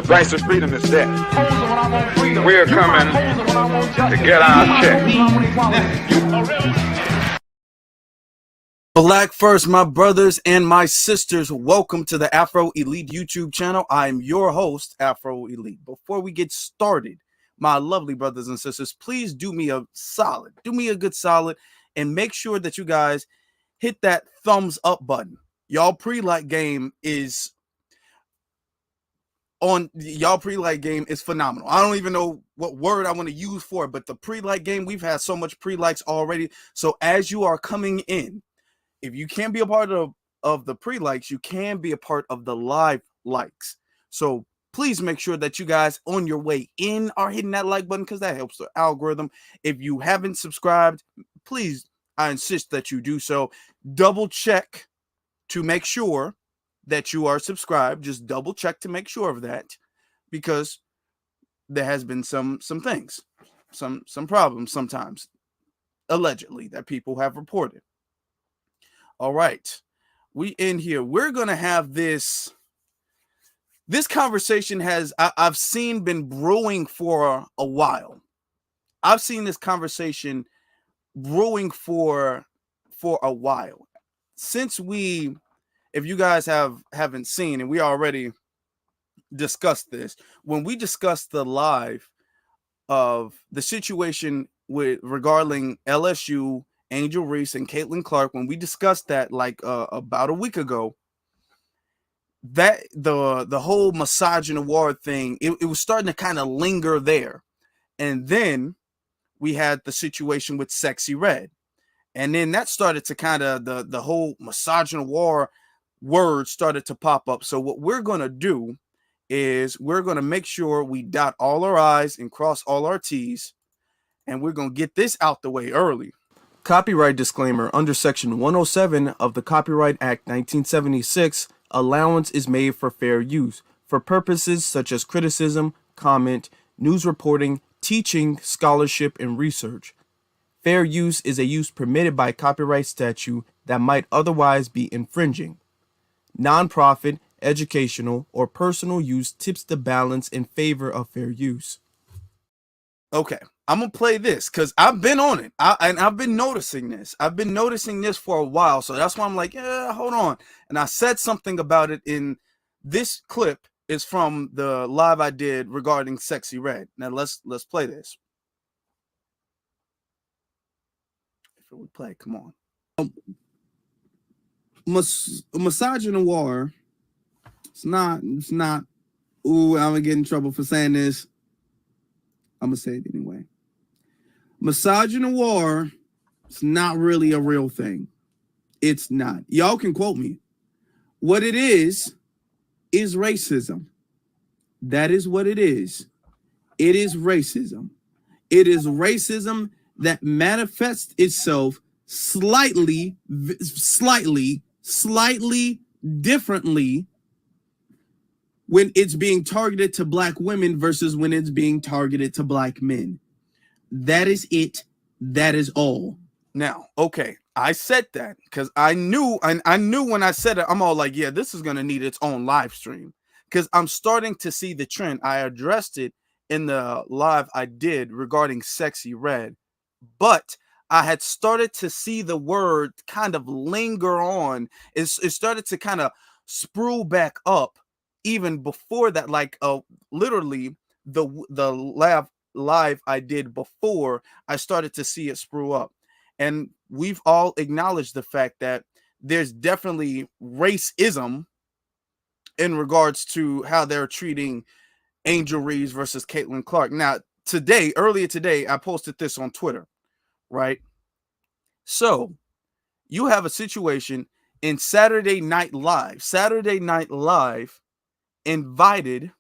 Price of freedom is death. We're coming to get our check. Black first, my brothers and my sisters. Welcome to the Afro Elite YouTube channel. I'm your host, Afro Elite. Before we get started, my lovely brothers and sisters, please do me a solid. Do me a good solid and make sure that you guys hit that thumbs up button. Y'all pre-like game is phenomenal. I don't even know what word I want to use for it, but the pre-like game, we've had so much pre-likes already. So as you are coming in, if you can't be a part of the pre-likes, you can be a part of the live likes. So please make sure that you guys on your way in are hitting that like button because that helps the algorithm. If you haven't subscribed, please, I insist that you do so. Double check to make sure that you are subscribed. Just double check to make sure of that, because there has been some things, some problems sometimes, allegedly, that people have reported. All right, we in here. We're gonna have this conversation I've seen been brewing for a while. I've seen this conversation brewing for a while. Since if you guys haven't seen, and we already discussed this, when we discussed the live of the situation regarding LSU, Angel Reese, and Caitlin Clark, when we discussed that like about a week ago, that the whole misogynoir thing, it was starting to kind of linger there. And then we had the situation with Sexy Red. And then that started to kind of, the whole misogynoir word started to pop up. So what we're going to do is we're going to make sure we dot all our I's and cross all our T's. And we're going to get this out the way early. Copyright disclaimer. Under Section 107 of the Copyright Act 1976, allowance is made for fair use for purposes such as criticism, comment, news reporting, teaching, scholarship, and research. Fair use is a use permitted by copyright statute that might otherwise be infringing. Nonprofit, educational, or personal use tips the balance in favor of fair use. Okay, I'm gonna play this because I've been on it, and I've been noticing this. I've been noticing this for a while, so that's why I'm like, yeah, hold on. And I said something about it in this clip. Is from the live I did regarding Sexy Red. Now let's play this. If it would play, come on. Misogynoir. It's not. Ooh, I'm gonna get in trouble for saying this. I'm gonna say it anyway. Misogynoir, it's not really a real thing. It's not. Y'all can quote me. What it is racism. That is what it is. It is racism. It is racism that manifests itself slightly differently when it's being targeted to black women versus when it's being targeted to black men. That is it. That is all. Now, okay, I said that because I knew when I said it, I'm all like, yeah, this is going to need its own live stream because I'm starting to see the trend. I addressed it in the live I did regarding Sexy Red, but I had started to see the word kind of linger on. It started to kind of sprue back up even before that, like literally the live I did before I started to see it sprue up. And we've all acknowledged the fact that there's definitely racism in regards to how they're treating Angel Reese versus Caitlin Clark. Now, earlier today, I posted this on Twitter, right? So you have a situation in Saturday Night Live. Saturday Night Live invited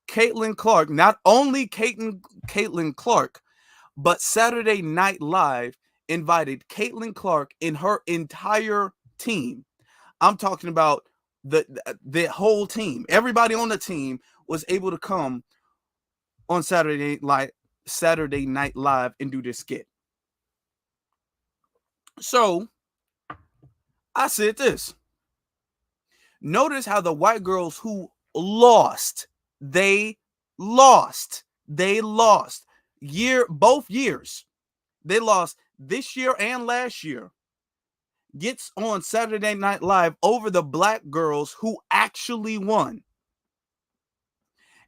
Caitlin Clark, not only Caitlin Clark, but Saturday Night Live invited Caitlin Clark and her entire team. I'm talking about the whole team. Everybody on the team was able to come on Saturday Night Live and do this skit. So I said this. Notice how the white girls who lost. They lost. Both years. They lost this year and last year. Gets on Saturday Night Live over the black girls who actually won.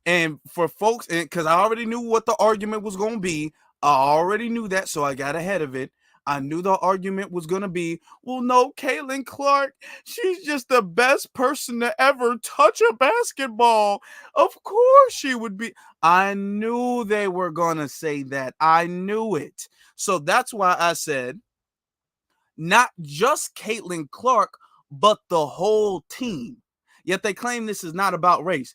And for folks, because I already knew what the argument was going to be, I already knew that, so I got ahead of it. I knew the argument was going to be, well, no, Caitlin Clark, she's just the best person to ever touch a basketball. Of course she would be. I knew they were going to say that. I knew it. So that's why I said, not just Caitlin Clark, but the whole team. Yet they claim this is not about race.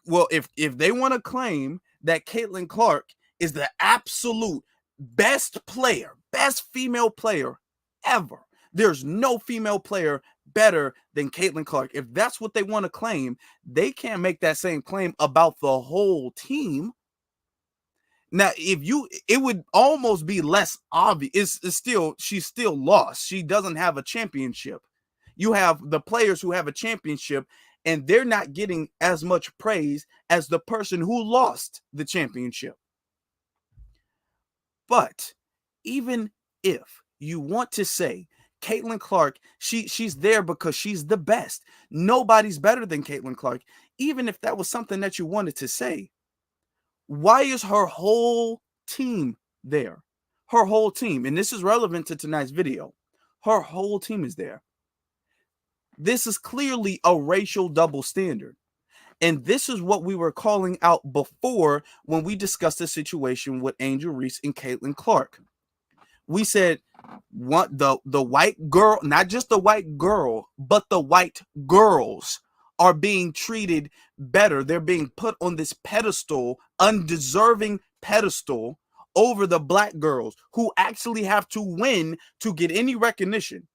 Well, if they want to claim that Caitlin Clark is the absolute best player, best female player ever, there's no female player better than Caitlin Clark. If that's what they want to claim, they can't make that same claim about the whole team. Now, it would almost be less obvious. She's still lost. She doesn't have a championship. You have the players who have a championship, and they're not getting as much praise as the person who lost the championship. But even if you want to say Caitlin Clark, she's there because she's the best. Nobody's better than Caitlin Clark. Even if that was something that you wanted to say, why is her whole team there? Her whole team, and this is relevant to tonight's video. Her whole team is there. This is clearly a racial double standard. And this is what we were calling out before when we discussed the situation with Angel Reese and Caitlin Clark. We said the white girl, not just the white girl, but the white girls are being treated better. They're being put on this pedestal, undeserving pedestal, over the black girls who actually have to win to get any recognition.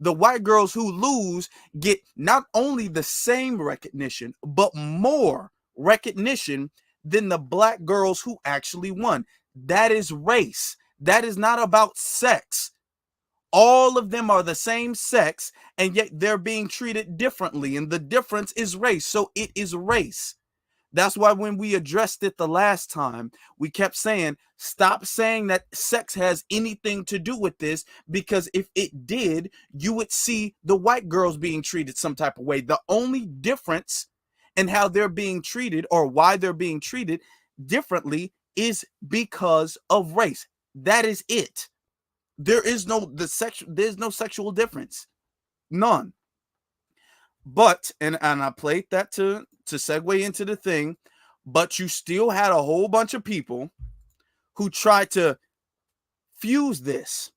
The white girls who lose get not only the same recognition, but more recognition than the black girls who actually won. That is race. That is not about sex. All of them are the same sex, and yet they're being treated differently. And the difference is race. So it is race. That's why when we addressed it the last time, we kept saying, stop saying that sex has anything to do with this, because if it did, you would see the white girls being treated some type of way. The only difference in how they're being treated, or why they're being treated differently, is because of race. That is it. There's no sexual difference. None. But, and I played that to segue into the thing, but you still had a whole bunch of people who tried to fuse this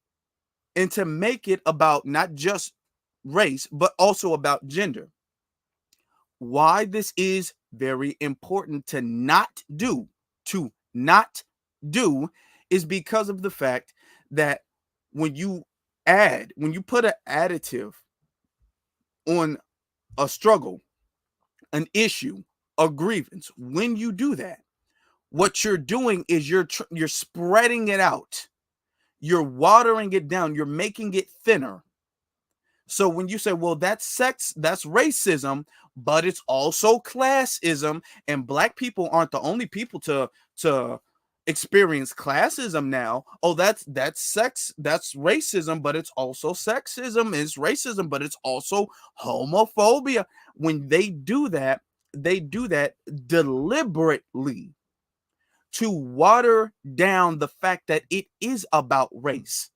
and to make it about not just race, but also about gender. Why this is very important to not do is because of the fact that when you put an additive on a struggle, an issue, a grievance, when you do that, what you're doing is you're spreading it out. You're watering it down. You're making it thinner. So when you say, well, that's sex, that's racism, but it's also classism, and black people aren't the only people to experience classism now. Oh, that's sex, that's racism, but it's also sexism. It's racism, but it's also homophobia. When they do that deliberately to water down the fact that it is about race.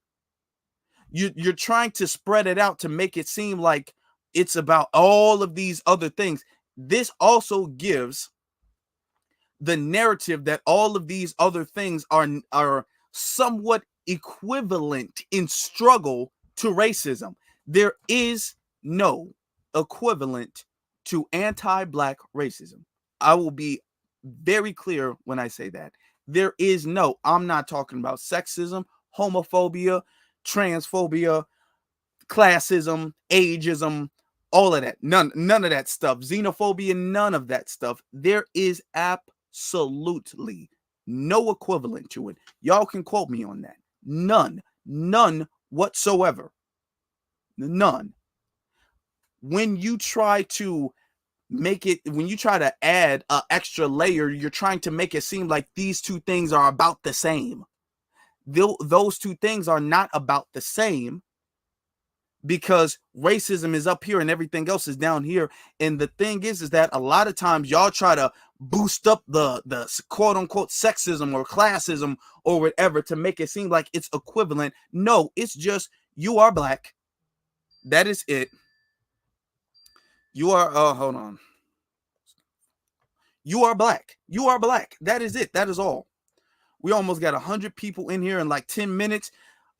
You're trying to spread it out to make it seem like it's about all of these other things. This also gives the narrative that all of these other things are somewhat equivalent in struggle to racism. There is no equivalent to anti-black racism. I will be very clear when I say that. There is no, I'm not talking about sexism, homophobia, transphobia, classism, ageism, all of that. None of that stuff. Xenophobia, none of that stuff. There is absolutely no equivalent to it. Y'all can quote me on that. None whatsoever. None. When you try to make it, when you try to add an extra layer, you're trying to make it seem like these two things are about the same. Those two things are not about the same, because racism is up here and everything else is down here. And the thing is that a lot of times y'all try to boost up the quote unquote sexism or classism or whatever to make it seem like it's equivalent. No, it's just, you are black. That is it. You are hold on. You are black. You are black. That is it. That is all. We almost got 100 people in here in like 10 minutes.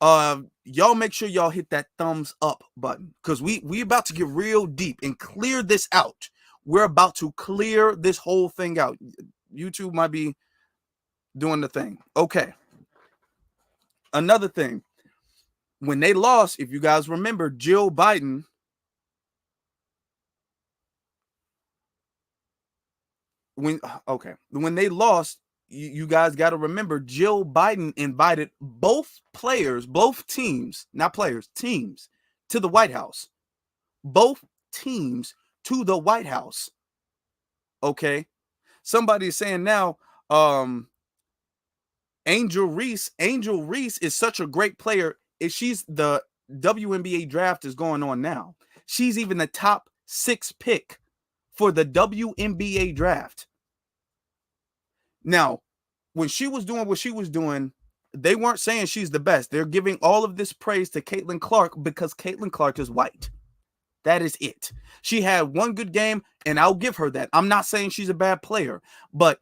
Y'all make sure y'all hit that thumbs up button, because we about to get real deep and clear this out. We're about to clear this whole thing out. YouTube might be doing the thing. Okay. Another thing. When they lost, if you guys remember, Jill Biden, when they lost, you guys got to remember, Jill Biden invited both teams, not players, teams, to the White House. Both teams to the White House. Okay. Somebody is saying now, Angel Reese is such a great player. If she's, the WNBA draft is going on now, she's even the top 6 pick for the WNBA draft. Now, when she was doing what she was doing, they weren't saying she's the best. They're giving all of this praise to Caitlin Clark because Caitlin Clark is white. That is it. She had one good game, and I'll give her that. I'm not saying she's a bad player, but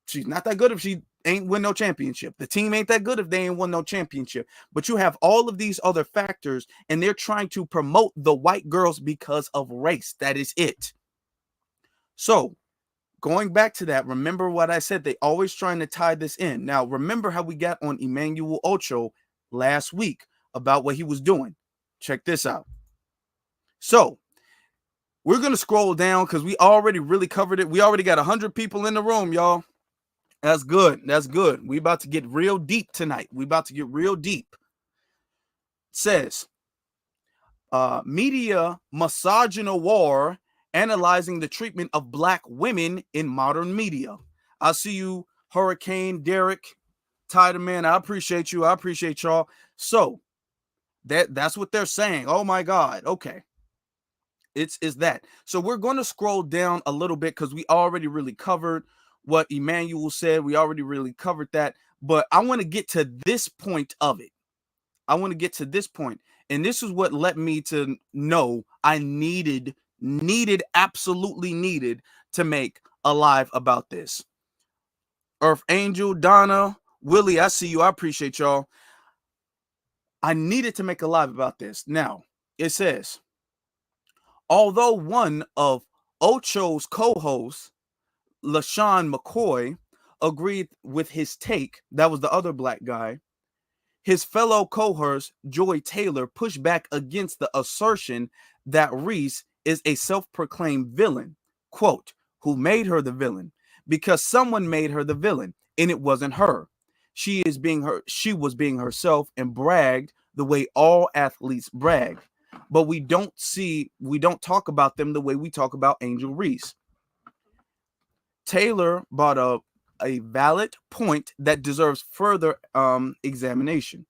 she's not that good if she ain't win no championship. The team ain't that good if they ain't won no championship. But you have all of these other factors, and they're trying to promote the white girls because of race. That is it. So, going back to that, remember what I said. They always trying to tie this in. Now, remember how we got on Emmanuel Ocho last week about what he was doing. Check this out. So, we're going to scroll down because we already really covered it. We already got 100 people in the room, y'all. That's good. That's good. We about to get real deep tonight. We about to get real deep. It says, media misogynoir analyzing the treatment of black women in modern media. I see you, Hurricane, Derek, Tyler, man. I appreciate you. I appreciate y'all. So that's what they're saying. Oh my God. Okay. It's that. So we're going to scroll down a little bit because we already really covered what Emmanuel said. We already really covered that. But I want to get to this point of it. I want to get to this point. And this is what led me to know I absolutely needed to make a live about this. Earth Angel, Donna, Willie, I see you. I appreciate y'all. I needed to make a live about this. Now, it says, although one of Ocho's co-hosts, LaShawn McCoy, agreed with his take, that was the other black guy, his fellow co-host, Joy Taylor, pushed back against the assertion that Reese is a self-proclaimed villain, quote, who made her the villain, because someone made her the villain, and it wasn't her. She was being herself and bragged the way all athletes brag. But we don't talk about them the way we talk about Angel Reese. Taylor brought up a valid point that deserves further examination.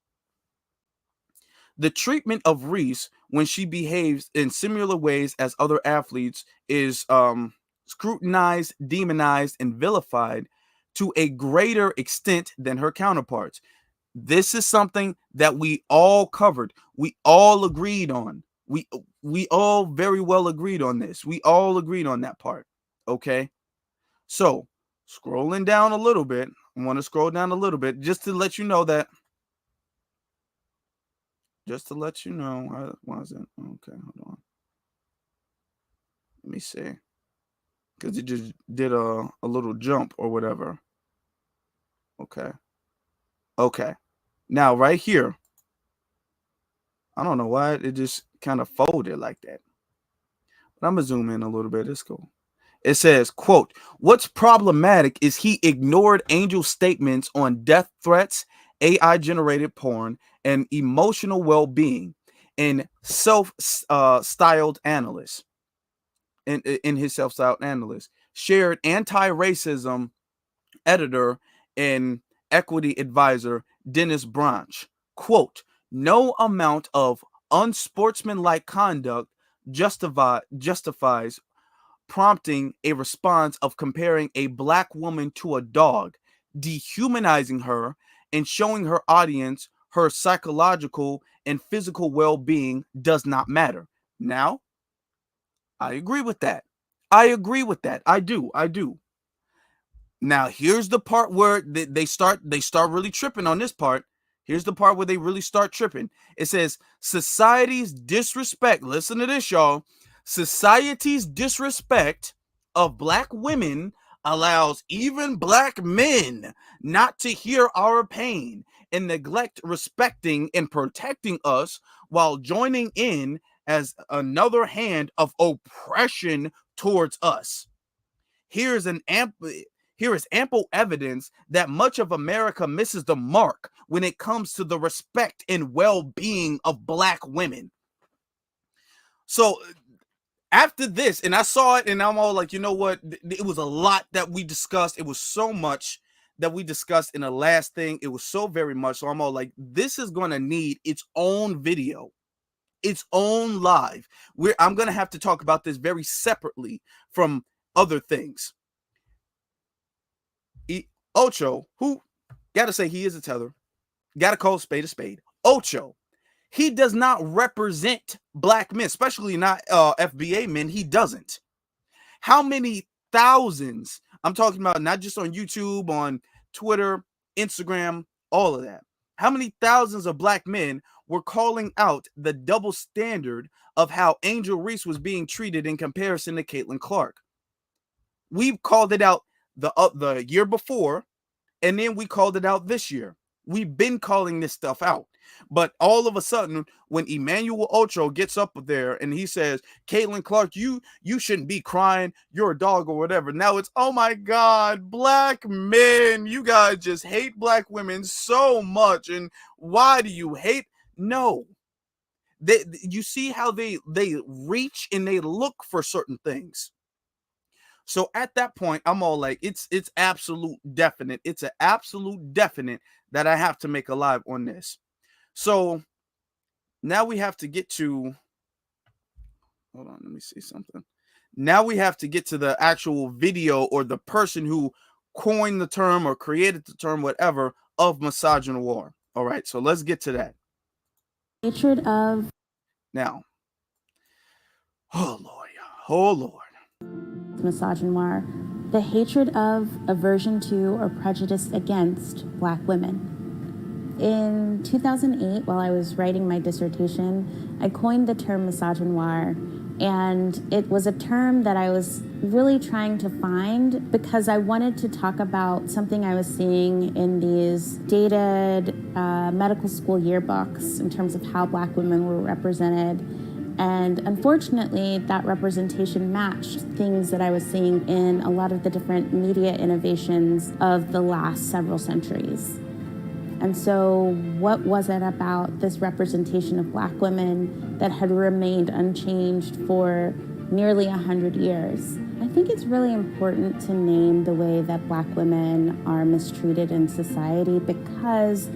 The treatment of Reese when she behaves in similar ways as other athletes is scrutinized, demonized, and vilified to a greater extent than her counterparts. This is something that we all covered. We all agreed on. We all very well agreed on this. We all agreed on that part. Okay. So scrolling down a little bit, I want to scroll down a little bit just to let you know that. Just to let you know. Why is it? Okay, hold on. Let me see. Because it just did a little jump or whatever. Okay. Okay. Now, right here. I don't know why it just kind of folded like that. But I'm going to zoom in a little bit. It's cool. It says, quote, what's problematic is he ignored Angel's statements on death threats, AI-generated porn, and emotional well-being, and self-styled analysts. in his self-styled analyst, shared anti-racism editor and equity advisor Dennis Branch. Quote, no amount of unsportsmanlike conduct justifies prompting a response of comparing a black woman to a dog, dehumanizing her, and showing her audience her psychological and physical well-being does not matter. Now, I agree with that. I agree with that. I do. Now, here's the part where they start really tripping on this part. Here's the part where they really start tripping. It says society's disrespect. Listen to this, y'all. Society's disrespect of black women allows even black men not to hear our pain and neglect respecting and protecting us while joining in as another hand of oppression towards us. Here is ample evidence that much of America misses the mark when it comes to the respect and well-being of black women. So after this, and I saw it, and I'm all like, you know what? It was a lot that we discussed. It was so much that we discussed in the last thing. It was so very much. So I'm all like, this is going to need its own video, its own live. I'm going to have to talk about this very separately from other things. Ocho, who gotta say he is a tether, gotta call a spade. Ocho, he does not represent black men, especially not FBA men. He doesn't. How many thousands? I'm talking about not just on YouTube, on Twitter, Instagram, all of that. How many thousands of black men were calling out the double standard of how Angel Reese was being treated in comparison to Caitlin Clark? We've called it out the year before, and then we called it out this year. We've been calling this stuff out. But all of a sudden, when Emmanuel Ocho gets up there and he says, Caitlin Clark, you shouldn't be crying, you're a dog or whatever. Now it's, oh my God, black men, you guys just hate black women so much. And why do you hate? No. You see how they reach and they look for certain things. So at that point, I'm all like, it's absolute definite. It's an absolute definite that I have to make a live on this. So now we have to get to, hold on, let me see something. Now we have to get to the actual video or the person who coined the term or created the term, whatever, of misogynoir. All right, so let's get to that. Hatred of. Now, oh Lord. Misogynoir, the hatred of, aversion to, or prejudice against black women. In 2008, while I was writing my dissertation, I coined the term misogynoir, and it was a term that I was really trying to find because I wanted to talk about something I was seeing in these dated medical school yearbooks in terms of how black women were represented. And unfortunately, that representation matched things that I was seeing in a lot of the different media innovations of the last several centuries. And so what was it about this representation of black women that had remained unchanged for nearly 100 years? I think it's really important to name the way that black women are mistreated in society, because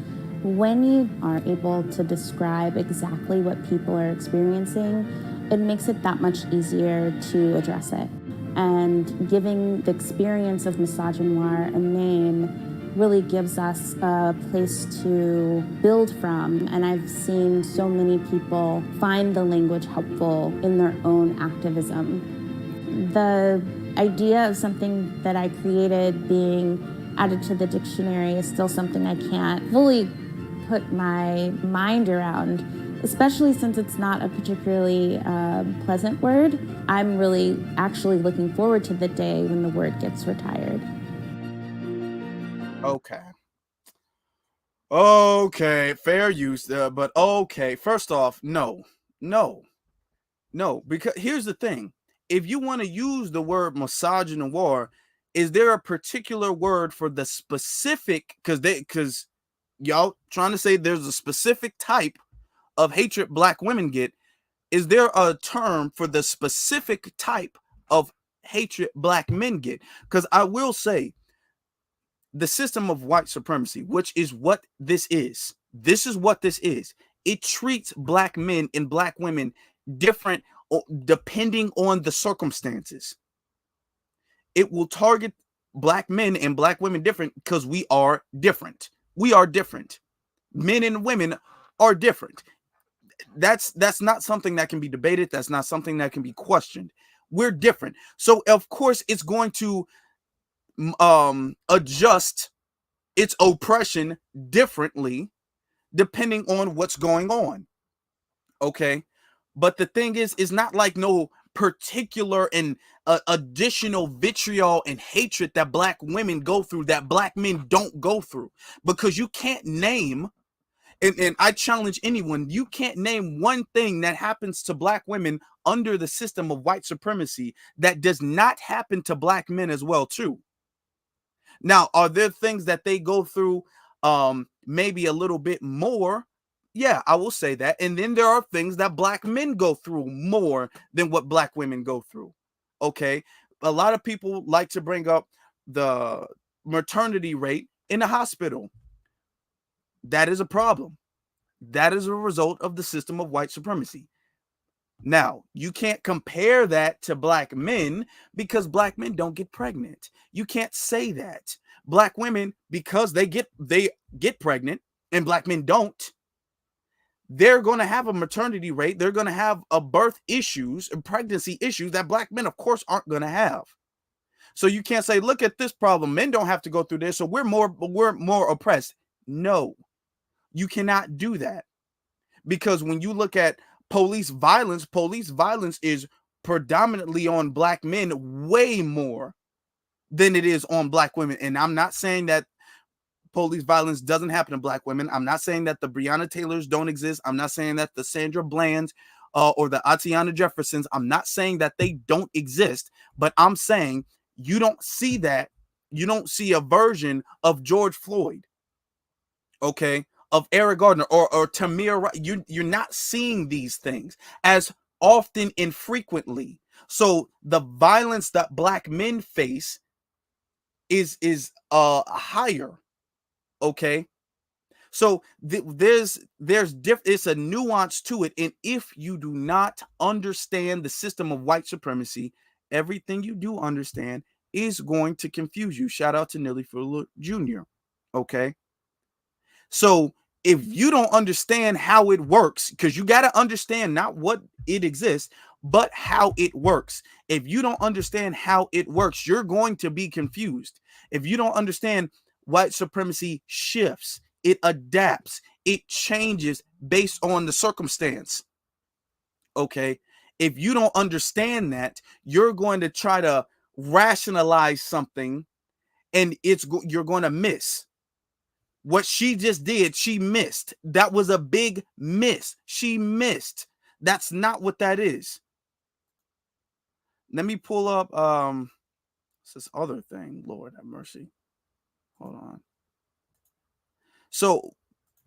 when you are able to describe exactly what people are experiencing, it makes it that much easier to address it. And giving the experience of misogynoir a name really gives us a place to build from. And I've seen so many people find the language helpful in their own activism. The idea of something that I created being added to the dictionary is still something I can't fully put my mind around, especially since it's not a particularly pleasant word. I'm really actually looking forward to the day when the word gets retired. Okay, fair use, but okay. First off, no, because here's the thing. If you want to use the word misogynoir, is there a particular word for the specific, because y'all trying to say there's a specific type of hatred black women get? Is there a term for the specific type of hatred black men get. Because I will say, the system of white supremacy, which is what this is what this is. It treats black men and black women different depending on the circumstances. It will target black men and black women different because we are different. We are different. Men and women are different. That's not something that can be debated. That's not something that can be questioned. We're different. So of course it's going to adjust its oppression differently depending on what's going on. Okay. But the thing is not like no particular and additional vitriol and hatred that black women go through that black men don't go through, because you can't name, and I challenge anyone, you can't name one thing that happens to black women under the system of white supremacy that does not happen to black men as well too. Now, are there things that they go through maybe a little bit more? Yeah, I will say that. And then there are things that black men go through more than what black women go through. Okay. A lot of people like to bring up the maternity rate in the hospital. That is a problem. That is a result of the system of white supremacy. Now, you can't compare that to black men because black men don't get pregnant. You can't say that. Black women, because they get pregnant and black men don't, they're going to have a maternity rate. They're going to have a birth issues and pregnancy issues that black men, of course, aren't going to have. So you can't say, look at this problem. Men don't have to go through this, so we're more oppressed. No, you cannot do that. Because when you look at police violence is predominantly on black men way more than it is on black women. And I'm not saying that police violence doesn't happen to black women. I'm not saying that the Breonna Taylors don't exist. I'm not saying that the Sandra Blands or the Atiana Jeffersons, I'm not saying that they don't exist, but I'm saying you don't see that. You don't see a version of George Floyd, okay, of Eric Gardner or Tamir. You're not seeing these things as often and frequently. So the violence that black men face is higher. Okay. So there's it's a nuance to it. And if you do not understand the system of white supremacy, everything you do understand is going to confuse you. Shout out to Nelly Fuller Jr. Okay. So if you don't understand how it works, because you got to understand not what it exists, but how it works. If you don't understand how it works, you're going to be confused. If you don't understand white supremacy shifts, it adapts, it changes based on the circumstance. Okay. If you don't understand that, you're going to try to rationalize something and you're going to miss. What she just did, she missed. That was a big miss. She missed. That's not what that is. Let me pull up this other thing. Lord have mercy. Hold on. So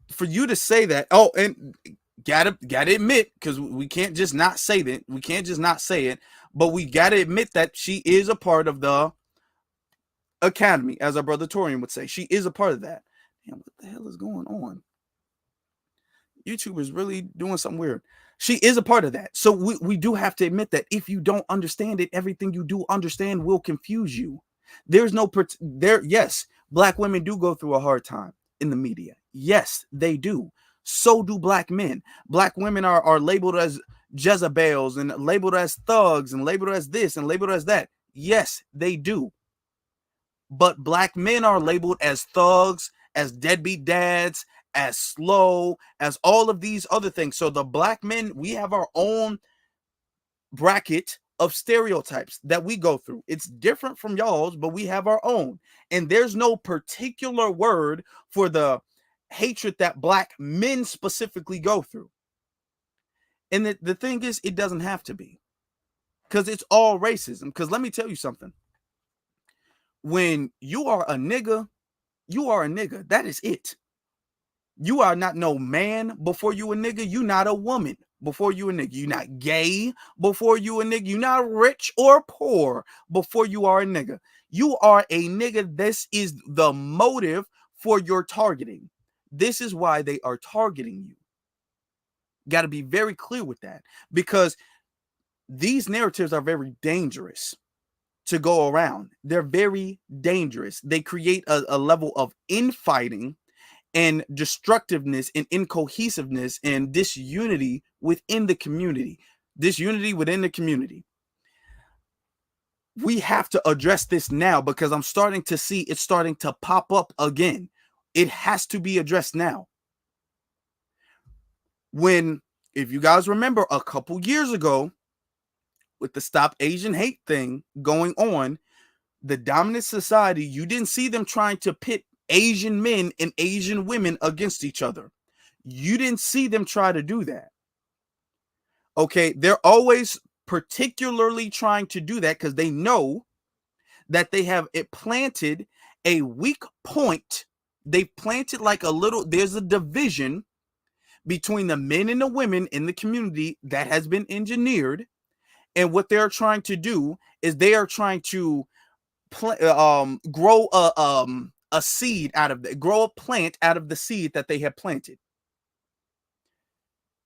for you to say that, oh, and gotta admit, because we can't just not say that. We can't just not say it, but we gotta admit that she is a part of the academy, as our brother Torian would say. She is a part of that. Damn, what the hell is going on? YouTube is really doing something weird. She is a part of that. So we do have to admit that if you don't understand it, everything you do understand will confuse you. There's no yes, black women do go through a hard time in the media. Yes, they do. So do black men. Black women are labeled as Jezebels and labeled as thugs and labeled as this and labeled as that. Yes, they do. But black men are labeled as thugs, as deadbeat dads, as slow, as all of these other things. So the black men, we have our own bracket of stereotypes that we go through. It's different from y'all's, but we have our own. And there's no particular word for the hatred that black men specifically go through. And the thing is, it doesn't have to be, because it's all racism. Because let me tell you something. When you are a nigga, you are a nigga. That is it. You are not no man before you a nigga. You not a woman before you a nigga. You're not gay before you a nigga. You're not rich or poor before you are a nigga. You are a nigga. This is the motive for your targeting. This is why they are targeting you. Got to be very clear with that, because these narratives are very dangerous to go around. They're very dangerous. They create a level of infighting and destructiveness and incohesiveness and disunity within the community. Disunity within the community. We have to address this now, because I'm starting to see it's starting to pop up again. It has to be addressed now. If you guys remember a couple years ago, with the Stop Asian Hate thing going on, the dominant society, you didn't see them trying to pit Asian men and Asian women against each other. You didn't see them try to do that. Okay, they're always particularly trying to do that because they know that they have it planted a weak point. They've planted like a little, there's a division between the men and the women in the community that has been engineered. And what they're trying to do is they are trying to grow a seed out of it, grow a plant out of the seed that they have planted.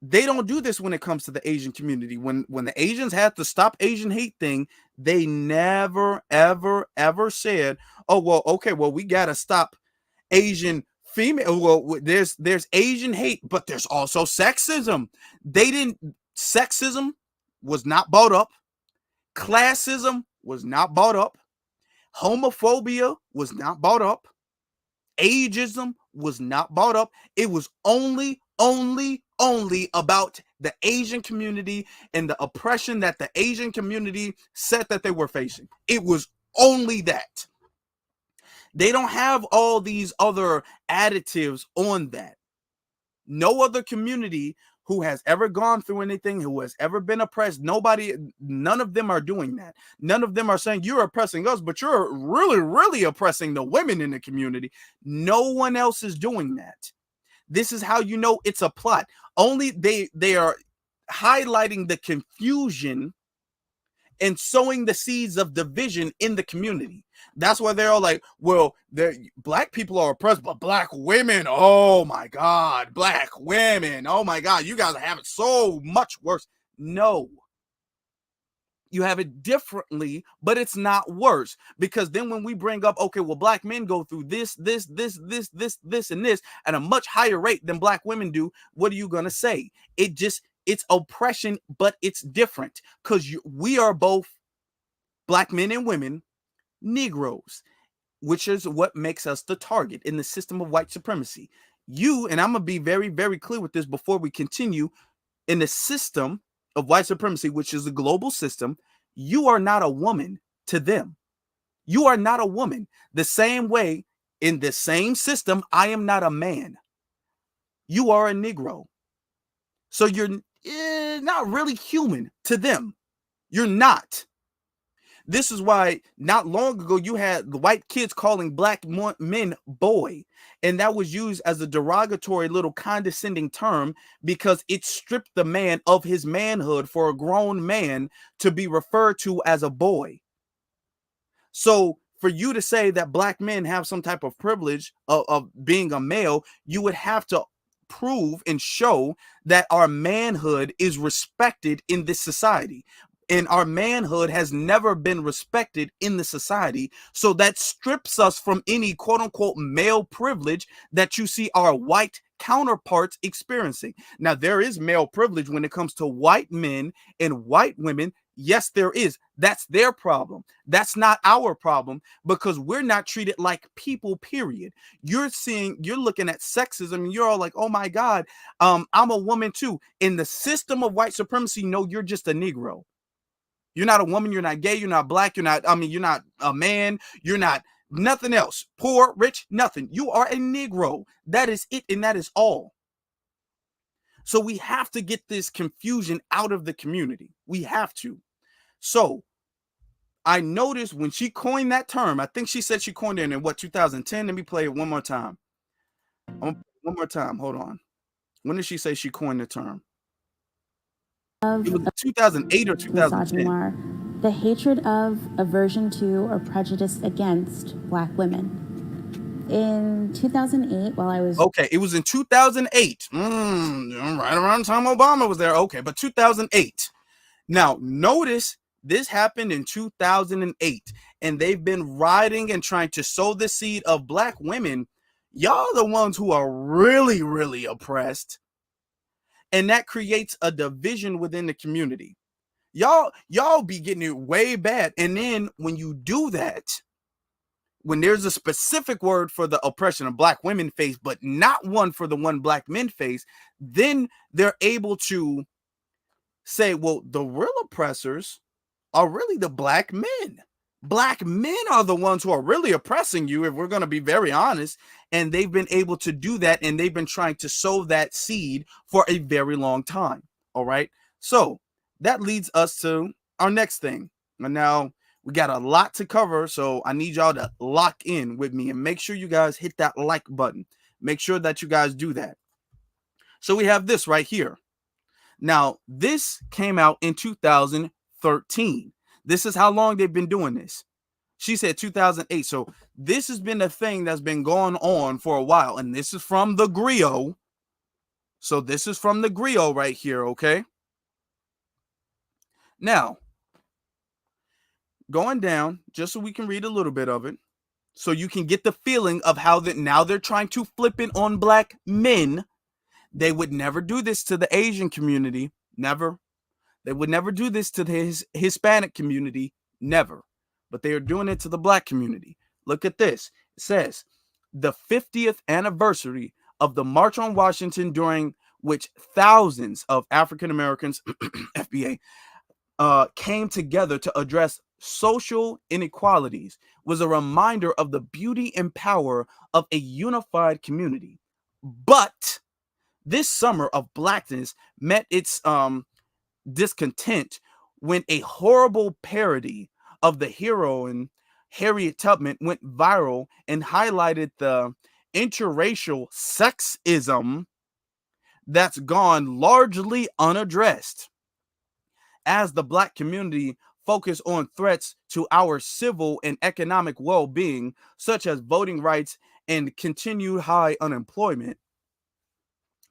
They don't do this when it comes to the Asian community. When the Asians had the Stop Asian Hate thing, they never, ever, ever said, oh, well, okay, well, we got to stop Asian female. Well, there's Asian hate, but there's also sexism. Sexism was not brought up. Classism was not brought up. Homophobia was not brought up. Ageism was not brought up. It was only about the Asian community and the oppression that the Asian community said that they were facing. It was only that. They don't have all these other additives on that. No other community who has ever gone through anything, who has ever been oppressed, none of them are doing that. None of them are saying you're oppressing us, but you're really, really oppressing the women in the community. No one else is doing that. This is how you know it's a plot. Only they are highlighting the confusion and sowing the seeds of division in the community. That's why they're all like, well, black people are oppressed, but black women, oh my God, black women, oh my God, you guys have it so much worse. No. You have it differently, but it's not worse. Because then when we bring up, okay, well, black men go through this, and this at a much higher rate than black women do, what are you going to say? It's oppression, but it's different, because we are both black men and women, Negroes, which is what makes us the target in the system of white supremacy. And I'm going to be very, very clear with this before we continue, in the system of white supremacy, which is a global system, you are not a woman to them. You are not a woman. The same way, in the same system, I am not a man. You are a Negro. So you're not really human to them. You're not. This is why not long ago you had the white kids calling black men boy, and that was used as a derogatory little condescending term because it stripped the man of his manhood for a grown man to be referred to as a boy. So for you to say that black men have some type of privilege of being a male, you would have to prove and show that our manhood is respected in this society. And our manhood has never been respected in the society. So that strips us from any quote unquote male privilege that you see our white counterparts experiencing. Now, there is male privilege when it comes to white men and white women. Yes, there is. That's their problem. That's not our problem, because we're not treated like people, period. You're looking at sexism and you're all like, oh my God, I'm a woman too. In the system of white supremacy, no, you're just a Negro. You're not a woman, you're not gay, you're not black, you're not a man, you're not nothing else. Poor, rich, nothing. You are a Negro. That is it, and that is all. So we have to get this confusion out of the community. We have to. So I noticed when she coined that term, I think she said she coined it in 2010? Let me play it one more time. One more time, hold on. When did she say she coined the term? It was 2008 or 2010. Misogynoir, the hatred of, aversion to, or prejudice against Black women. In 2008, while I was Okay, it was in 2008. Right around the time Obama was there. Okay, but 2008. Now, notice this happened in 2008, and they've been riding and trying to sow the seed of Black women. Y'all are the ones who are really, really oppressed, and that creates a division within the community. Y'all be getting it way bad, and then when you do that, when there's a specific word for the oppression of Black women face, but not one for the one Black men face, then they're able to say, well, the real oppressors are really the Black men. Black men are the ones who are really oppressing you, if we're going to be very honest. And they've been able to do that, and they've been trying to sow that seed for a very long time. All right. So that leads us to our next thing. And now we got a lot to cover, so I need y'all to lock in with me and make sure you guys hit that like button. Make sure that you guys do that. So we have this right here. Now, this came out in 2013. This is how long they've been doing this. She said 2008. So this has been a thing that's been going on for a while. And this is from the griot. So this is from the griot right here, okay? Now, going down, just so we can read a little bit of it, so you can get the feeling of how that now they're trying to flip it on Black men. They would never do this to the Asian community. Never. They would never do this to the Hispanic community. Never. But they are doing it to the Black community. Look at this. It says, the 50th anniversary of the March on Washington, during which thousands of African Americans, FBA, came together to address social inequalities, was a reminder of the beauty and power of a unified community. But this summer of Blackness met its discontent when a horrible parody of the heroine Harriet Tubman went viral and highlighted the interracial sexism that's gone largely unaddressed. As the Black community focus on threats to our civil and economic well-being, such as voting rights and continued high unemployment,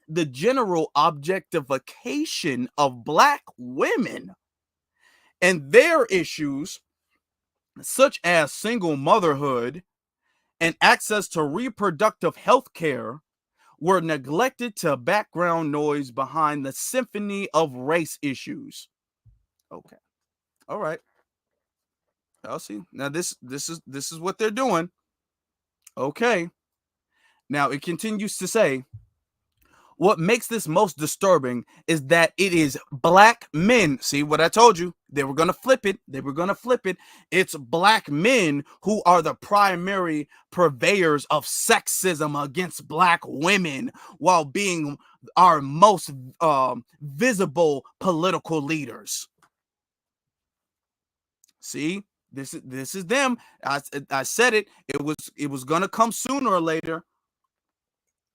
the general objectification of Black women and their issues, such as single motherhood and access to reproductive health care, were neglected to background noise behind the symphony of race issues. Okay. All right. I'll see. Now this is what they're doing. Okay. Now it continues to say, what makes this most disturbing is that it is Black men. See what I told you? They were going to flip it. They were going to flip it. It's Black men who are the primary purveyors of sexism against Black women, while being our most visible political leaders. See, this is them. I said it. It was going to come sooner or later.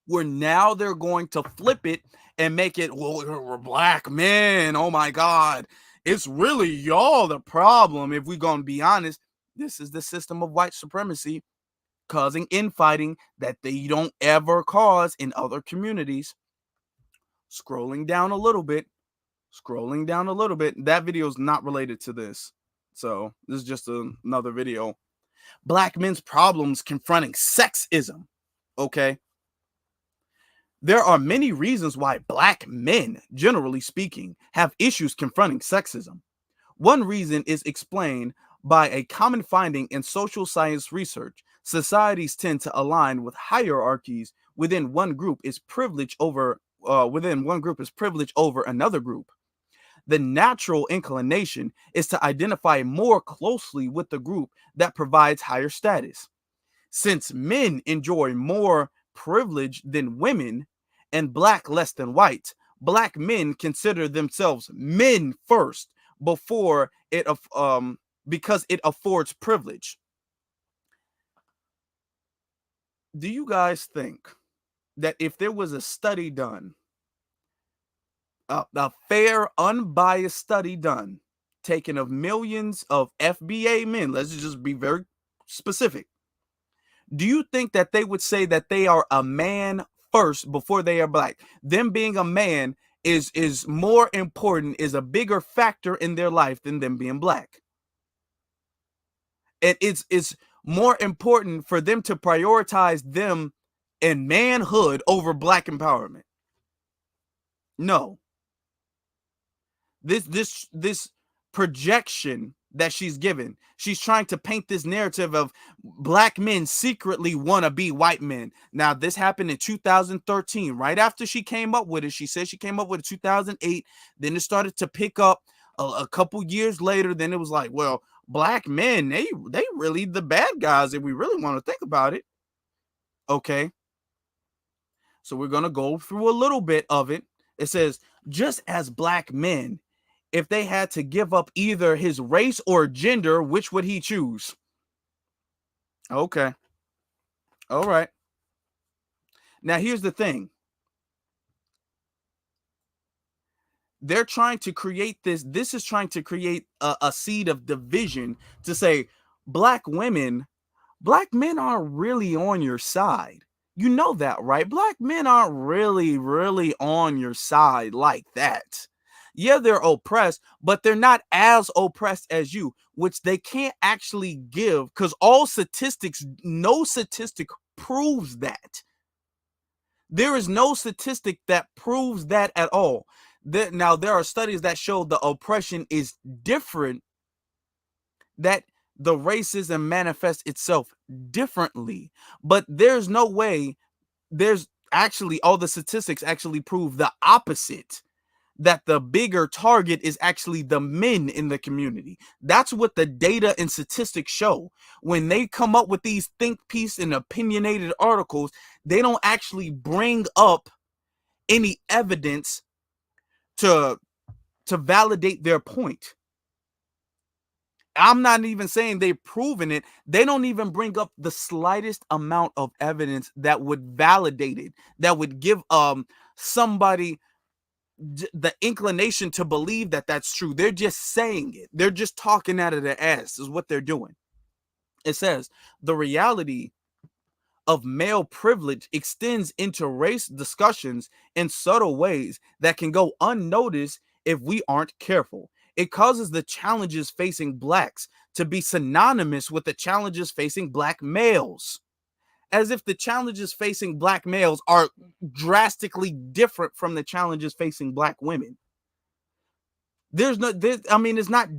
Where now they're going to flip it and make it, well, we're Black men. Oh my God. It's really y'all the problem. If we're going to be honest, this is the system of white supremacy causing infighting that they don't ever cause in other communities. Scrolling down a little bit. That video is not related to this. So this is just another video. Black men's problems confronting sexism. Okay. There are many reasons why Black men, generally speaking, have issues confronting sexism. One reason is explained by a common finding in social science research. Societies tend to align with hierarchies within one group is privilege over another group. The natural inclination is to identify more closely with the group that provides higher status. Since men enjoy more privilege than women and Black less than white, Black men consider themselves men first before it because it affords privilege. Do you guys think that if there was a study done A fair, unbiased study done, taken of millions of FBA men. Let's just be very specific. Do you think that they would say that they are a man first before they are black? Them being a man is more important, is a bigger factor in their life than them being black. And it's more important for them to prioritize them and manhood over black empowerment. No. This projection that she's given, she's trying to paint this narrative of black men secretly want to be white men. Now, this happened in 2013, right after she came up with it. She said she came up with it in 2008. Then it started to pick up a couple years later. Then it was like, well, black men, they really the bad guys if we really want to think about it. Okay. So we're going to go through a little bit of it. It says, just as black men, if they had to give up either his race or gender, which would he choose? Okay. All right. Now, here's the thing. They're trying to create this. This is trying to create a seed of division to say black men aren't really on your side. You know that, right? Black men aren't really on your side like that. Yeah, they're oppressed, but they're not as oppressed as you, which they can't actually give because no statistic proves that. There is no statistic that proves that at all. Now, there are studies that show the oppression is different, that the racism manifests itself differently, but there's no way, there's actually, all the statistics actually prove the opposite, that the bigger target is actually the men in the community. That's what the data and statistics show. When they come up with these think piece and opinionated articles, they don't actually bring up any evidence to validate their point. I'm not even saying they've proven it. They don't even bring up the slightest amount of evidence that would validate it, that would give somebody the inclination to believe that that's true. They're just saying it. They're just talking out of their ass is what they're doing. It says the reality of male privilege extends into race discussions in subtle ways that can go unnoticed if we aren't careful. It causes the challenges facing blacks to be synonymous with the challenges facing black males, as if the challenges facing black males are drastically different from the challenges facing black women. It's not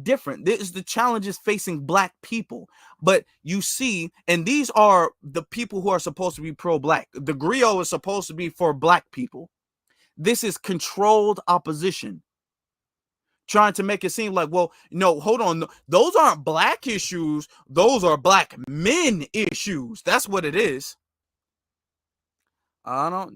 different. There's the challenges facing black people. But you see, and these are the people who are supposed to be pro-black. The griot is supposed to be for black people. This is controlled opposition, trying to make it seem like, well, no, hold on. Those aren't black issues. Those are black men issues. That's what it is. Okay.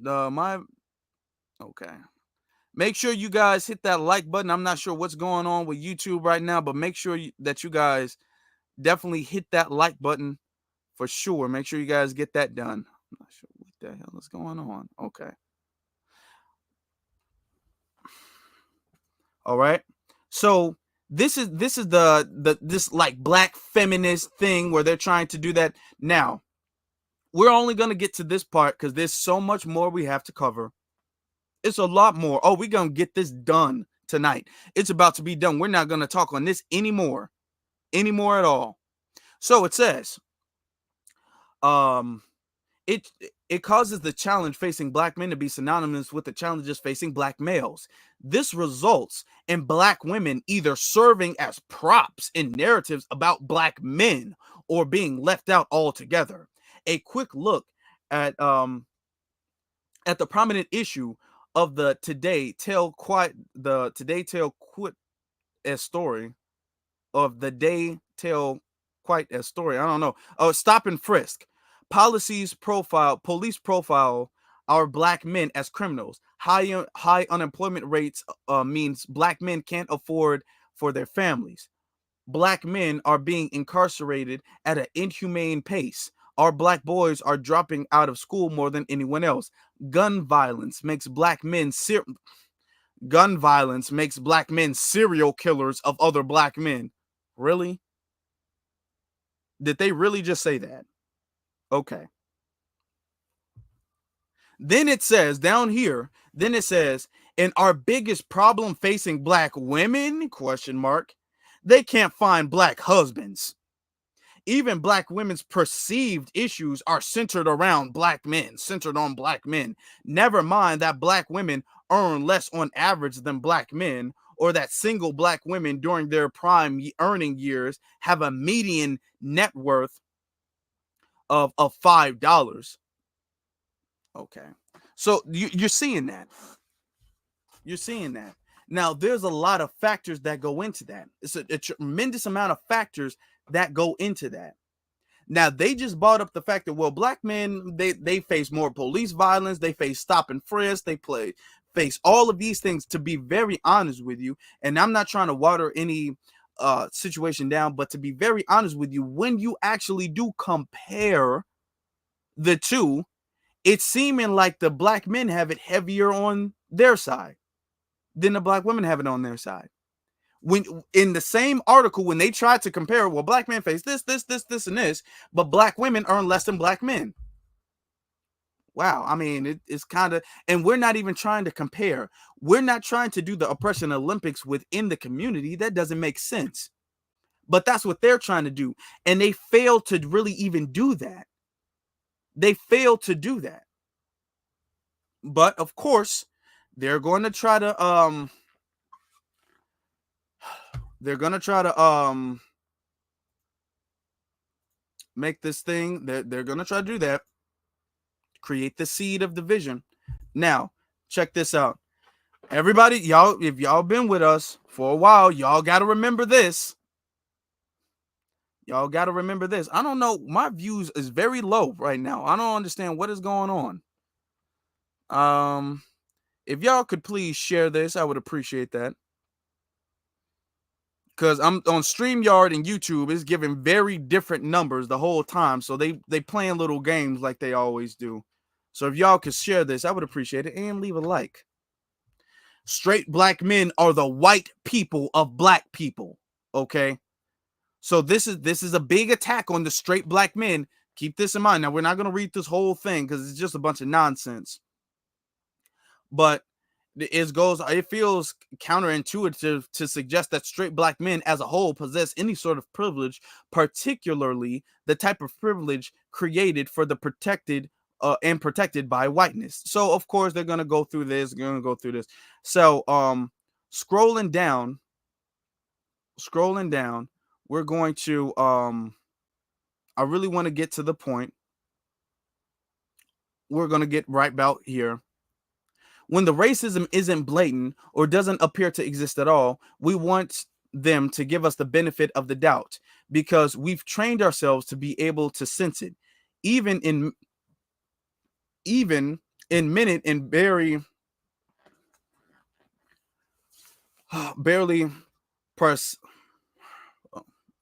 Make sure you guys hit that like button. I'm not sure what's going on with YouTube right now, but make sure that you guys definitely hit that like button for sure. Make sure you guys get that done. I'm not sure what the hell is going on. Okay. All right. So this is this like black feminist thing where they're trying to do that. Now, we're only going to get to this part because there's so much more we have to cover. It's a lot more. Oh, we're going to get this done tonight. It's about to be done. We're not going to talk on this anymore at all. So it says, it causes the challenge facing black men to be synonymous with the challenges facing black males. This results in black women either serving as props in narratives about black men or being left out altogether. A quick look at the prominent issue of the Today Tell Quite a Story of the Day Tell Quite a Story. I don't know. Oh, Stop and Frisk. Police profile our black men as criminals. High unemployment rates means black men can't afford for their families. Black men are being incarcerated at an inhumane pace. Our black boys are dropping out of school more than anyone else. Gun violence makes black men gun violence makes black men serial killers of other black men. Really? Did they really just say that? Okay. Then it says down here, then it says, and our biggest problem facing black women, question mark, they can't find black husbands. Even black women's perceived issues are centered around black men, centered on black men. Never mind that black women earn less on average than black men, or that single black women during their prime earning years have a median net worth of $5. Okay. So you're seeing that. You're seeing that. Now, there's a lot of factors that go into that. It's a tremendous amount of factors that go into that. Now, they just brought up the fact that, well, black men, they face more police violence, they face stop and frisk, they face all of these things, to be very honest with you. And I'm not trying to water any situation down, but to be very honest with you, when you actually do compare the two, it's seeming like the black men have it heavier on their side than the black women have it on their side. When in the same article, when they tried to compare, well, black men face this, and this, but black women earn less than black men. Wow. I mean, it's kind of, and we're not even trying to compare. We're not trying to do the oppression Olympics within the community. That doesn't make sense. But that's what they're trying to do. And they fail to really even do that. They fail to do that. But of course, they're going to try to make this thing, they're going to try to do that, create the seed of division. Now, check this out. Everybody, y'all, if y'all been with us for a while, y'all got to remember this. Y'all got to remember this. I don't know. My views is very low right now. I don't understand what is going on. If y'all could please share this, I would appreciate that. Because I'm on StreamYard and YouTube, is giving very different numbers the whole time. So they playing little games like they always do. So if y'all could share this, I would appreciate it, and leave a like. Straight black men are the white people of black people. Okay. So this is a big attack on the straight black men. Keep this in mind. Now, we're not going to read this whole thing because it's just a bunch of nonsense. But it feels counterintuitive to suggest that straight black men as a whole possess any sort of privilege, particularly the type of privilege created for the protected and protected by whiteness. So of course they're gonna go through this. So scrolling down, we're going to I really want to get to the point. We're gonna get right about here. When the racism isn't blatant or doesn't appear to exist at all, we want them to give us the benefit of the doubt because we've trained ourselves to be able to sense it, even in minute and barely press.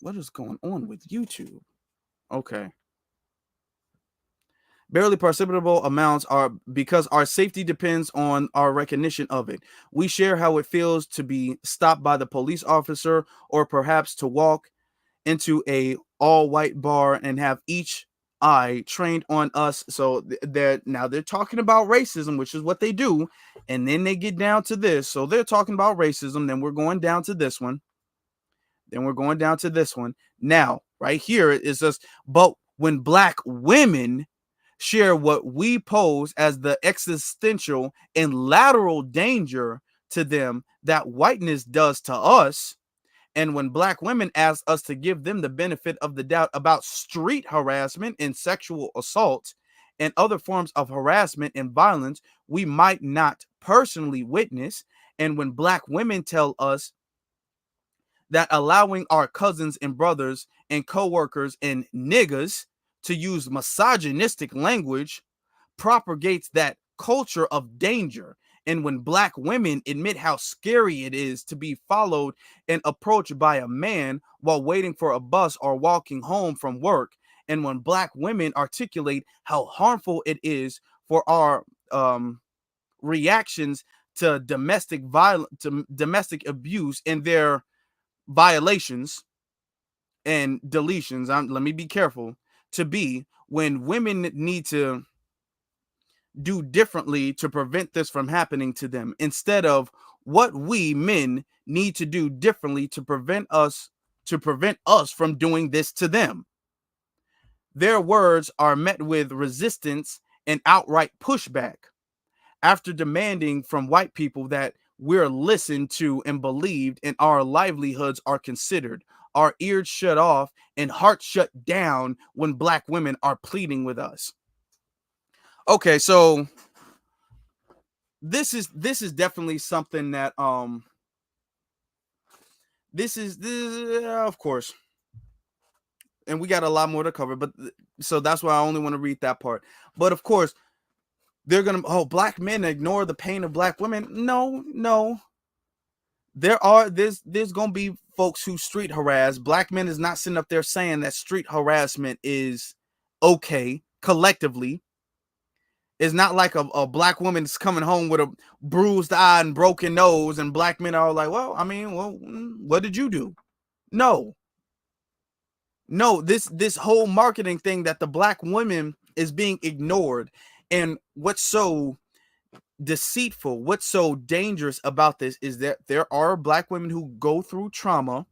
What is going on with YouTube? Okay. Barely perceptible amounts are because our safety depends on our recognition of it. We share how it feels to be stopped by the police officer, or perhaps to walk into a all-white bar and have each eye trained on us. So they're talking about racism, which is what they do, and then they get down to this. So they're talking about racism. Then we're going down to this one. Now, right here is just, but when black women share what we pose as the existential and lateral danger to them that whiteness does to us, and when black women ask us to give them the benefit of the doubt about street harassment and sexual assault and other forms of harassment and violence we might not personally witness, and when black women tell us that allowing our cousins and brothers and co-workers and niggas to use misogynistic language propagates that culture of danger. And when black women admit how scary it is to be followed and approached by a man while waiting for a bus or walking home from work, and when black women articulate how harmful it is for our reactions to domestic violence, to domestic abuse, and their violations and deletions, let me be careful, to be when women need to do differently to prevent this from happening to them, instead of what we men need to do differently to prevent us from doing this to them. Their words are met with resistance and outright pushback after demanding from white people that we're listened to and believed, and our livelihoods are considered, our ears shut off and hearts shut down when black women are pleading with us. Okay, so this is definitely something that this is of course, and we got a lot more to cover, but so that's why I only want to read that part. But of course, they're gonna, black men ignore the pain of black women. No. There's gonna be folks who street harass. Black men is not sitting up there saying that street harassment is okay collectively. It's not like a black woman's coming home with a bruised eye and broken nose, and black men are like, well, what did you do? No, this whole marketing thing that the black women is being ignored. And what's so deceitful, what's so dangerous about this is that there are black women who go through trauma,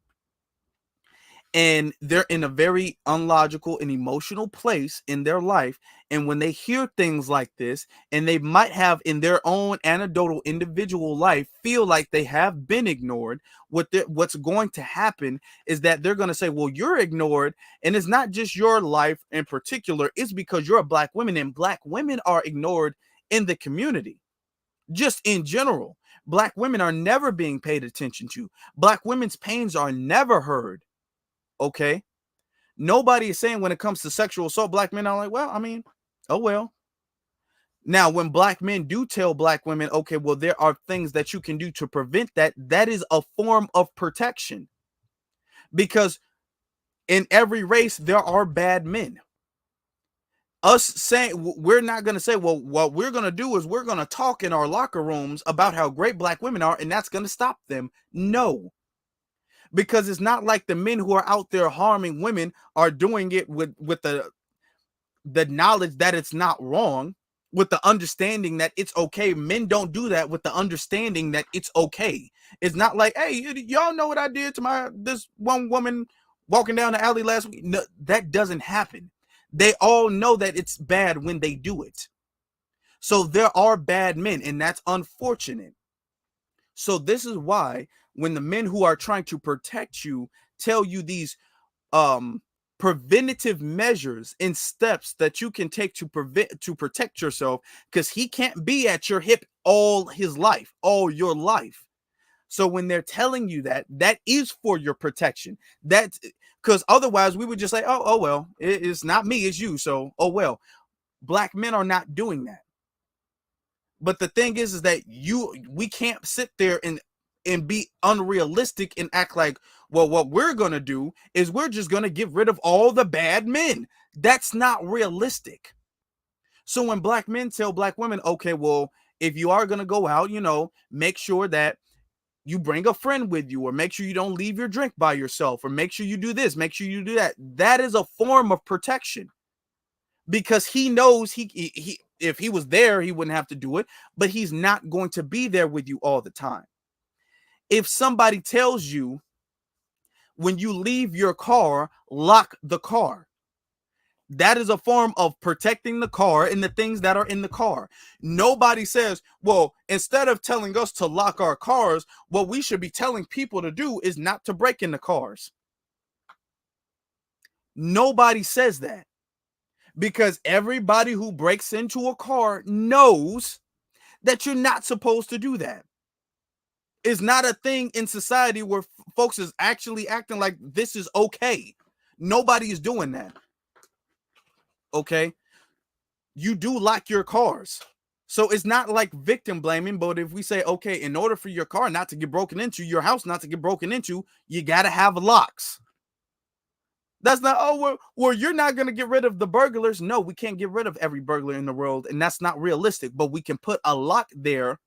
and they're in a very unlogical and emotional place in their life. And when they hear things like this, and they might have in their own anecdotal individual life feel like they have been ignored, what's going to happen is that they're going to say, well, you're ignored. And it's not just your life in particular, it's because you're a black woman, and black women are ignored in the community. Just in general, black women are never being paid attention to. Black women's pains are never heard. Okay, nobody is saying when it comes to sexual assault, black men are like, well, oh well. Now, when black men do tell black women, okay, well, there are things that you can do to prevent that, that is a form of protection. Because in every race, there are bad men. Us saying, we're not going to say, well, what we're going to do is we're going to talk in our locker rooms about how great black women are, and that's going to stop them. No. Because it's not like the men who are out there harming women are doing it with the knowledge that it's not wrong, with the understanding that it's okay. Men don't do that with the understanding that it's okay. It's not like, hey, y'all know what I did to this one woman walking down the alley last week. No, that doesn't happen. They all know that it's bad when they do it. So there are bad men, and that's unfortunate. So this is why when the men who are trying to protect you tell you these preventative measures and steps that you can take to protect yourself, because he can't be at your hip all your life. So when they're telling you that is for your protection, that's because otherwise we would just say, oh well, it's not me, it's you. So, oh well. Black men are not doing that. But the thing is that we can't sit there and be unrealistic and act like, well, what we're going to do is we're just going to get rid of all the bad men. That's not realistic. So when black men tell black women, okay, well, if you are going to go out, make sure that you bring a friend with you, or make sure you don't leave your drink by yourself, or make sure you do this, make sure you do that. That is a form of protection, because he knows he if he was there, he wouldn't have to do it, but he's not going to be there with you all the time. If somebody tells you, when you leave your car, lock the car, that is a form of protecting the car and the things that are in the car. Nobody says, well, instead of telling us to lock our cars, what we should be telling people to do is not to break into cars. Nobody says that. Because everybody who breaks into a car knows that you're not supposed to do that. It's not a thing in society where folks is actually acting like this is okay. Nobody is doing that. Okay? You do lock your cars. So it's not like victim blaming, but if we say, okay, in order for your car not to get broken into, your house not to get broken into, you got to have locks. That's not, well, you're not going to get rid of the burglars. No, we can't get rid of every burglar in the world, and that's not realistic, but we can put a lock there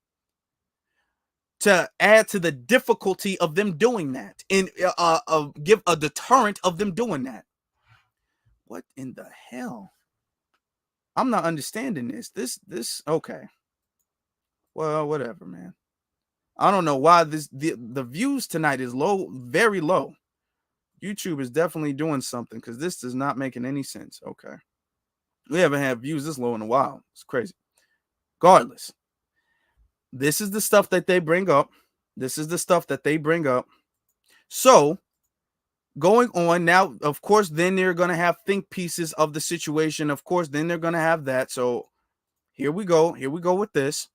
to add to the difficulty of them doing that and give a deterrent of them doing that. What in the hell? I'm not understanding this okay. Well, whatever, man. I don't know why the views tonight is low, very low. YouTube is definitely doing something because this is not making any sense. Okay. We haven't had views this low in a while. It's crazy. Regardless, this is the stuff that they bring up. So, going on now, of course, then they're going to have think pieces of the situation. Of course, then they're going to have that. So, here we go. Here we go with this.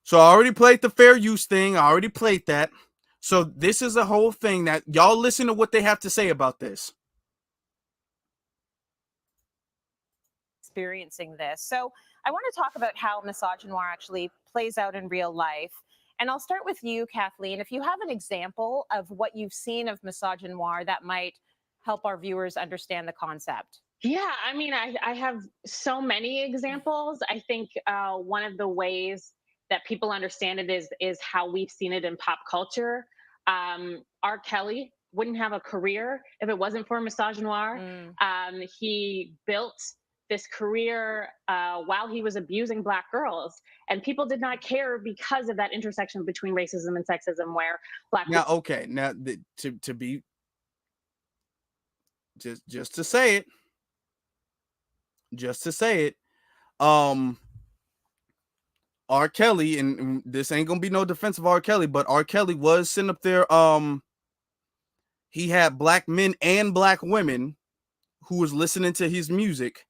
So I already played the fair use thing. I already played that. So this is a whole thing that y'all listen to what they have to say about this. Experiencing this. So I want to talk about how misogynoir actually plays out in real life. And I'll start with you, Kathleen. If you have an example of what you've seen of misogynoir that might help our viewers understand the concept. Yeah, I mean, I have so many examples. I think one of the ways that people understand it is how we've seen it in pop culture. R. Kelly wouldn't have a career if it wasn't for misogynoir. He built this career while he was abusing Black girls, and people did not care because of that intersection between racism and sexism, where Black now, okay, now to be just to say it. R. Kelly, and this ain't gonna be no defense of R. Kelly, but R. Kelly was sitting up there. He had Black men and Black women who was listening to his music.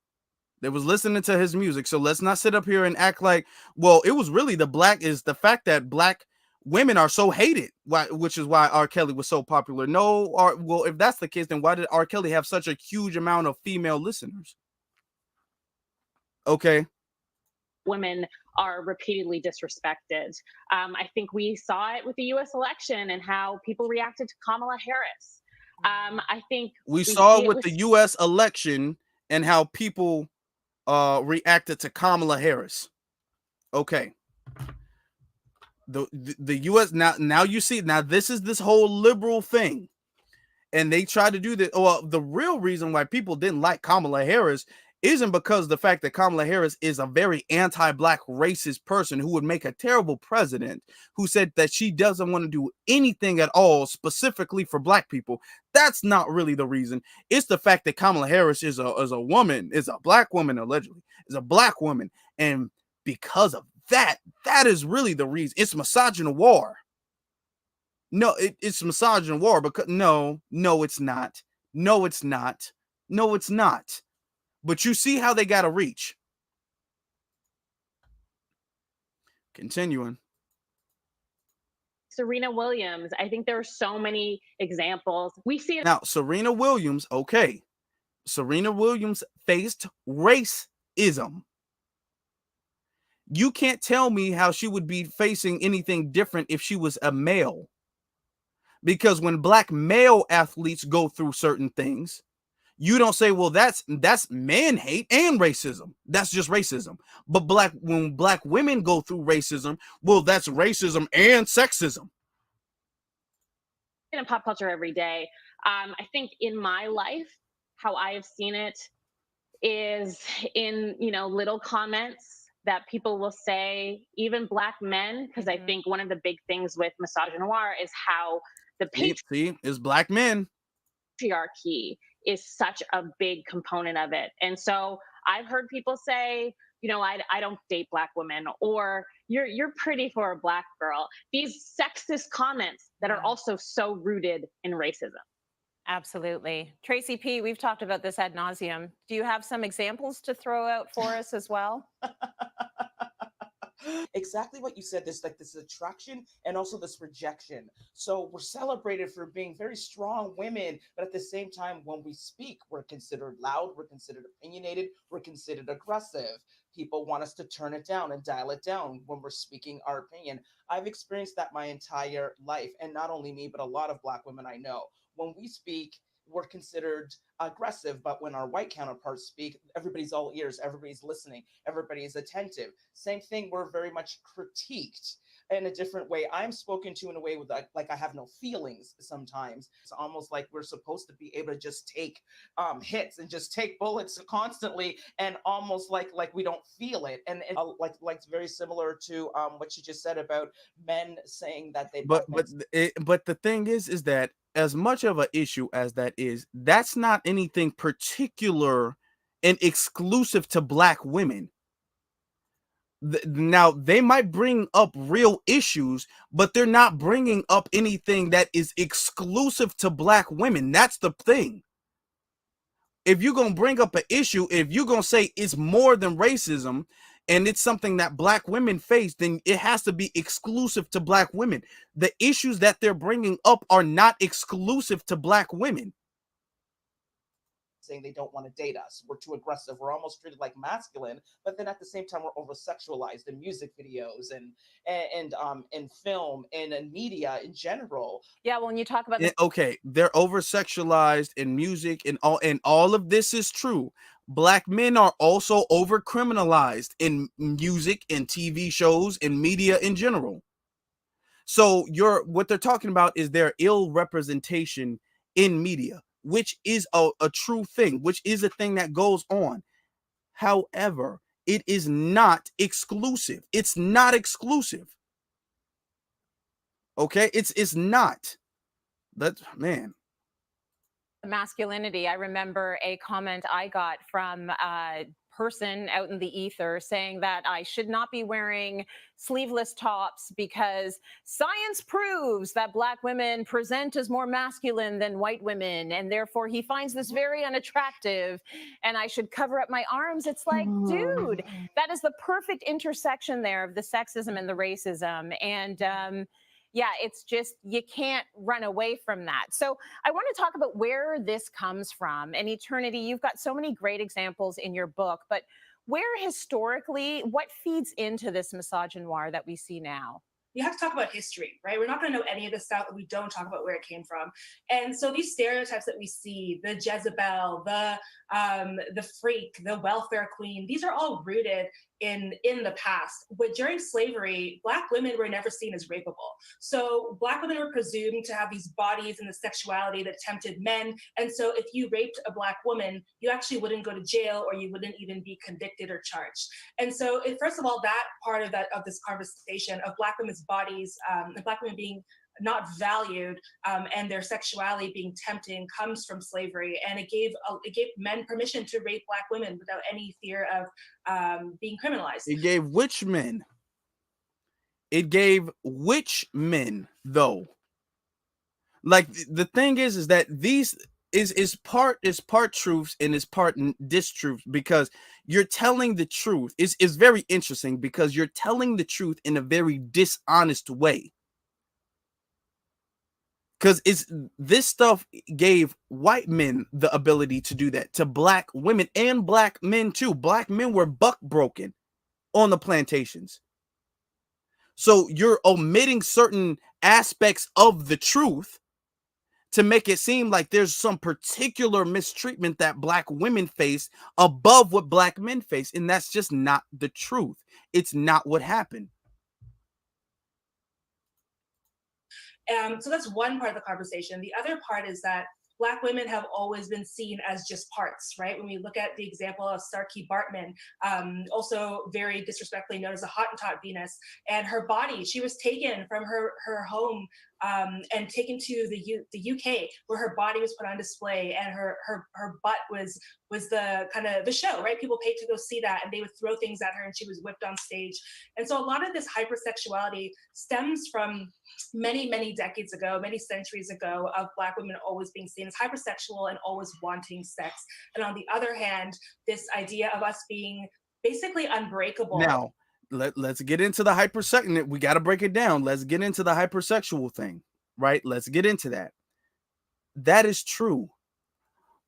They was listening to his music. So let's not sit up here and act like, well, it was really the fact that Black women are so hated, which is why R. Kelly was so popular. Well, if that's the case, then why did R. Kelly have such a huge amount of female listeners? Okay. Women are repeatedly disrespected. I think we saw it with the U.S. election and how people reacted to Kamala Harris. I think we saw it with the U.S. election and how people reacted to Kamala Harris. Okay. The U.S. now you see, now this is this whole liberal thing, and they try to do this. Well, the real reason why people didn't like Kamala Harris isn't because the fact that Kamala Harris is a very anti-Black racist person who would make a terrible president, who said that she doesn't want to do anything at all specifically for Black people. That's not really the reason. It's the fact that Kamala Harris is a woman, is a Black woman, allegedly, is a Black woman. And because of that is really the reason. It's misogynoir. No, it's misogynoir because no, it's not. No, it's not. No, it's not. But you see how they got to reach. Continuing. Serena Williams. I think there are so many examples. We see it now. Serena Williams, okay. Serena Williams faced racism. You can't tell me how she would be facing anything different if she was a male. Because when Black male athletes go through certain things, you don't say, well, that's man hate and racism. That's just racism. But when Black women go through racism, well, that's racism and sexism. In pop culture every day. I think in my life, how I have seen it is in, little comments that people will say, even Black men, because I think one of the big things with misogynoir is how the is Black men. Patriarchy is such a big component of it. And so I've heard people say, I don't date Black women, or you're pretty for a Black girl. These sexist comments that are also so rooted in racism. Absolutely. Tracy P., we've talked about this ad nauseum. Do you have some examples to throw out for us as well? Exactly what you said. There's like this attraction and also this rejection. So we're celebrated for being very strong women, but at the same time, when we speak, we're considered loud, we're considered opinionated, we're considered aggressive. People want us to turn it down and dial it down when we're speaking our opinion. I've experienced that my entire life, and not only me, but a lot of Black women I know. When we speak, we're considered aggressive, but when our white counterparts speak, everybody's all ears, everybody's listening, everybody is attentive. Same thing, we're very much critiqued in a different way. I'm spoken to in a way with like I have no feelings sometimes. It's almost like we're supposed to be able to just take hits and just take bullets constantly, and almost like we don't feel it. And like it's very similar to what you just said about men saying that they But but the thing is that as much of an issue as that is, that's not anything particular and exclusive to black women. Now they might bring up real issues, but they're not bringing up anything that is exclusive to black women. That's the thing. If you're gonna bring up an issue, if you're gonna say it's more than racism and it's something that black women face, then it has to be exclusive to black women. The issues that they're bringing up are not exclusive to black women. Saying they don't want to date us, we're too aggressive, we're almost treated like masculine, but then at the same time we're over sexualized in music videos and in film and in media in general. Yeah, well, when you talk about Okay, they're over sexualized in music and all of this is true. Black men are also over criminalized in music and TV shows and media in general. So what they're talking about is their ill representation in media, which is a true thing, which is a thing that goes on. However, it is not exclusive. It's not exclusive. Okay, it's not. That's, man. masculinity, I remember a comment I got from a person out in the ether saying that I should not be wearing sleeveless tops because science proves that black women present as more masculine than white women, and therefore he finds this very unattractive and I should cover up my arms. It's like, dude, that is the perfect intersection there of the sexism and the racism. And yeah, it's just, you can't run away from that. So I want to talk about where this comes from. And Eternity, you've got so many great examples in your book, but where historically, what feeds into this misogynoir that we see now? You have to talk about history, right? We're not going to know any of this stuff if we don't talk about where it came from. And so these stereotypes that we see, the Jezebel, the freak, the welfare queen, these are all rooted in the past. But during slavery, Black women were never seen as rapeable. So Black women were presumed to have these bodies and the sexuality that tempted men. And so if you raped a Black woman, you actually wouldn't go to jail or you wouldn't even be convicted or charged. And so first of all, that part of this conversation of Black women's bodies, and Black women being not valued, and their sexuality being tempting comes from slavery, and it gave men permission to rape Black women without any fear of being criminalized. It gave which men? It gave which men though? Like the thing is that these is part truths and is part distruths, because you're telling the truth. Is very interesting because you're telling the truth in a very dishonest way. Because this stuff gave white men the ability to do that to Black women and Black men too. Black men were buck broken on the plantations. So you're omitting certain aspects of the truth to make it seem like there's some particular mistreatment that Black women face above what Black men face. And that's just not the truth. It's not what happened. So that's one part of the conversation. The other part is that Black women have always been seen as just parts, right? When we look at the example of Starkey Bartman, also very disrespectfully known as a Hottentot Venus, and her body, she was taken from her home and taken to the UK, where her body was put on display, and her butt was the kind of the show, right? People paid to go see that, and they would throw things at her, and she was whipped on stage. And so a lot of this hypersexuality stems from many decades ago, many centuries ago, of Black women always being seen as hypersexual and always wanting sex. And on the other hand, this idea of us being basically unbreakable. Now, let's get into the hypersexual. We got to break it down. Let's get into the hypersexual thing, right? Let's get into that. That is true.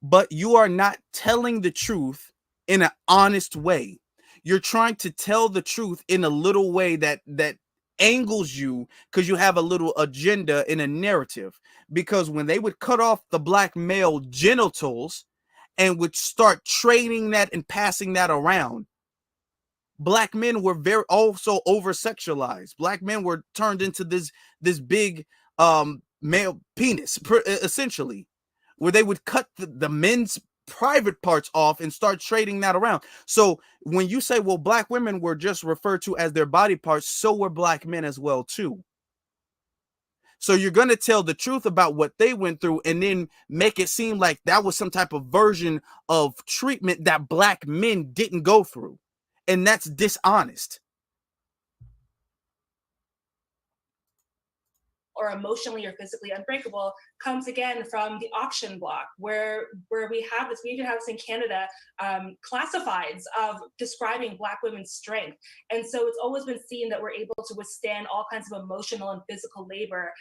But you are not telling the truth in an honest way. You're trying to tell the truth in a little way that angles you because you have a little agenda in a narrative. Because when they would cut off the black male genitals and would start trading that and passing that around, black men were very also over sexualized. Black men were turned into this big male penis, essentially, where they would cut the men's private parts off and start trading that around. So when you say, well, black women were just referred to as their body parts, so were black men as well too. So you're going to tell the truth about what they went through and then make it seem like that was some type of version of treatment that black men didn't go through. And that's dishonest. Or emotionally or physically unbreakable comes again from the auction block, where we have this, we even have this in Canada, classifieds of describing black women's strength. And so it's always been seen that we're able to withstand all kinds of emotional and physical labor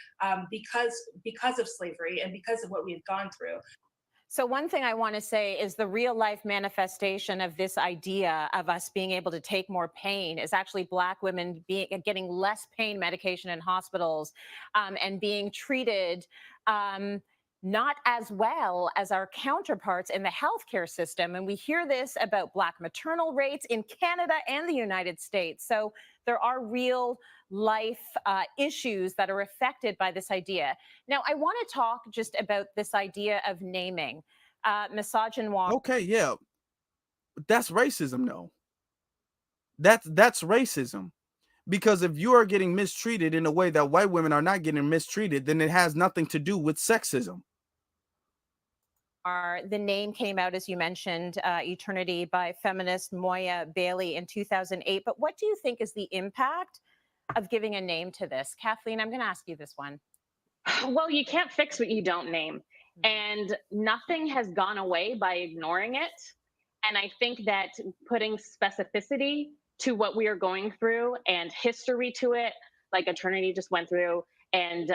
because of slavery and because of what we have gone through. So one thing I want to say is the real life manifestation of this idea of us being able to take more pain is actually black women getting less pain medication in hospitals and being treated not as well as our counterparts in the healthcare system. And we hear this about black maternal rates in Canada and the United States. So there are real life issues that are affected by this idea. Now, I want to talk just about this idea of naming misogynoir. Okay, yeah. That's racism, though. That's racism. Because if you are getting mistreated in a way that white women are not getting mistreated, then it has nothing to do with sexism. The name came out, as you mentioned, Eternity by feminist Moya Bailey in 2008. But what do you think is the impact of giving a name to this? Kathleen, I'm going to ask you this one. Well, you can't fix what you don't name. And nothing has gone away by ignoring it. And I think that putting specificity to what we are going through and history to it, like Eternity just went through, and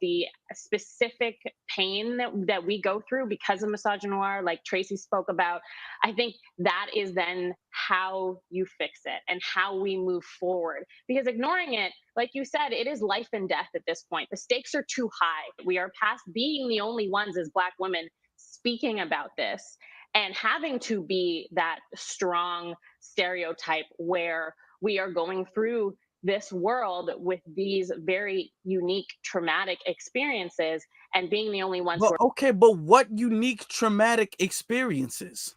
the specific pain that we go through because of misogynoir, like Tracy spoke about, I think that is then how you fix it and how we move forward. Because ignoring it, like you said, it is life and death at this point. The stakes are too high. We are past being the only ones as Black women speaking about this and having to be that strong stereotype where we are going through this world with these very unique traumatic experiences and being the only ones. Okay, but what unique traumatic experiences?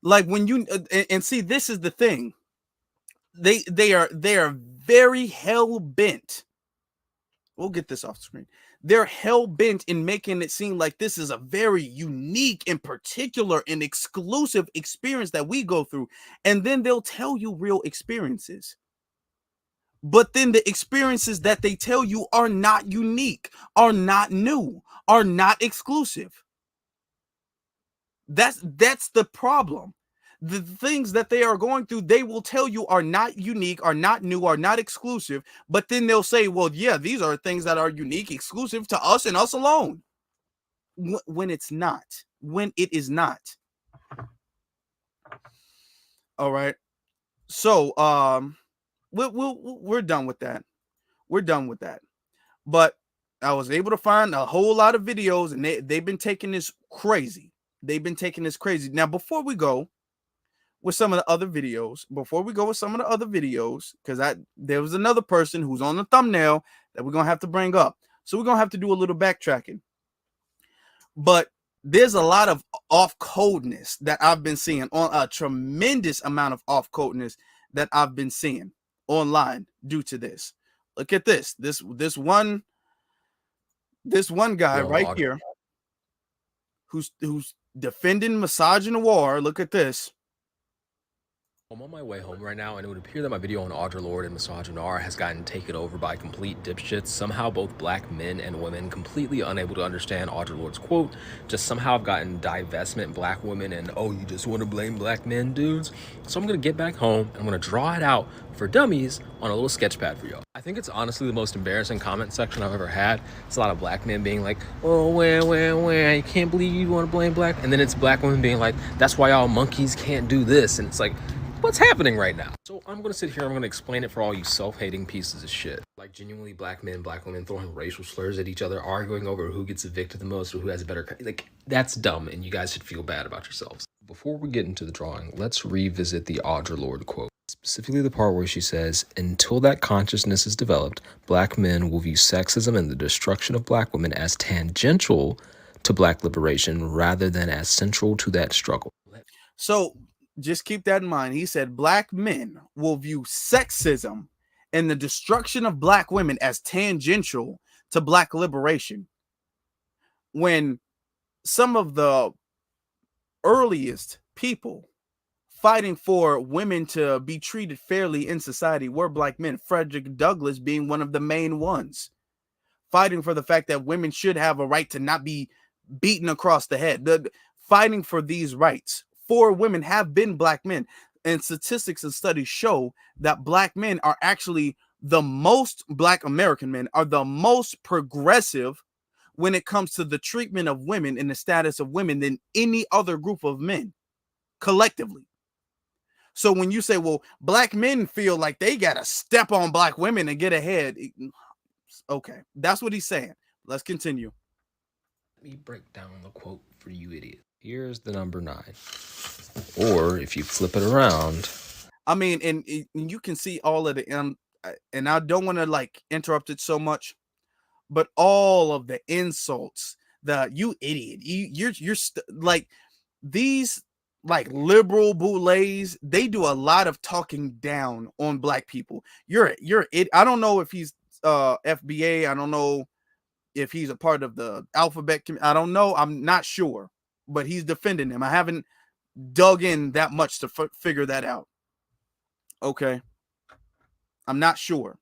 Like when you and see, this is the thing. They are very hell bent. We'll get this off screen. They're hell bent in making it seem like this is a very unique and particular and exclusive experience that we go through, and then they'll tell you real experiences. But then the experiences that they tell you are not unique, are not new, are not exclusive. That's the problem. The things that they are going through, they will tell you are not unique, are not new, are not exclusive. But then they'll say, well, yeah, these are things that are unique, exclusive to us and us alone. When it's not. When it is not. All right. So, we're done with that. We're done with that. But I was able to find a whole lot of videos, and they've been taking this crazy. They've been taking this crazy. Now, before we go with some of the other videos, because there was another person who's on the thumbnail that we're gonna have to bring up. So we're gonna have to do a little backtracking. But there's a lot of off-codeness that I've been seeing, on a tremendous amount of off-codeness that I've been seeing online due to this. Look at this. This one guy right here who's defending misogynoir. Look at this. I'm on my way home right now, and it would appear that my video on Audre Lorde and misogynoir has gotten taken over by complete dipshits. Somehow both Black men and women, completely unable to understand Audre Lorde's quote, just somehow have gotten divestment Black women and, oh, you just want to blame Black men, dudes? So I'm going to get back home, and I'm going to draw it out for dummies on a little sketch pad for y'all. I think it's honestly the most embarrassing comment section I've ever had. It's a lot of Black men being like, oh, where, you can't believe you want to blame Black. And then it's Black women being like, that's why y'all monkeys can't do this. And it's like, what's happening right now? So I'm gonna sit here, I'm gonna explain it for all you self-hating pieces of shit. Like genuinely black men, black women throwing racial slurs at each other, arguing over who gets evicted the most or who has a better, like, that's dumb and you guys should feel bad about yourselves. Before we get into the drawing, let's revisit the Audre Lorde quote. Specifically the part where she says, until that consciousness is developed, black men will view sexism and the destruction of black women as tangential to black liberation rather than as central to that struggle. So just keep that in mind. He said black men will view sexism and the destruction of black women as tangential to black liberation. When some of the earliest people fighting for women to be treated fairly in society were black men, Frederick Douglass being one of the main ones, fighting for the fact that women should have a right to not be beaten across the head. Fighting for these rights for women have been black men. And statistics and studies show that black men are actually the most, black American men are the most progressive when it comes to the treatment of women and the status of women than any other group of men collectively. So when you say, well, black men feel like they got to step on black women and get ahead. Okay, that's what he's saying. Let's continue. Let me break down the quote for you idiots. Here's the number 9. Or if you flip it around. I mean, and you can see all of the, and I don't want to like interrupt it so much, but all of the insults, the you idiot, you're like these like liberal boulets, they do a lot of talking down on black people. You're it. I don't know if he's FBA. I don't know if he's a part of the alphabet. I don't know. I'm not sure, but he's defending them. I haven't dug in that much to figure that out. Okay. I'm not sure.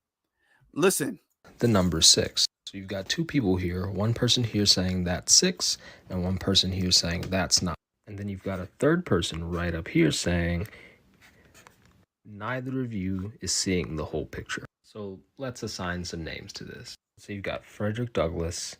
Listen. The number 6. So you've got 2 people here. One person here saying that's 6 and one person here saying that's 9. And then you've got a third person right up here saying neither of you is seeing the whole picture. So let's assign some names to this. So you've got Frederick Douglass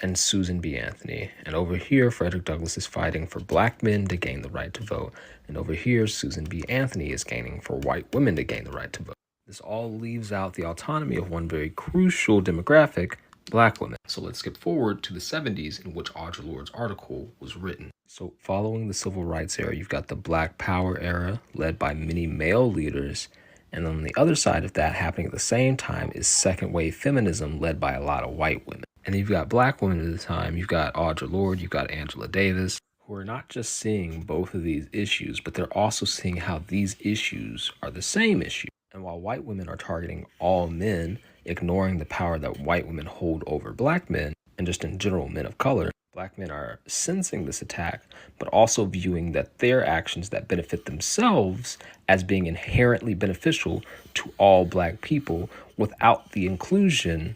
and Susan B. Anthony. And over here, Frederick Douglass is fighting for black men to gain the right to vote. And over here, Susan B. Anthony is gaining for white women to gain the right to vote. This all leaves out the autonomy of one very crucial demographic, black women. So let's skip forward to the 70s in which Audre Lorde's article was written. So following the civil rights era, you've got the Black Power era led by many male leaders. And on the other side of that, happening at the same time, is second wave feminism led by a lot of white women. And you've got black women at the time. You've got Audre Lorde, you've got Angela Davis, who are not just seeing both of these issues, but they're also seeing how these issues are the same issue. And while white women are targeting all men, ignoring the power that white women hold over black men, and just in general men of color, black men are sensing this attack, but also viewing that their actions that benefit themselves as being inherently beneficial to all black people without the inclusion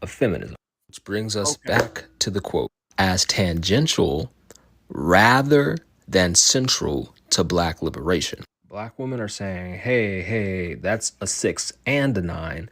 of feminism. Which brings us back to the quote, as tangential rather than central to black liberation. Black women are saying, hey, that's a 6 and a 9.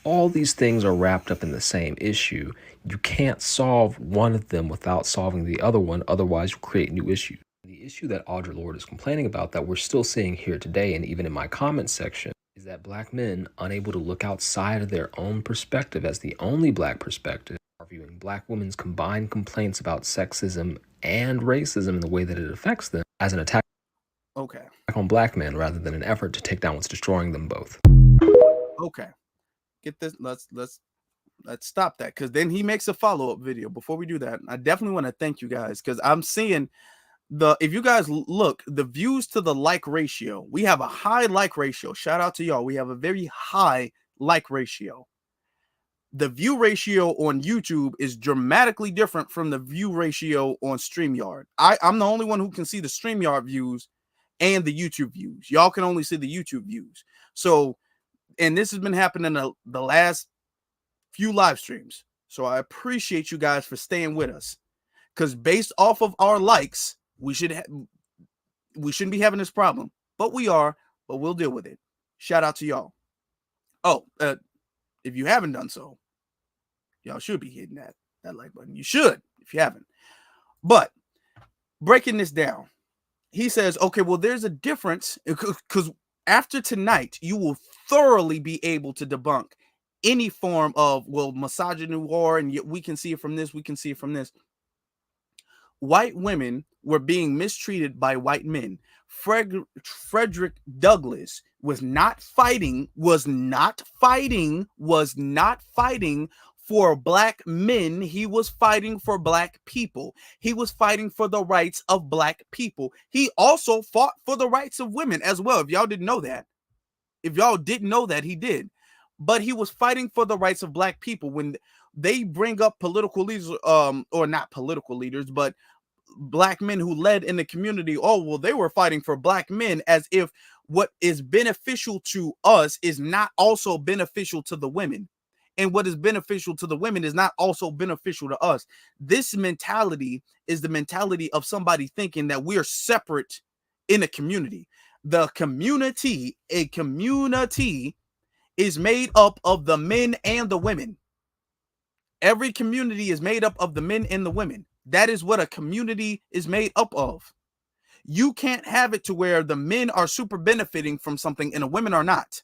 All these things are wrapped up in the same issue. You can't solve one of them without solving the other one, otherwise you create new issues. The issue that Audre Lorde is complaining about that we're still seeing here today, and even in my comment section, is that black men, unable to look outside of their own perspective as the only black perspective, are viewing black women's combined complaints about sexism and racism and the way that it affects them as an attack on black men rather than an effort to take down what's destroying them both. Okay. Get this. Let's stop that, because then he makes a follow-up video. Before we do that, I definitely want to thank you guys, because I'm seeing if you guys look, the views to the like ratio, we have a high like ratio. Shout out to y'all. We have a very high like ratio. The view ratio on YouTube is dramatically different from the view ratio on StreamYard. I'm the only one who can see the StreamYard views and the YouTube views. Y'all can only see the YouTube views. So, and this has been happening the last few live streams. So I appreciate you guys for staying with us, because based off of our likes, we shouldn't be having this problem, but we are. But we'll deal with it. Shout out to y'all. Oh, if you haven't done so, y'all should be hitting that like button. You should, if you haven't. But breaking this down, he says, okay, well, there's a difference, because After tonight, you will thoroughly be able to debunk any form of, well, misogynoir, and we can see it from this, we can see it from this. White women were being mistreated by white men. Frederick Douglass was not fighting for black men. He was fighting for black people. He was fighting for the rights of black people. He also fought for the rights of women as well. If y'all didn't know that, he did. But he was fighting for the rights of black people. When they bring up political leaders, or not political leaders, but black men who led in the community, oh, well, they were fighting for black men, as if what is beneficial to us is not also beneficial to the women. And what is beneficial to the women is not also beneficial to us. This mentality is the mentality of somebody thinking that we are separate in a community. A community is made up of the men and the women. Every community is made up of the men and the women. That is what a community is made up of. You can't have it to where the men are super benefiting from something and the women are not.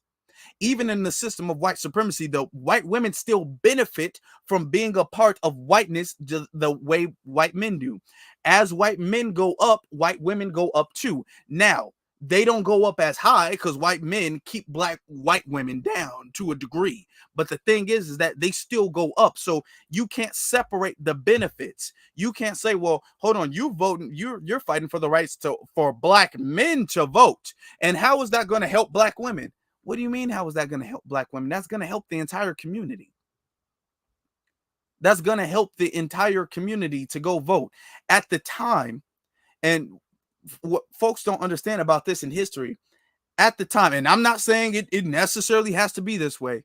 Even in the system of white supremacy, the white women still benefit from being a part of whiteness the way white men do. As white men go up, white women go up too. Now, they don't go up as high because white men keep white women down to a degree. But the thing is that they still go up. So you can't separate the benefits. You can't say, well, hold on, you're fighting for the rights for black men to vote. And how is that going to help black women? What do you mean, how is that going to help black women? That's going to help the entire community. That's going to help the entire community to go vote. At the time, and what folks don't understand about this in history, at the time, and I'm not saying it necessarily has to be this way,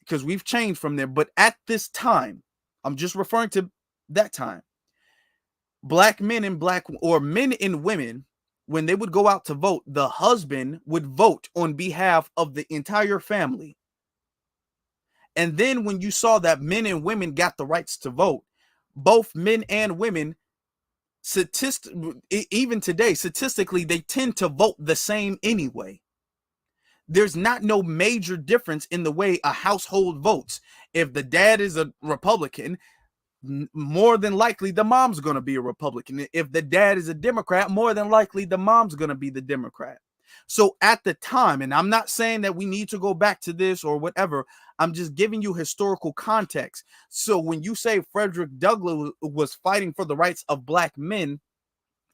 because we've changed from there, but at this time, I'm just referring to that time, black men and men and women, when they would go out to vote, the husband would vote on behalf of the entire family. And then when you saw that men and women got the rights to vote, both men and women, even today, statistically, they tend to vote the same anyway. There's not no major difference in the way a household votes. If the dad is a Republican, more than likely the mom's going to be a Republican. If the dad is a Democrat, more than likely the mom's going to be the Democrat. So at the time, and I'm not saying that we need to go back to this or whatever, I'm just giving you historical context. So when you say Frederick Douglass was fighting for the rights of black men,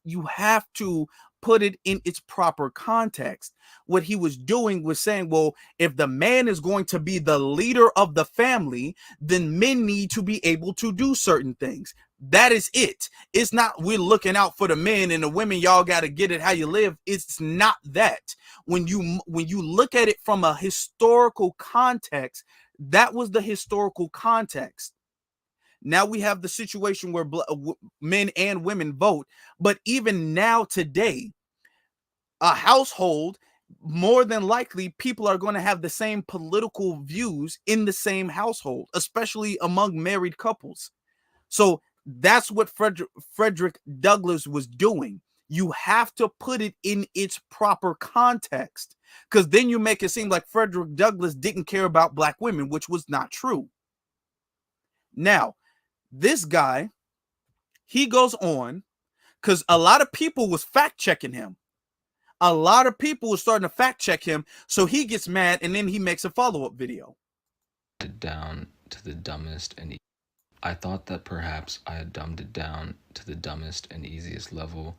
you have to put it in its proper context. What he was doing was saying, well, if the man is going to be the leader of the family, then men need to be able to do certain things. That is it. It's not we're looking out for the men and the women, y'all got to get it how you live. It's not that. When you look at it from a historical context, that was the historical context. Now we have the situation where men and women vote. But even now today, a household, more than likely, people are going to have the same political views in the same household, especially among married couples. So that's what Frederick Douglass was doing. You have to put it in its proper context, because then you make it seem like Frederick Douglass didn't care about black women, which was not true. Now, this guy, he goes on, because a lot of people was fact checking him. A lot of people were starting to fact check him. So he gets mad and then he makes a follow-up video. Down to the dumbest and I thought that perhaps I had dumbed it down to the dumbest and easiest level,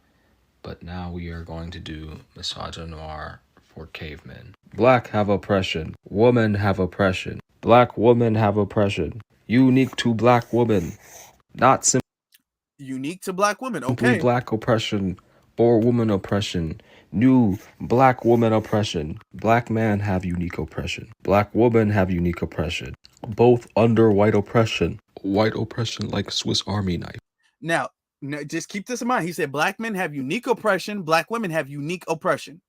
but now we are going to do misogynoir for cavemen. Black have oppression. Women have oppression. Black women have oppression. Unique to black women. Not simply unique to black women. Okay. Black oppression or woman oppression. New black woman oppression. Black man have unique oppression. Black woman have unique oppression. Both under white oppression. White oppression like Swiss Army knife. Now, just keep this in mind. He said black men have unique oppression. Black women have unique oppression.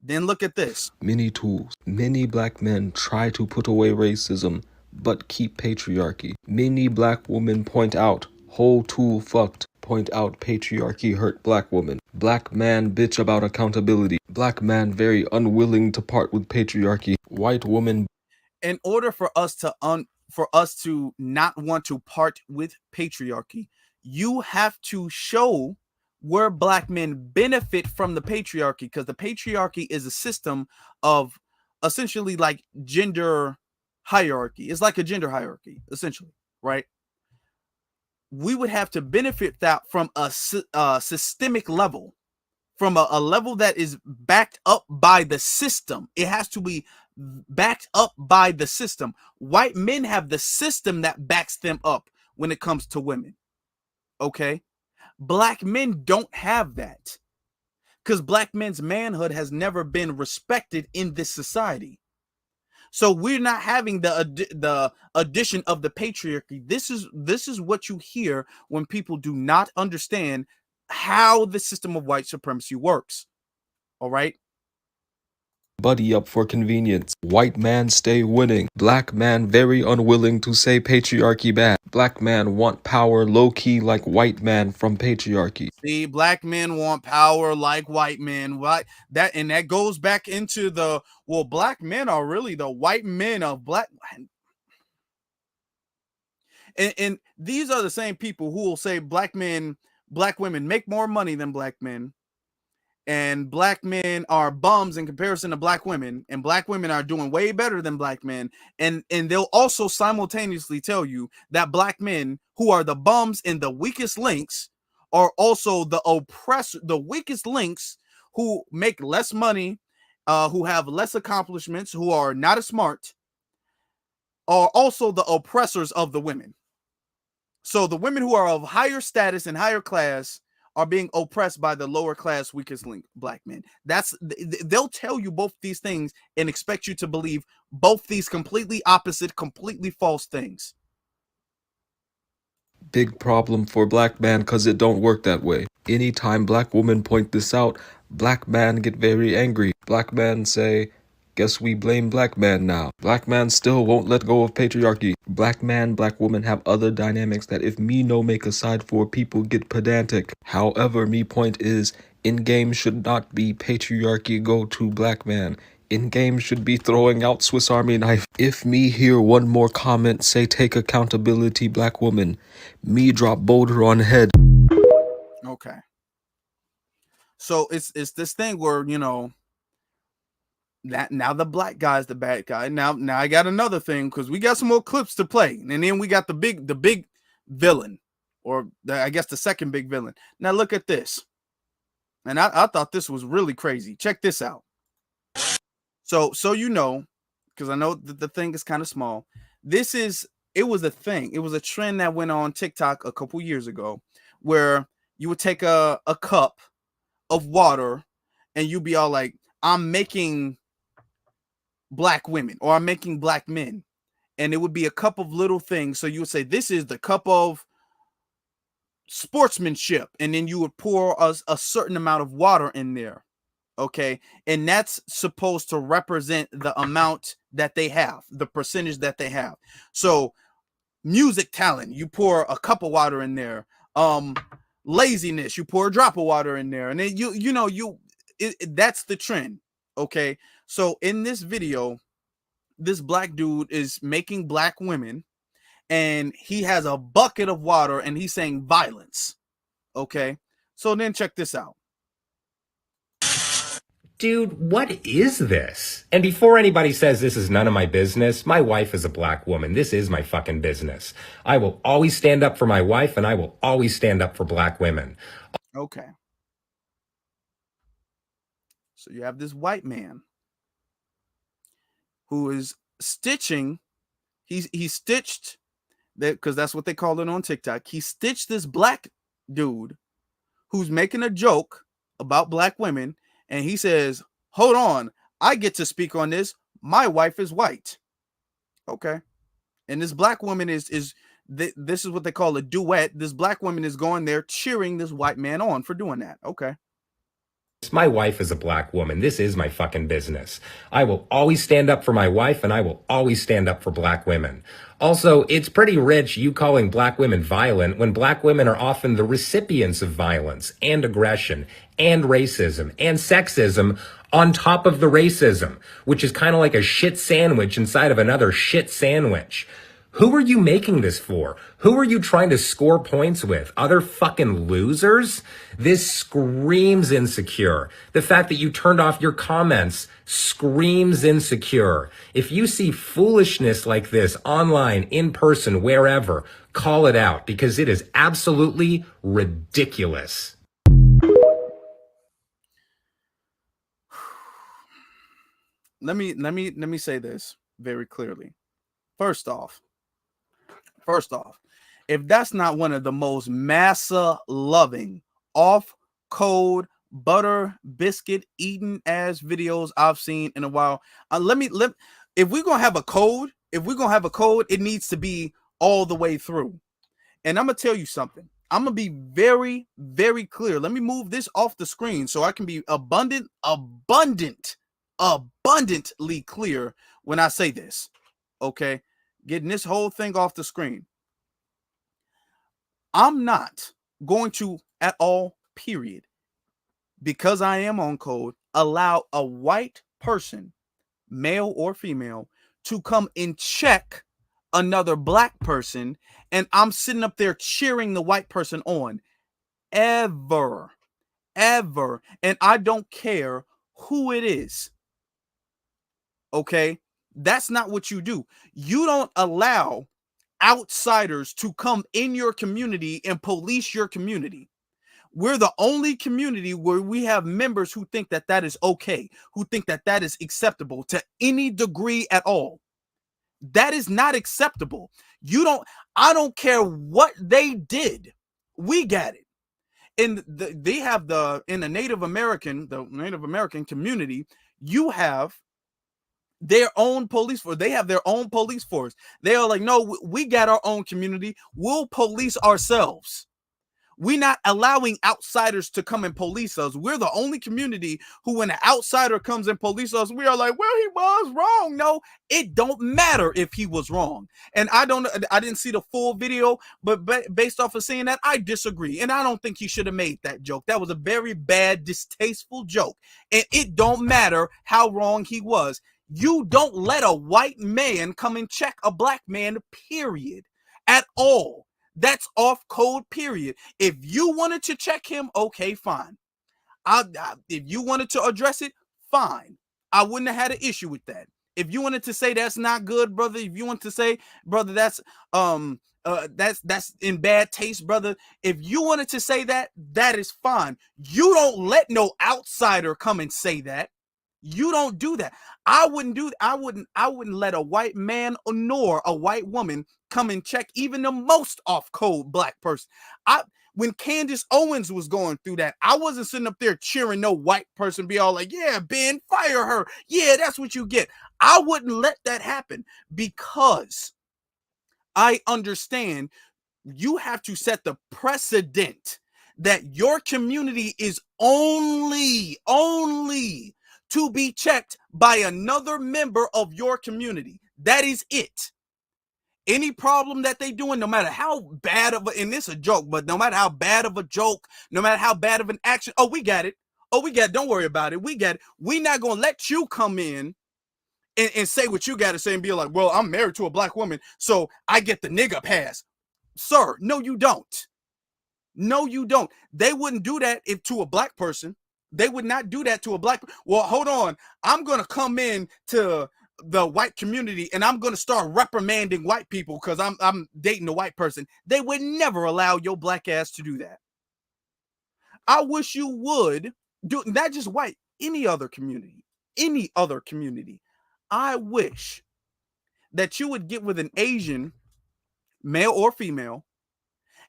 Then look at this. Many tools. Many black men try to put away racism, but keep patriarchy. Many black women point out, whole tool fucked. Point out patriarchy hurt black women. Black man bitch about accountability. Black man very unwilling to part with patriarchy. White woman. In order for us to not want to part with patriarchy, you have to show where black men benefit from the patriarchy, because the patriarchy is a system of essentially like gender hierarchy. It's like a gender hierarchy, essentially, right? We would have to benefit that from a systemic level, from a level that is backed up by the system. It has to be backed up by the system. White men have the system that backs them up when it comes to women. Okay? Black men don't have that, because black men's manhood has never been respected in this society. So we're not having the addition of the patriarchy. This is what you hear when people do not understand how the system of white supremacy works. All right? Buddy up for convenience. White man stay winning. Black man very unwilling to say patriarchy bad. Black man want power low-key like white man from patriarchy. See, black men want power like white men. What that goes back into the, well, black men are really the white men of black. And these are the same people who will say black women make more money than black men, and black men are bums in comparison to black women, and black women are doing way better than black men. And they'll also simultaneously tell you that black men, who are the bums and the weakest links, are also the weakest links, who make less money, who have less accomplishments, who are not as smart, are also the oppressors of the women. So the women who are of higher status and higher class are being oppressed by the lower class, weakest link black men. They'll tell you both these things and expect you to believe both these completely opposite, completely false things. Big problem for black man, cause it don't work that way. Anytime black women point this out, black man get very angry. Black man say, guess we blame black man now. Black man still won't let go of patriarchy. Black man, black woman have other dynamics that if me no make aside for, people get pedantic. However, me point is, in game should not be patriarchy go to black man. In game should be throwing out Swiss Army knife. If me hear one more comment say take accountability black woman, me drop boulder on head. Okay. So it's this thing where, that now the black guy's the bad guy. Now I got another thing, because we got some more clips to play, and then we got the big villain, or I guess the second big villain. Now look at this, and I thought this was really crazy. Check this out. So because I know that the thing is kind of small. It was a thing. It was a trend that went on TikTok a couple years ago, where you would take a cup of water and you'd be all like, I'm making black women, or I'm making black men. And it would be a cup of little things. So you would say, this is the cup of sportsmanship. And then you would pour a certain amount of water in there. Okay. And that's supposed to represent the amount that they have, the percentage that they have. So music talent, you pour a cup of water in there. Laziness, you pour a drop of water in there. And then that's the trend. Okay. So in this video, this black dude is making black women, and he has a bucket of water and he's saying violence. Okay. So then check this out. Dude, what is this? And before anybody says this is none of my business, my wife is a black woman. This is my fucking business. I will always stand up for my wife, and I will always stand up for black women. Okay. So you have this white man who is stitching. He stitched that, because that's what they call it on TikTok. He stitched this black dude who's making a joke about black women. And he says, hold on, I get to speak on this. My wife is white. Okay. And this black woman this is what they call a duet. This black woman is going there cheering this white man on for doing that. Okay. My wife is a black woman. This is my fucking business. I will always stand up for my wife, and I will always stand up for black women. Also, it's pretty rich you calling black women violent when black women are often the recipients of violence and aggression and racism and sexism on top of the racism, which is kind of like a shit sandwich inside of another shit sandwich. Who are you making this for? Who are you trying to score points with? Other fucking losers? This screams insecure. The fact that you turned off your comments screams insecure. If you see foolishness like this online, in person, wherever, call it out because it is absolutely ridiculous. Let me say this very clearly. First off, if that's not one of the most massa loving, off code, butter biscuit eating ass videos I've seen in a while, if we're gonna have a code, it needs to be all the way through. And I'm gonna tell you something. I'm gonna be very, very clear. Let me move this off the screen so I can be abundantly clear when I say this. Okay, getting this whole thing off the screen. I'm not going to at all, period, because I am on code, allow a white person, male or female, to come and check another black person, and I'm sitting up there cheering the white person on. Ever. And I don't care who it is. Okay? That's not what you do. You don't allow outsiders to come in your community and police your community. We're the only community where we have members who think that that is okay, who think that that is acceptable to any degree at all. That is not acceptable. I don't care what they did. We got it. In the Native American community, you have their own police force. They have their own police force. They are like, no, we got our own community. We'll police ourselves. We're not allowing outsiders to come and police us. We're the only community who, when an outsider comes and police us, we are like, well, he was wrong. No, it don't matter if he was wrong. And I didn't see the full video, but based off of seeing that, I disagree. And I don't think he should have made that joke. That was a very bad, distasteful joke. And it don't matter how wrong he was. You don't let a white man come and check a black man, period, at all. That's off code, period. If you wanted to check him, okay, fine. If you wanted to address it, fine. I wouldn't have had an issue with that. If you wanted to say that's not good, brother, if you want to say, brother, that's in bad taste, brother. If you wanted to say that, that is fine. You don't let no outsider come and say that. You don't do that. I wouldn't let a white man nor a white woman come and check even the most off code black person. When Candace Owens was going through that, I wasn't sitting up there cheering no white person be all like, yeah, Ben, fire her. Yeah, that's what you get. I wouldn't let that happen because I understand you have to set the precedent that your community is only to be checked by another member of your community. That is it. Any problem that they doing, no matter how bad of and this a joke, but no matter how bad of a joke, no matter how bad of an action, we got it. Don't worry about it. We got it. We're not going to let you come in and say what you got to say and be like, well, I'm married to a black woman, so I get the nigga pass. Sir, no, you don't. No, you don't. They wouldn't do that to a black person. They would not do that to a black. Well, hold on. I'm going to come in to the white community and I'm going to start reprimanding white people because I'm dating a white person. They would never allow your black ass to do that. I wish you would do not just white, any other community. I wish that you would get with an Asian, male or female,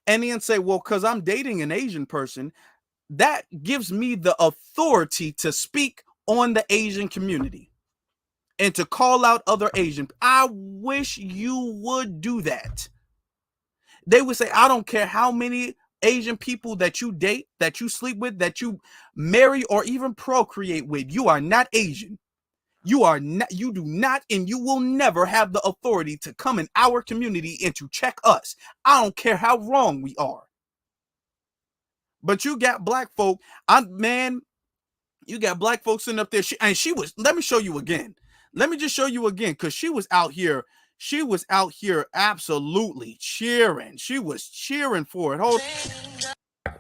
and then say, well, because I'm dating an Asian person, that gives me the authority to speak on the Asian community and to call out other Asian. I wish you would do that. They would say, I don't care how many Asian people that you date, that you sleep with, that you marry, or even procreate with. You are not Asian. You are not, you do not, and you will never have the authority to come in our community and to check us. I don't care how wrong we are. But you got black folk, you got black folks sitting up there, she was, let me show you again. Let me just show you again, because she was out here absolutely cheering. She was cheering for it. Hold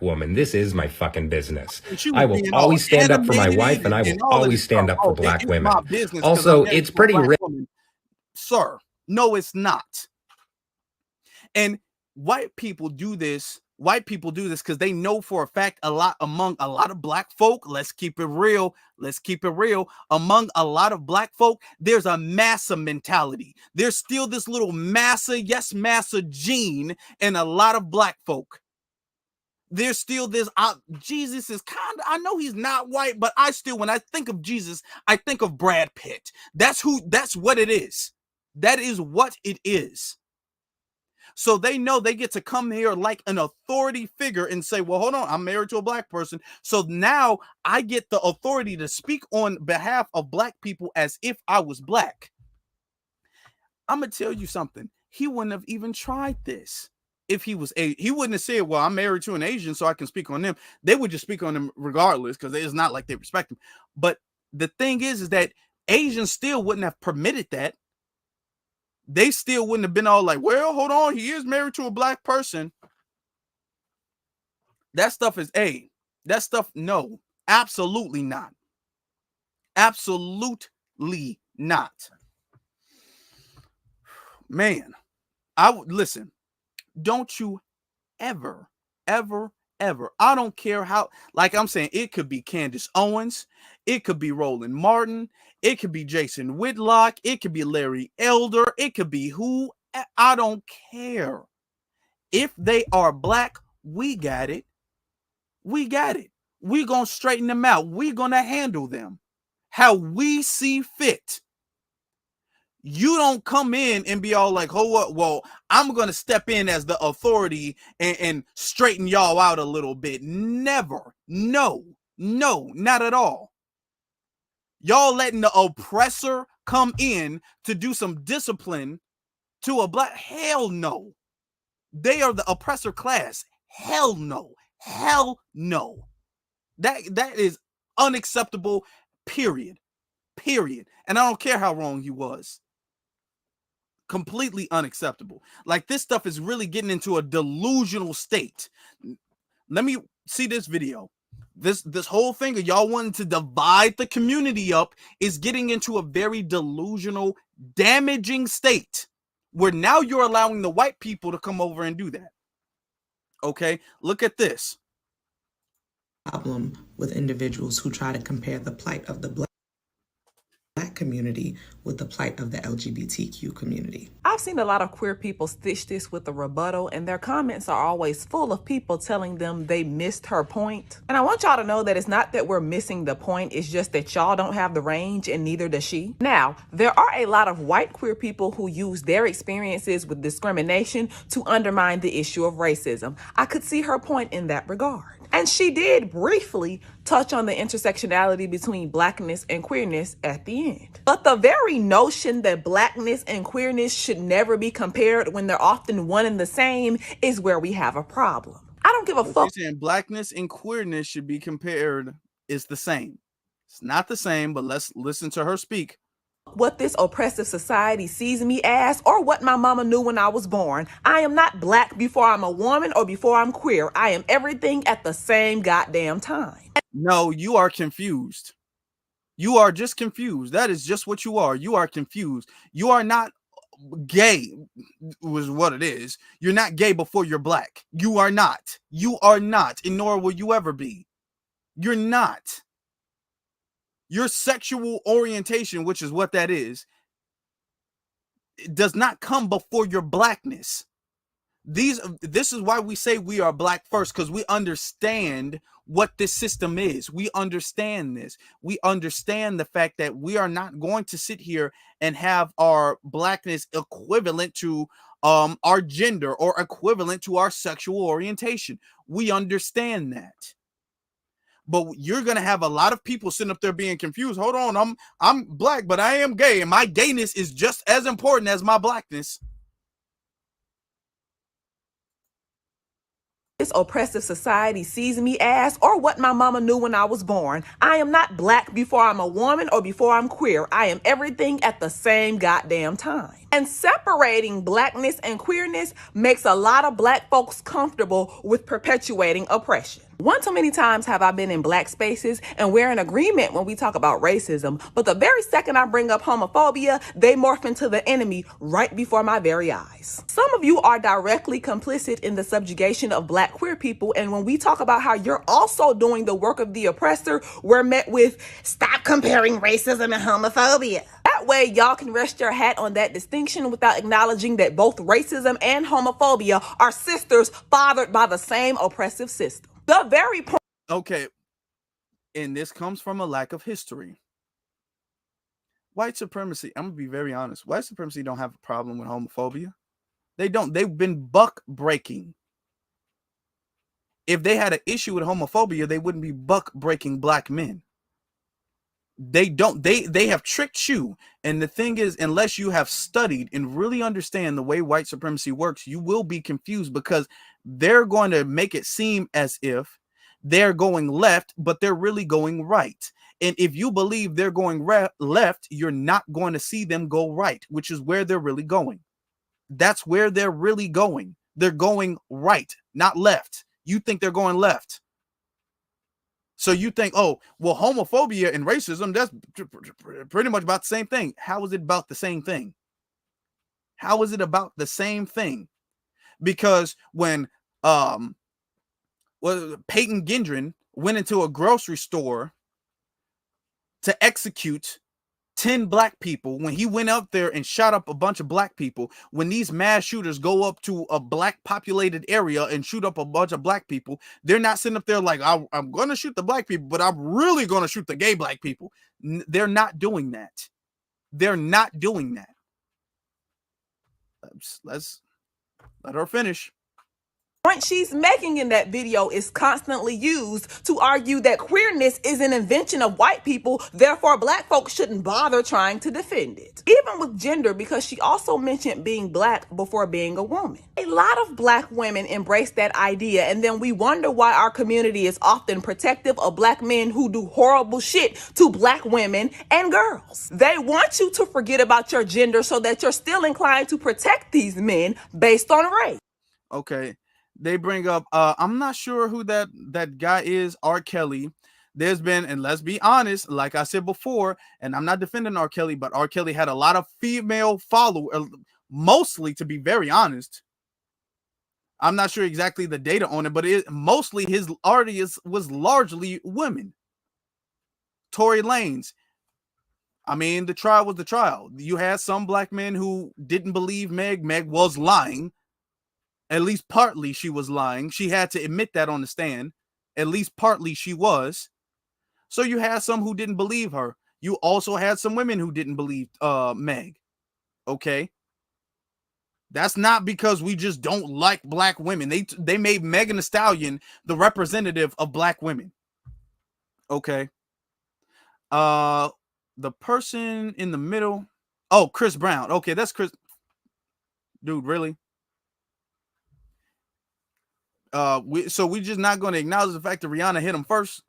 woman. This is my fucking business. She was I will being all always stand up for my animated wife, and I and will all of always this stand stuff. up for Oh, black it's women. my business 'cause Also, I'm married it's to a pretty black rich. woman. Sir, no, it's not. And white people do this because they know for a fact among a lot of black folk, let's keep it real, among a lot of black folk, there's a massa mentality. There's still this little massa gene in a lot of black folk. There's still this, Jesus is kind of, I know he's not white, but I still, when I think of Jesus, I think of Brad Pitt. That's what it is. That is what it is. So they know they get to come here like an authority figure and say, well, hold on, I'm married to a black person. So now I get the authority to speak on behalf of black people as if I was black. I'm going to tell you something. He wouldn't have even tried this if he was he wouldn't have said, well, I'm married to an Asian, so I can speak on them. They would just speak on them regardless, because it's not like they respect him. But the thing is that Asians still wouldn't have permitted that. They still wouldn't have been all like, well, hold on, he is married to a black person. That stuff is that stuff, no, absolutely not. Absolutely not. Man, I would listen. Don't you ever, ever, ever. I don't care how, like I'm saying, it could be Candace Owens, it could be Roland Martin, it could be Jason Whitlock, it could be Larry Elder, it could be who, I don't care. If they are black, we got it. We got it. We're going to straighten them out. We're going to handle them how we see fit. You don't come in and be all like, oh, what? Well, I'm going to step in as the authority and straighten y'all out a little bit. Never. No, not at all. Y'all letting the oppressor come in to do some discipline to a black. Hell no. They are the oppressor class. Hell no. Hell no. That is unacceptable, period. And I don't care how wrong he was. Completely unacceptable. Like, this stuff is really getting into a delusional state. Let me see this video. This whole thing of y'all wanting to divide the community up is getting into a very delusional, damaging state where now you're allowing the white people to come over and do that. Okay, look at this. Problem with individuals who try to compare the plight of the black community with the plight of the LGBTQ community. I've seen a lot of queer people stitch this with a rebuttal, and their comments are always full of people telling them they missed her point. And I want y'all to know that it's not that we're missing the point, it's just that y'all don't have the range and neither does she. Now, there are a lot of white queer people who use their experiences with discrimination to undermine the issue of racism. I could see her point in that regard. And she did briefly touch on the intersectionality between blackness and queerness at the end. But the very notion that blackness and queerness should never be compared when they're often one and the same is where we have a problem. I don't give a fuck. She's saying blackness and queerness should be compared is the same. It's not the same, but let's listen to her speak. What this oppressive society sees me as, or what my mama knew when I was born. I am not black before I'm a woman or before I'm queer. I am everything at the same goddamn time. No, you are confused. You are just confused. That is just what you are. You are confused. You are not gay, was what it is. You're not gay before you're black. You are not. You are not, and nor will you ever be. You're not. Your sexual orientation, which is what that is, it does not come before your blackness. This is why we say we are black first, because we understand what this system is. We understand this. We understand the fact that we are not going to sit here and have our blackness equivalent to our gender or equivalent to our sexual orientation. We understand that. But you're gonna have a lot of people sitting up there being confused. Hold on, I'm black, but I am gay, and my gayness is just as important as my blackness. This oppressive society sees me as, or what my mama knew when I was born. I am not black before I'm a woman or before I'm queer. I am everything at the same goddamn time. And separating blackness and queerness makes a lot of black folks comfortable with perpetuating oppression. One too many times have I been in black spaces and we're in agreement when we talk about racism, but the very second I bring up homophobia, they morph into the enemy right before my very eyes. Some of you are directly complicit in the subjugation of black queer people, and when we talk about how you're also doing the work of the oppressor, we're met with, stop comparing racism and homophobia. That way, y'all can rest your hat on that distinction without acknowledging that both racism and homophobia are sisters fathered by the same oppressive system. The very point. Okay, and this comes from a lack of history. White supremacy, I'm gonna be very honest. White supremacy don't have a problem with homophobia. They don't. They've been buck breaking. If they had an issue with homophobia, they wouldn't be buck breaking black men. They don't. They have tricked you. And the thing is, unless you have studied and really understand the way white supremacy works, you will be confused, because they're going to make it seem as if they're going left, but they're really going right. And if you believe they're going left, you're not going to see them go right, which is where they're really going. That's where they're really going. They're going right, not left. You think they're going left. So you think, oh, well, homophobia and racism, that's pretty much about the same thing. How is it about the same thing? How is it about the same thing? Because when Peyton Gendron went into a grocery store to execute 10 black people, when he went out there and shot up a bunch of black people, when these mass shooters go up to a black populated area and shoot up a bunch of black people, they're not sitting up there like, I'm going to shoot the black people, but I'm really going to shoot the gay black people. They're not doing that. They're not doing that. Let's let her finish. Point she's making in that video is constantly used to argue that queerness is an invention of white people, therefore black folks shouldn't bother trying to defend it. Even with gender, because she also mentioned being black before being a woman. A lot of black women embrace that idea, and then we wonder why our community is often protective of black men who do horrible shit to black women and girls. They want you to forget about your gender so that you're still inclined to protect these men based on race. Okay. They bring up, I'm not sure who that guy is, R. Kelly. There's been, and let's be honest, like I said before, and I'm not defending R. Kelly, but R. Kelly had a lot of female followers, mostly, to be very honest. I'm not sure exactly the data on it, but mostly his audience was largely women. Tory Lanez. I mean, the trial was the trial. You had some black men who didn't believe Meg. Meg was lying. At least partly she was lying. She had to admit that on the stand. At least partly she was. So you had some who didn't believe her. You also had some women who didn't believe Meg. Okay. That's not because we just don't like black women. They made Megan Thee Stallion the representative of black women. Okay. The person in the middle. Oh, Chris Brown. Okay, that's Chris. Dude, really? So we just not going to acknowledge the fact that Rihanna hit him first.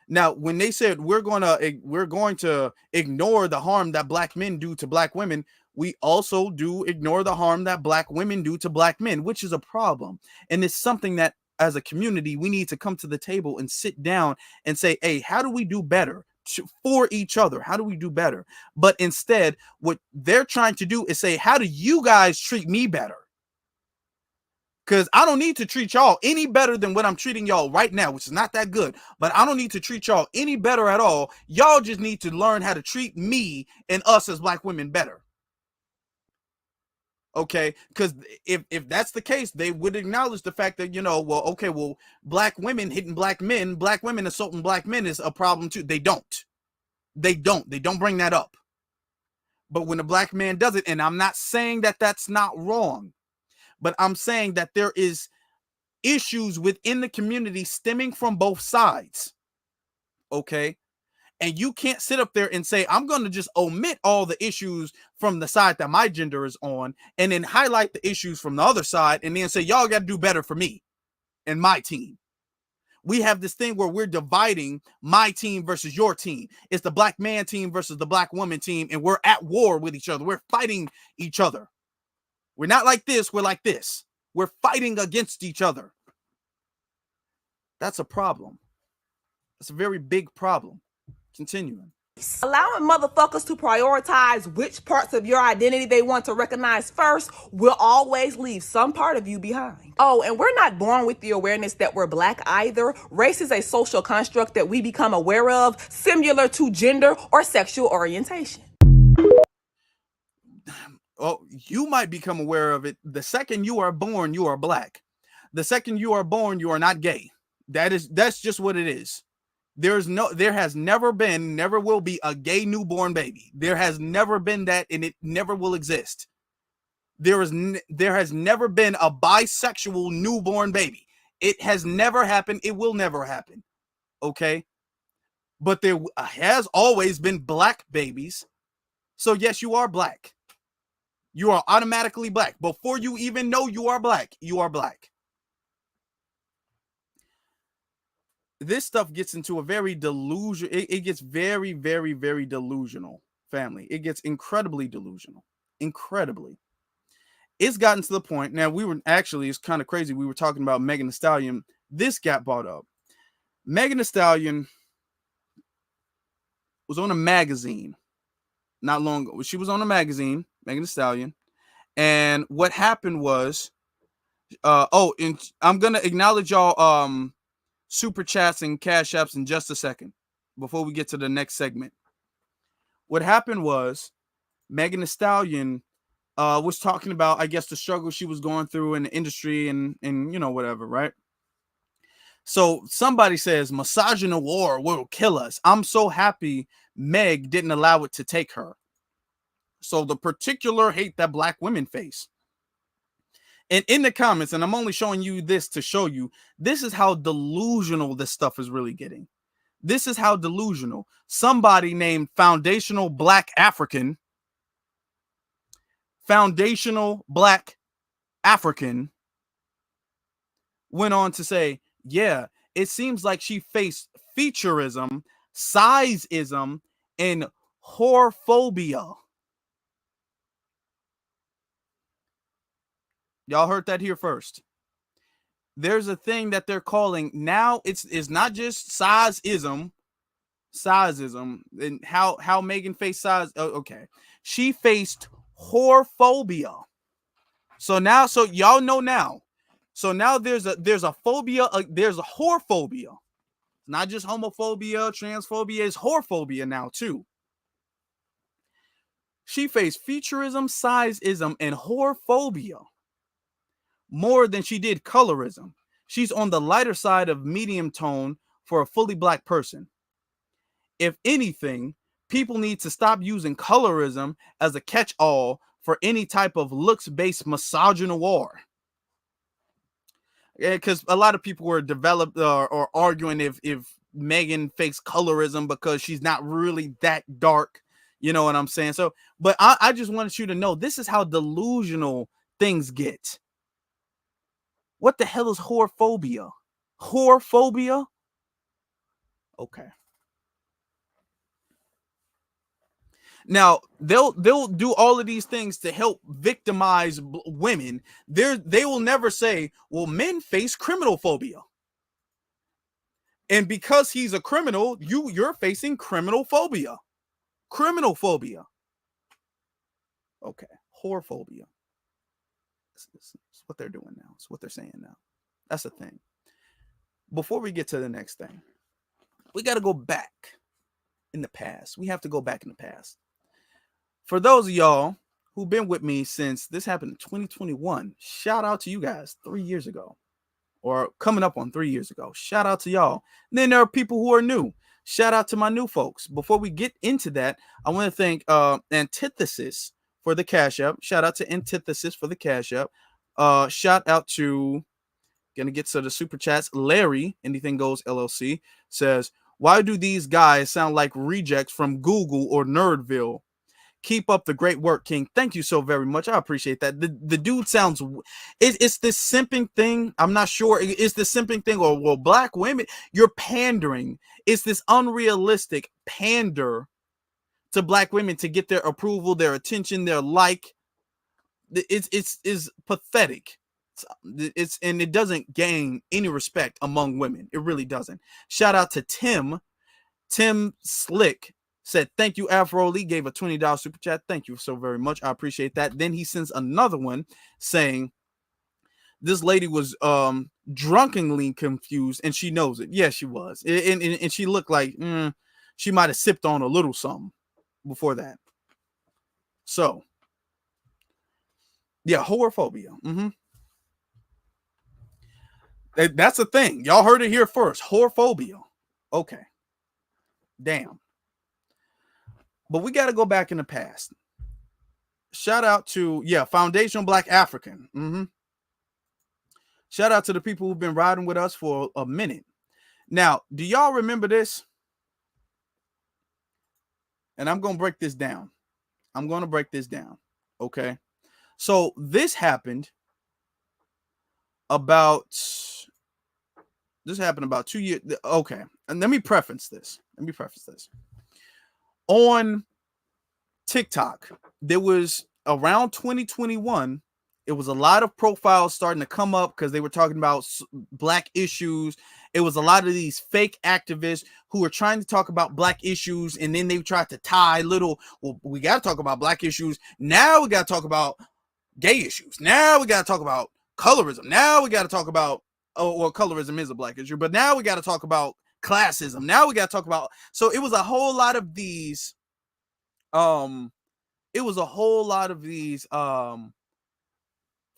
Now, when they said we're going to ignore the harm that black men do to black women, we also do ignore the harm that black women do to black men, which is a problem. And it's something that as a community, we need to come to the table and sit down and say, hey, how do we do better for each other? How do we do better? But instead, what they're trying to do is say, how do you guys treat me better? Because I don't need to treat y'all any better than what I'm treating y'all right now, which is not that good. But I don't need to treat y'all any better at all. Y'all just need to learn how to treat me and us as black women better. Okay, because if that's the case, they would acknowledge the fact that, black women hitting black women assaulting black men is a problem too. They don't bring that up. But when a black man does it, and I'm not saying that that's not wrong, but I'm saying that there is issues within the community stemming from both sides. Okay. And you can't sit up there and say, I'm going to just omit all the issues from the side that my gender is on and then highlight the issues from the other side and then say, y'all got to do better for me and my team. We have this thing where we're dividing my team versus your team. It's the black man team versus the black woman team, and we're at war with each other. We're fighting each other. We're not like this. We're like this. We're fighting against each other. That's a problem. It's a very big problem. Continuing. Allowing motherfuckers to prioritize which parts of your identity they want to recognize first will always leave some part of you behind. Oh, and we're not born with the awareness that we're black either. Race is a social construct that we become aware of, similar to gender or sexual orientation. Oh, you might become aware of it. The second you are born, you are black. The second you are born, you are not gay. That's just what it is. There has never been, never will be a gay newborn baby. There has never been that, and it never will exist. There has never been a bisexual newborn baby. It has never happened. It will never happen. Okay. But there has always been black babies. So yes, you are black. You are automatically black. Before you even know you are black, you are black. This stuff gets into a very delusion. It gets very, very, very delusional, family. It gets incredibly delusional. Incredibly. It's gotten to the point. Now, it's kind of crazy. We were talking about Megan Thee Stallion. This got brought up. Megan Thee Stallion was on a magazine not long ago. She was on a magazine, Megan Thee Stallion. And what happened was, and I'm going to acknowledge y'all, super chats and cash apps in just a second before we get to the next segment. What happened was Megan Thee Stallion was talking about, I guess, the struggle she was going through in the industry and whatever, right? So somebody says misogynoir will kill us. I'm so happy Meg didn't allow it to take her. So the particular hate that black women face. And in the comments, and I'm only showing you this to show you, this is how delusional this stuff is really getting. This is how delusional. Somebody named Foundational Black African went on to say, yeah, it seems like she faced featureism, sizeism, and whorephobia. Y'all heard that here first. There's a thing that they're calling now. It's not just sizeism, and how Megan faced size. Oh, okay, she faced whorephobia. So y'all know now. So now there's a phobia. There's a whorephobia. Not just homophobia, transphobia. It's whorephobia now too. She faced featureism, sizeism, and whorephobia more than she did colorism. She's on the lighter side of medium tone for a fully black person. If anything, people need to stop using colorism as a catch-all for any type of looks-based misogynoir. Because a lot of people were developed or arguing if Megan fakes colorism because she's not really that dark. You know what I'm saying? So, but I just wanted you to know this is how delusional things get. What the hell is whorephobia? Whorephobia? Okay. Now, they'll do all of these things to help victimize women. They will never say, well, men face criminal phobia. And because he's a criminal, you're facing criminal phobia. Criminal phobia. Okay. Whorephobia. It's what they're doing now. It's what they're saying now. That's the thing. Before we get to the next thing, we got to go back in the past. We have to go back in the past. For those of y'all who've been with me since this happened in 2021, shout out to you guys 3 years ago or coming up on 3 years ago. Shout out to y'all. And then there are people who are new. Shout out to my new folks. Before we get into that, I want to thank Antithesis for the Cash App. Shout out to Antithesis for the Cash App. Shout out to Gonna get to the super chats. Larry, Anything Goes LLC, says, why do these guys sound like rejects from Google or Nerdville? Keep up the great work, King. Thank you so very much. I appreciate that. The dude sounds, it's this simping thing. I'm not sure. It's the simping thing, or well, black women, you're pandering. It's this unrealistic pander to black women to get their approval, their attention, their like. It's pathetic. And it doesn't gain any respect among women. It really doesn't. Shout out to Tim Slick said, thank you, Afro Lee, gave a $20 super chat. Thank you so very much. I appreciate that. Then he sends another one saying, this lady was drunkenly confused and she knows it. Yeah, she was. And she looked like she might have sipped on a little something before that. So, yeah, whorephobia. That's the thing. Y'all heard it here first. Whorephobia. Okay. Damn. But we got to go back in the past. Shout out to, Foundational Black African. Shout out to the people who've been riding with us for a minute. Now, do y'all remember this? And I'm going to break this down. Okay. So this happened about 2 years. Okay. And let me preface this. On TikTok, there was around 2021, it was a lot of profiles starting to come up because they were talking about black issues. It was a lot of these fake activists who were trying to talk about black issues, and then they tried to tie we got to talk about black issues. Now we got to talk about gay issues. Now we got to talk about colorism. Now we got to talk about, colorism is a black issue, but now we got to talk about classism. Now we got to talk about, so it was a whole lot of these,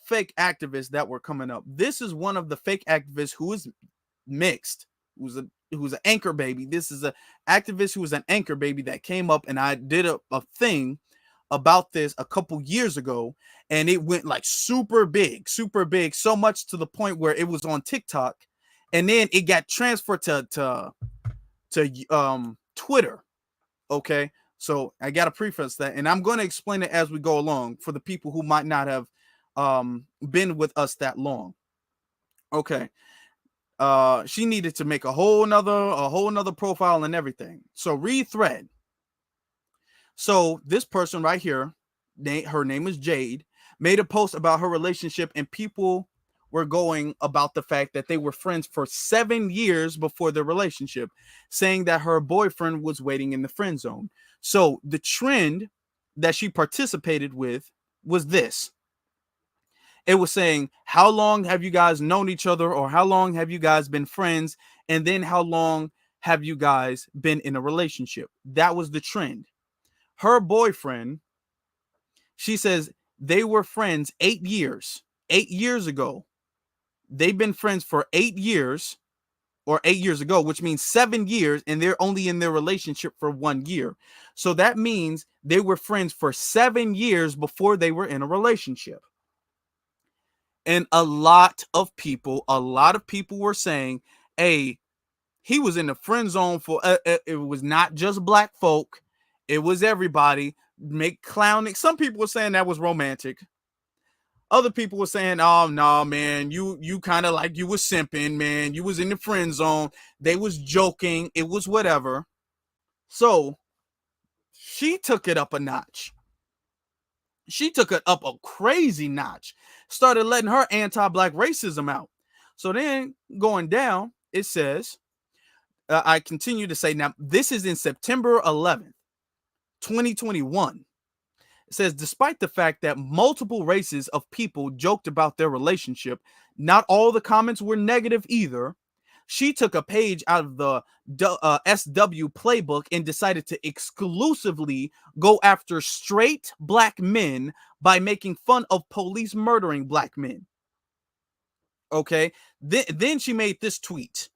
fake activists that were coming up. This is one of the fake activists who is mixed, who's an anchor baby. This is an activist who was an anchor baby that came up, and I did a thing about this a couple years ago, and it went like super big, so much to the point where it was on TikTok, and then it got transferred to Twitter. Okay, so I got to preface that, and I'm going to explain it as we go along for the people who might not have been with us that long. Okay, she needed to make a whole nother profile and everything. So read thread. So this person right here, her name is Jade, made a post about her relationship, and people were going about the fact that they were friends for 7 years before their relationship, saying that her boyfriend was waiting in the friend zone. So the trend that she participated with was this. It was saying, how long have you guys known each other, or how long have you guys been friends? And then how long have you guys been in a relationship? That was the trend. Her boyfriend, she says they were friends 8 years. 8 years ago. They've been friends for 8 years, or 8 years ago, which means 7 years, and they're only in their relationship for 1 year. So that means they were friends for 7 years before they were in a relationship. And a lot of people were saying, hey, he was in the friend zone for, it was not just black folk. It was everybody. Make clowning. Some people were saying that was romantic. Other people were saying, oh, no, man, you kind of like you was simping, man. You was in the friend zone. They was joking. It was whatever. So she took it up a notch. She took it up a crazy notch. Started letting her anti-black racism out. So then going down, it says, I continue to say, now this is in September 11th, 2021. It says, despite the fact that multiple races of people joked about their relationship, not all the comments were negative either. She took a page out of the SW playbook and decided to exclusively go after straight black men by making fun of police murdering black men. Okay. Then she made this tweet.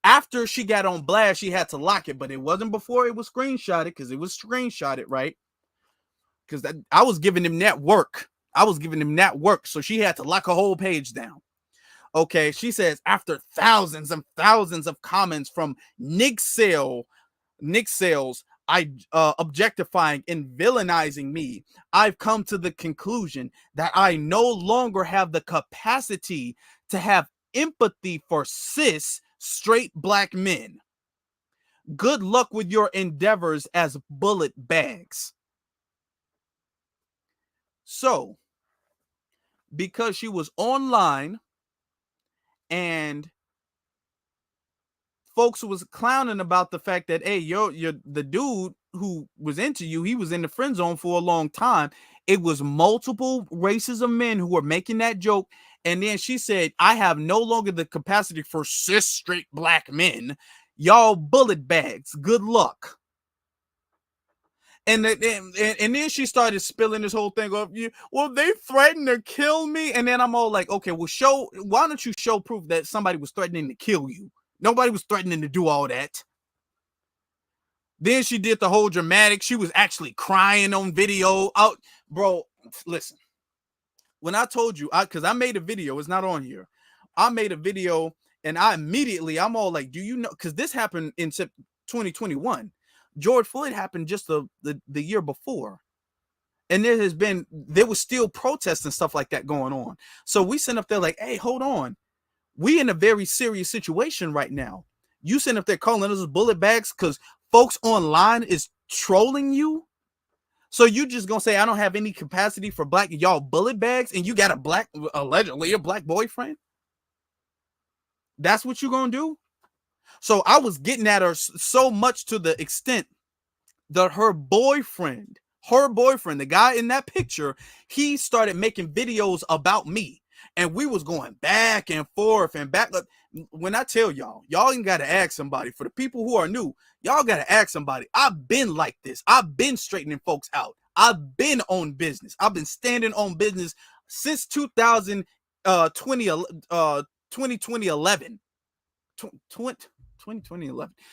After she got on blast, she had to lock it, but it wasn't before it was screenshotted, because it was screenshotted, right? Because I was giving him that work. So she had to lock a whole page down. Okay, she says, after thousands and thousands of comments from Nick Sales, objectifying and villainizing me, I've come to the conclusion that I no longer have the capacity to have empathy for cis straight black men. Good luck with your endeavors as bullet bags. So, because she was online and folks was clowning about the fact that, hey, you're the dude who was into you, he was in the friend zone for a long time. It was multiple races of men who were making that joke. And then she said, I have no longer the capacity for cis straight black men. Y'all bullet bags. Good luck. And then she started spilling this whole thing of, you, well, they threatened to kill me. And then I'm all like, okay, well, why don't you show proof that somebody was threatening to kill you? Nobody was threatening to do all that. Then she did the whole dramatic. She was actually crying on video. Out, bro, listen. When I told you, because I made a video, it's not on here. I made a video and I'm all like, do you know? Because this happened in 2021. George Floyd happened just the year before. And there was still protests and stuff like that going on. So we sent up there like, hey, hold on. We in a very serious situation right now. You sitting up there calling us bullet bags because folks online is trolling you. So you just gonna say I don't have any capacity for black, y'all bullet bags, and you got allegedly a black boyfriend? That's what you gonna do? So I was getting at her so much to the extent that her boyfriend, the guy in that picture, he started making videos about me. And we was going back and forth and back. When I tell y'all ain't got to ask somebody. For the people who are new, y'all got to ask somebody. I've been like this. I've been straightening folks out. I've been on business. I've been standing on business since 2011.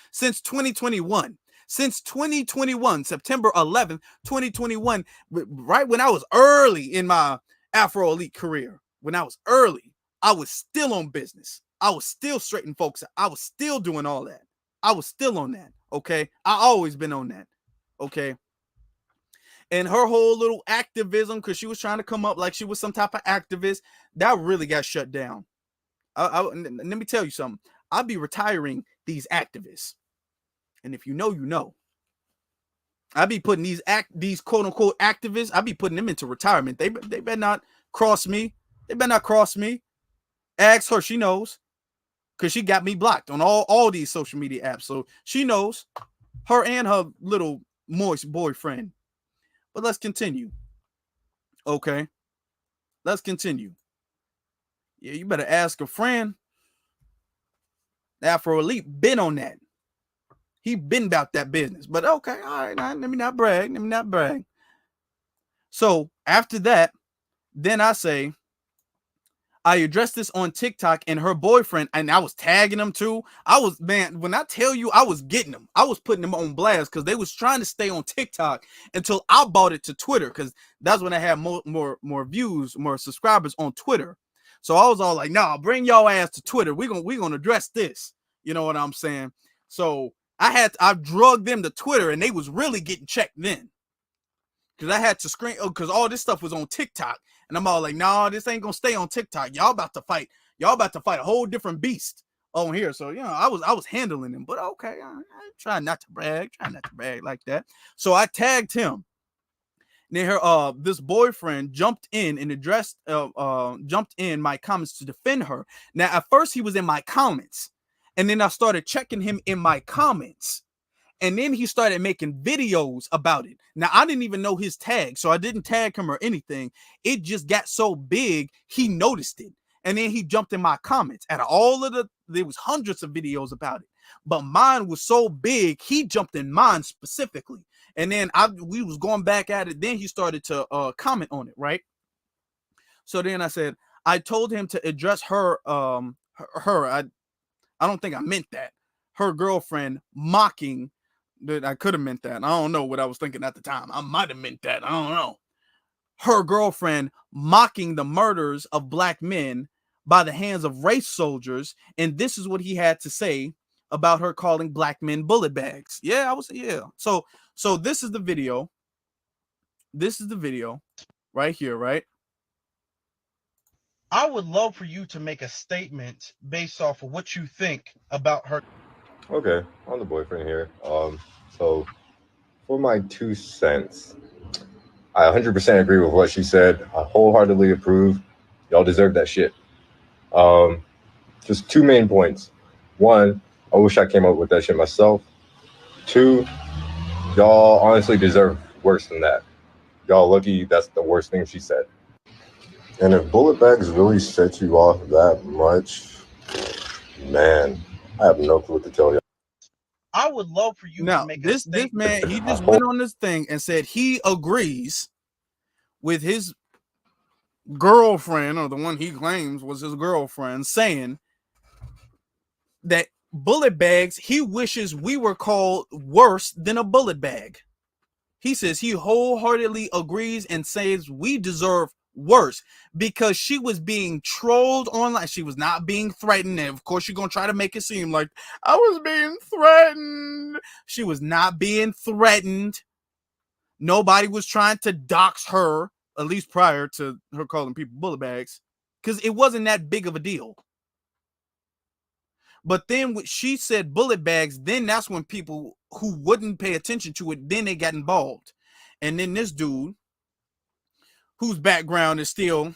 Since 2021. Since 2021, September 11th, 2021, right when I was early in my Afro elite career. When I was early, I was still on business. I was still straightening folks out. I was still doing all that. I was still on that. Okay. I always been on that. Okay. And her whole little activism, because she was trying to come up like she was some type of activist, that really got shut down. Let me tell you something. I'll be retiring these activists. And if you know, you know. I be putting these quote unquote activists, I be putting them into retirement. They better not cross me. They better not cross me. Ask her, she knows. Because she got me blocked on all these social media apps. So she knows. Her and her little moist boyfriend. But let's continue. Okay. Let's continue. Yeah, you better ask a friend. Afro Elite been on that. He been about that business. But okay, all right. Let me not brag. So after that, then I say, I addressed this on TikTok and her boyfriend, and I was tagging them too. When I tell you I was getting them, I was putting them on blast because they was trying to stay on TikTok until I bought it to Twitter, because that's when I had more views, more subscribers on Twitter. So I was all like, nah, bring y'all ass to Twitter. We're gonna address this. You know what I'm saying? So I drugged them to Twitter, and they was really getting checked then. Because I had to screen, because all this stuff was on TikTok. And I'm all like, nah, this ain't gonna stay on TikTok. Y'all about to fight a whole different beast on here. So, you know, I was handling him. But okay, I try not to brag like that. So I tagged him. Then this boyfriend jumped in and jumped in my comments to defend her. Now, at first he was in my comments. And then I started checking him in my comments. And then he started making videos about it. Now, I didn't even know his tag, so I didn't tag him or anything. It just got so big, he noticed it. And then he jumped in my comments. Out of there was hundreds of videos about it. But mine was so big, he jumped in mine specifically. And then we was going back at it. Then he started to comment on it, right? So then I said, I told him to address her. I don't think I meant that. Her girlfriend mocking. I could have meant that. I don't know what I was thinking at the time. I might have meant that. I don't know. Her girlfriend mocking the murders of black men by the hands of race soldiers. And this is what he had to say about her calling black men bullet bags. So this is the video. This is the video right here, right? I would love for you to make a statement based off of what you think about her. Okay, I'm the boyfriend here. So for my 2 cents, I 100% agree with what she said. I wholeheartedly approve. Y'all deserve that shit. Just 2 main points. 1, I wish I came up with that shit myself. 2, y'all honestly deserve worse than that. Y'all lucky that's the worst thing she said. And if bullet bags really set you off that much, man, I have no clue what to tell you. I would love for you to make a statement. This man, he just went on this thing and said he agrees with his girlfriend, or the one he claims was his girlfriend, saying that bullet bags, he wishes we were called worse than a bullet bag. He says he wholeheartedly agrees and says we deserve worse because she was being trolled online. She was not being threatened. And of course, you're going to try to make it seem like I was being threatened. She was not being threatened. Nobody was trying to dox her, at least prior to her calling people bullet bags, because it wasn't that big of a deal. But then when she said bullet bags, then that's when people who wouldn't pay attention to it, then they got involved. And then this dude, whose background is still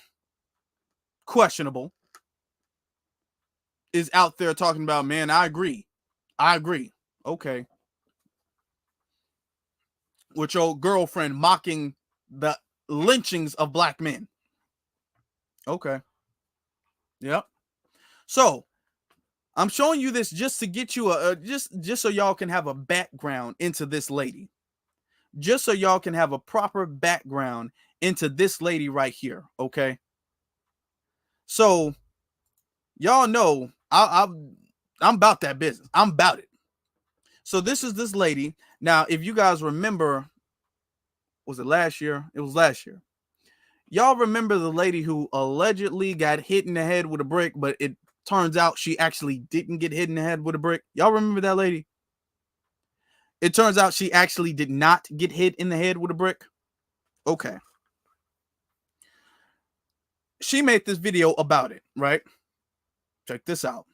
questionable, is out there talking about, man, I agree. Okay. With your girlfriend mocking the lynchings of black men. Okay. Yep. So I'm showing you this just to get you just so y'all can have a background into this lady. Just so y'all can have a proper background into this lady right here, okay? So y'all know I'm about that business. I'm about it. So this is this lady. Now, if you guys remember, was it last year? It was last year. Y'all remember the lady who allegedly got hit in the head with a brick, but it turns out she actually didn't get hit in the head with a brick? Y'all remember that lady? It turns out she actually did not get hit in the head with a brick. Okay. She made this video about it, right? Check this out.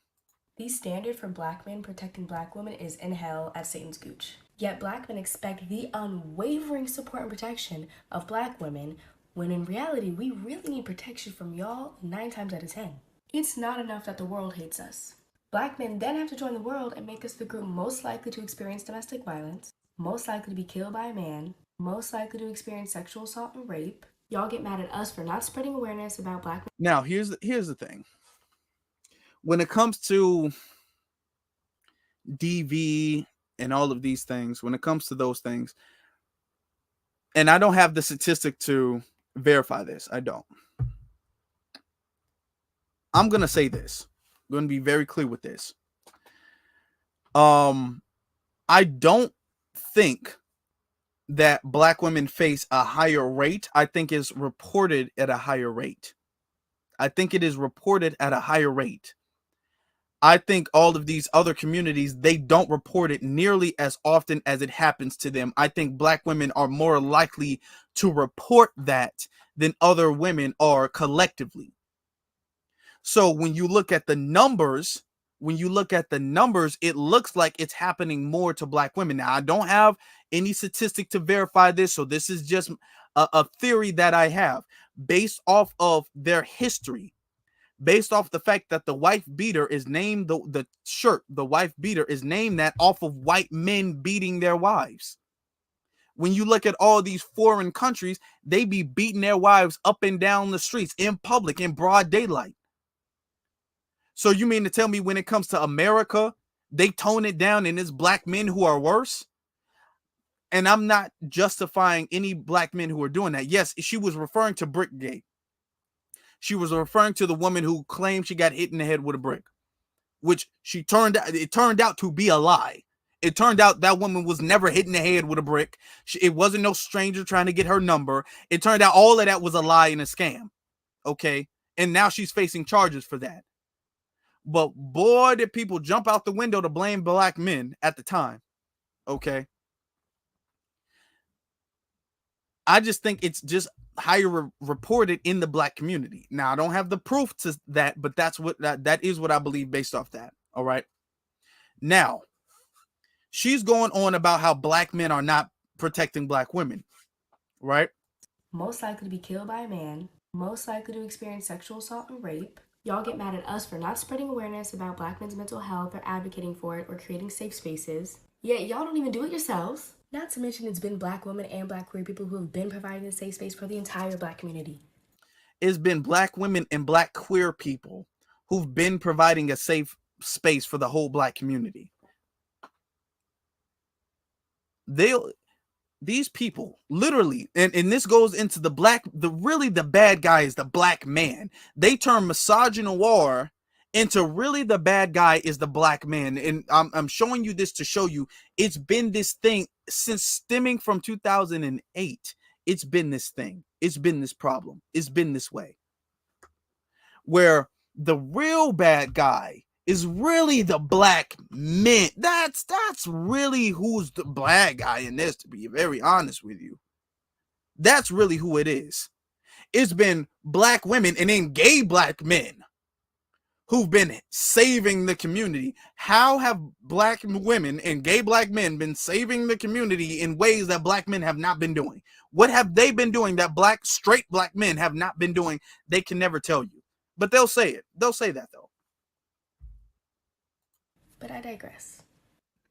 The standard for black men protecting black women is in hell at Satan's gooch. Yet black men expect the unwavering support and protection of black women, when in reality, we really need protection from y'all 9 times out of 10. It's not enough that the world hates us. Black men then have to join the world and make us the group most likely to experience domestic violence, most likely to be killed by a man, most likely to experience sexual assault and rape. Y'all get mad at us for not spreading awareness about black men. Now, here's the thing. When it comes to DV and all of these things, when it comes to those things, and I don't have the statistic to verify this. I don't. I'm going to say this. I'm going to be very clear with this. I don't think that black women face a higher rate. I think it's reported at a higher rate. I think it is reported at a higher rate. I think all of these other communities, they don't report it nearly as often as it happens to them. I think black women are more likely to report that than other women are collectively. So when you look at the numbers, it looks like it's happening more to black women. Now, I don't have any statistic to verify this, so this is just a theory that I have based off of their history. Based off the fact that the wife beater is named the shirt, the wife beater is named that off of white men beating their wives. When you look at all these foreign countries, they be beating their wives up and down the streets in public in broad daylight. So you mean to tell me when it comes to America, they tone it down and it's black men who are worse? And I'm not justifying any black men who are doing that. Yes, she was referring to Brickgate. She was referring to the woman who claimed she got hit in the head with a brick, which it turned out to be a lie. It turned out that woman was never hit in the head with a brick. It wasn't no stranger trying to get her number. It turned out all of that was a lie and a scam. Okay. And now she's facing charges for that. But boy, did people jump out the window to blame black men at the time. Okay. I just think it's just how you reported in the black community. Now, I don't have the proof to that, but that's what that is what I believe based off that. All right. Now, she's going on about how black men are not protecting black women, right? Most likely to be killed by a man, most likely to experience sexual assault and rape. Y'all get mad at us for not spreading awareness about black men's mental health or advocating for it or creating safe spaces. Yet y'all don't even do it yourselves. Not to mention it's been black women and black queer people who have been providing a safe space for the entire black community. It's been black women and black queer people who've been providing a safe space for the whole black community. These people literally, and this goes into the bad guy is the black man. They turn misogynoir into really the bad guy is the black man. And I'm showing you this to show you it's been this thing since stemming from 2008. It's been this thing. It's been this problem. It's been this way. Where the real bad guy is really the black men. That's really who's the bad guy in this, to be very honest with you. That's really who it is. It's been black women and then gay black men who've been saving the community. How have black women and gay black men been saving the community in ways that black men have not been doing? What have they been doing that straight black men have not been doing? They can never tell you. But they'll say it. They'll say that, though. But I digress.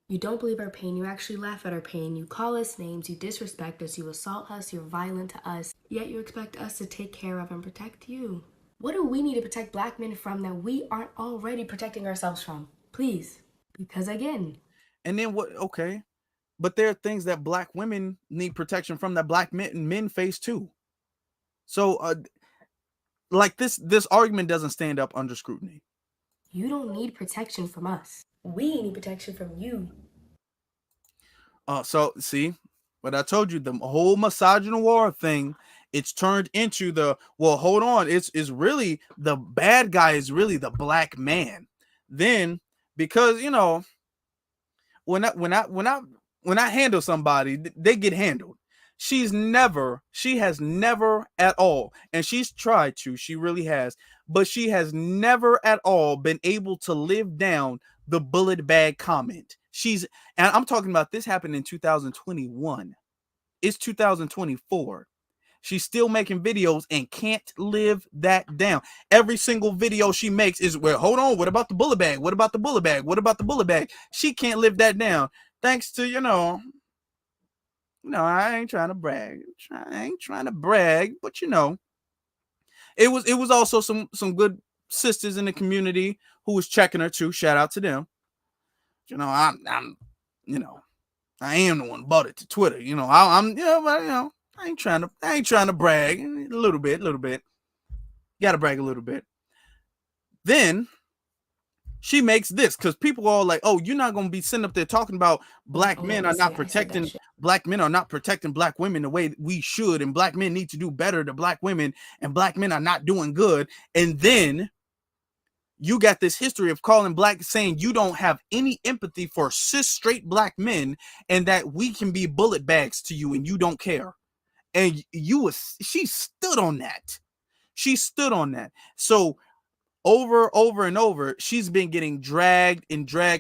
You don't believe our pain, you actually laugh at our pain, you call us names, you disrespect us, you assault us, you're violent to us, yet you expect us to take care of and protect you. What do we need to protect black men from that we aren't already protecting ourselves from? Please. Because again. And then what? Okay. But there are things that black women need protection from that black men face too. So, like this argument doesn't stand up under scrutiny. You don't need protection from us. We need protection from you. So see what I told you, the whole misogynoir thing, it's turned into hold on, it's really the bad guy is really the black man. Then because when I handle somebody, they get handled. She has never at all, and she really has, but she has never at all been able to live down the bullet bag comment. And I'm talking about this happened in 2021. It's 2024. She's still making videos and can't live that down. Every single video she makes is, well, hold on, what about the bullet bag? What about the bullet bag? What about the bullet bag? She can't live that down. Thanks to, I ain't trying to brag. But it was also some good sisters in the community who was checking her too. Out to them. I am the one bought it to Twitter. I ain't trying to brag. A little bit. Gotta brag a little bit. Then she makes this because people are all like, oh, you're not gonna be sitting up there talking about black men are not protecting black women the way we should, and black men need to do better to black women, and black men are not doing good. And then you got this history of calling black, saying you don't have any empathy for cis straight black men, and that we can be bullet bags to you and you don't care. And she stood on that. So over and over, she's been getting dragged.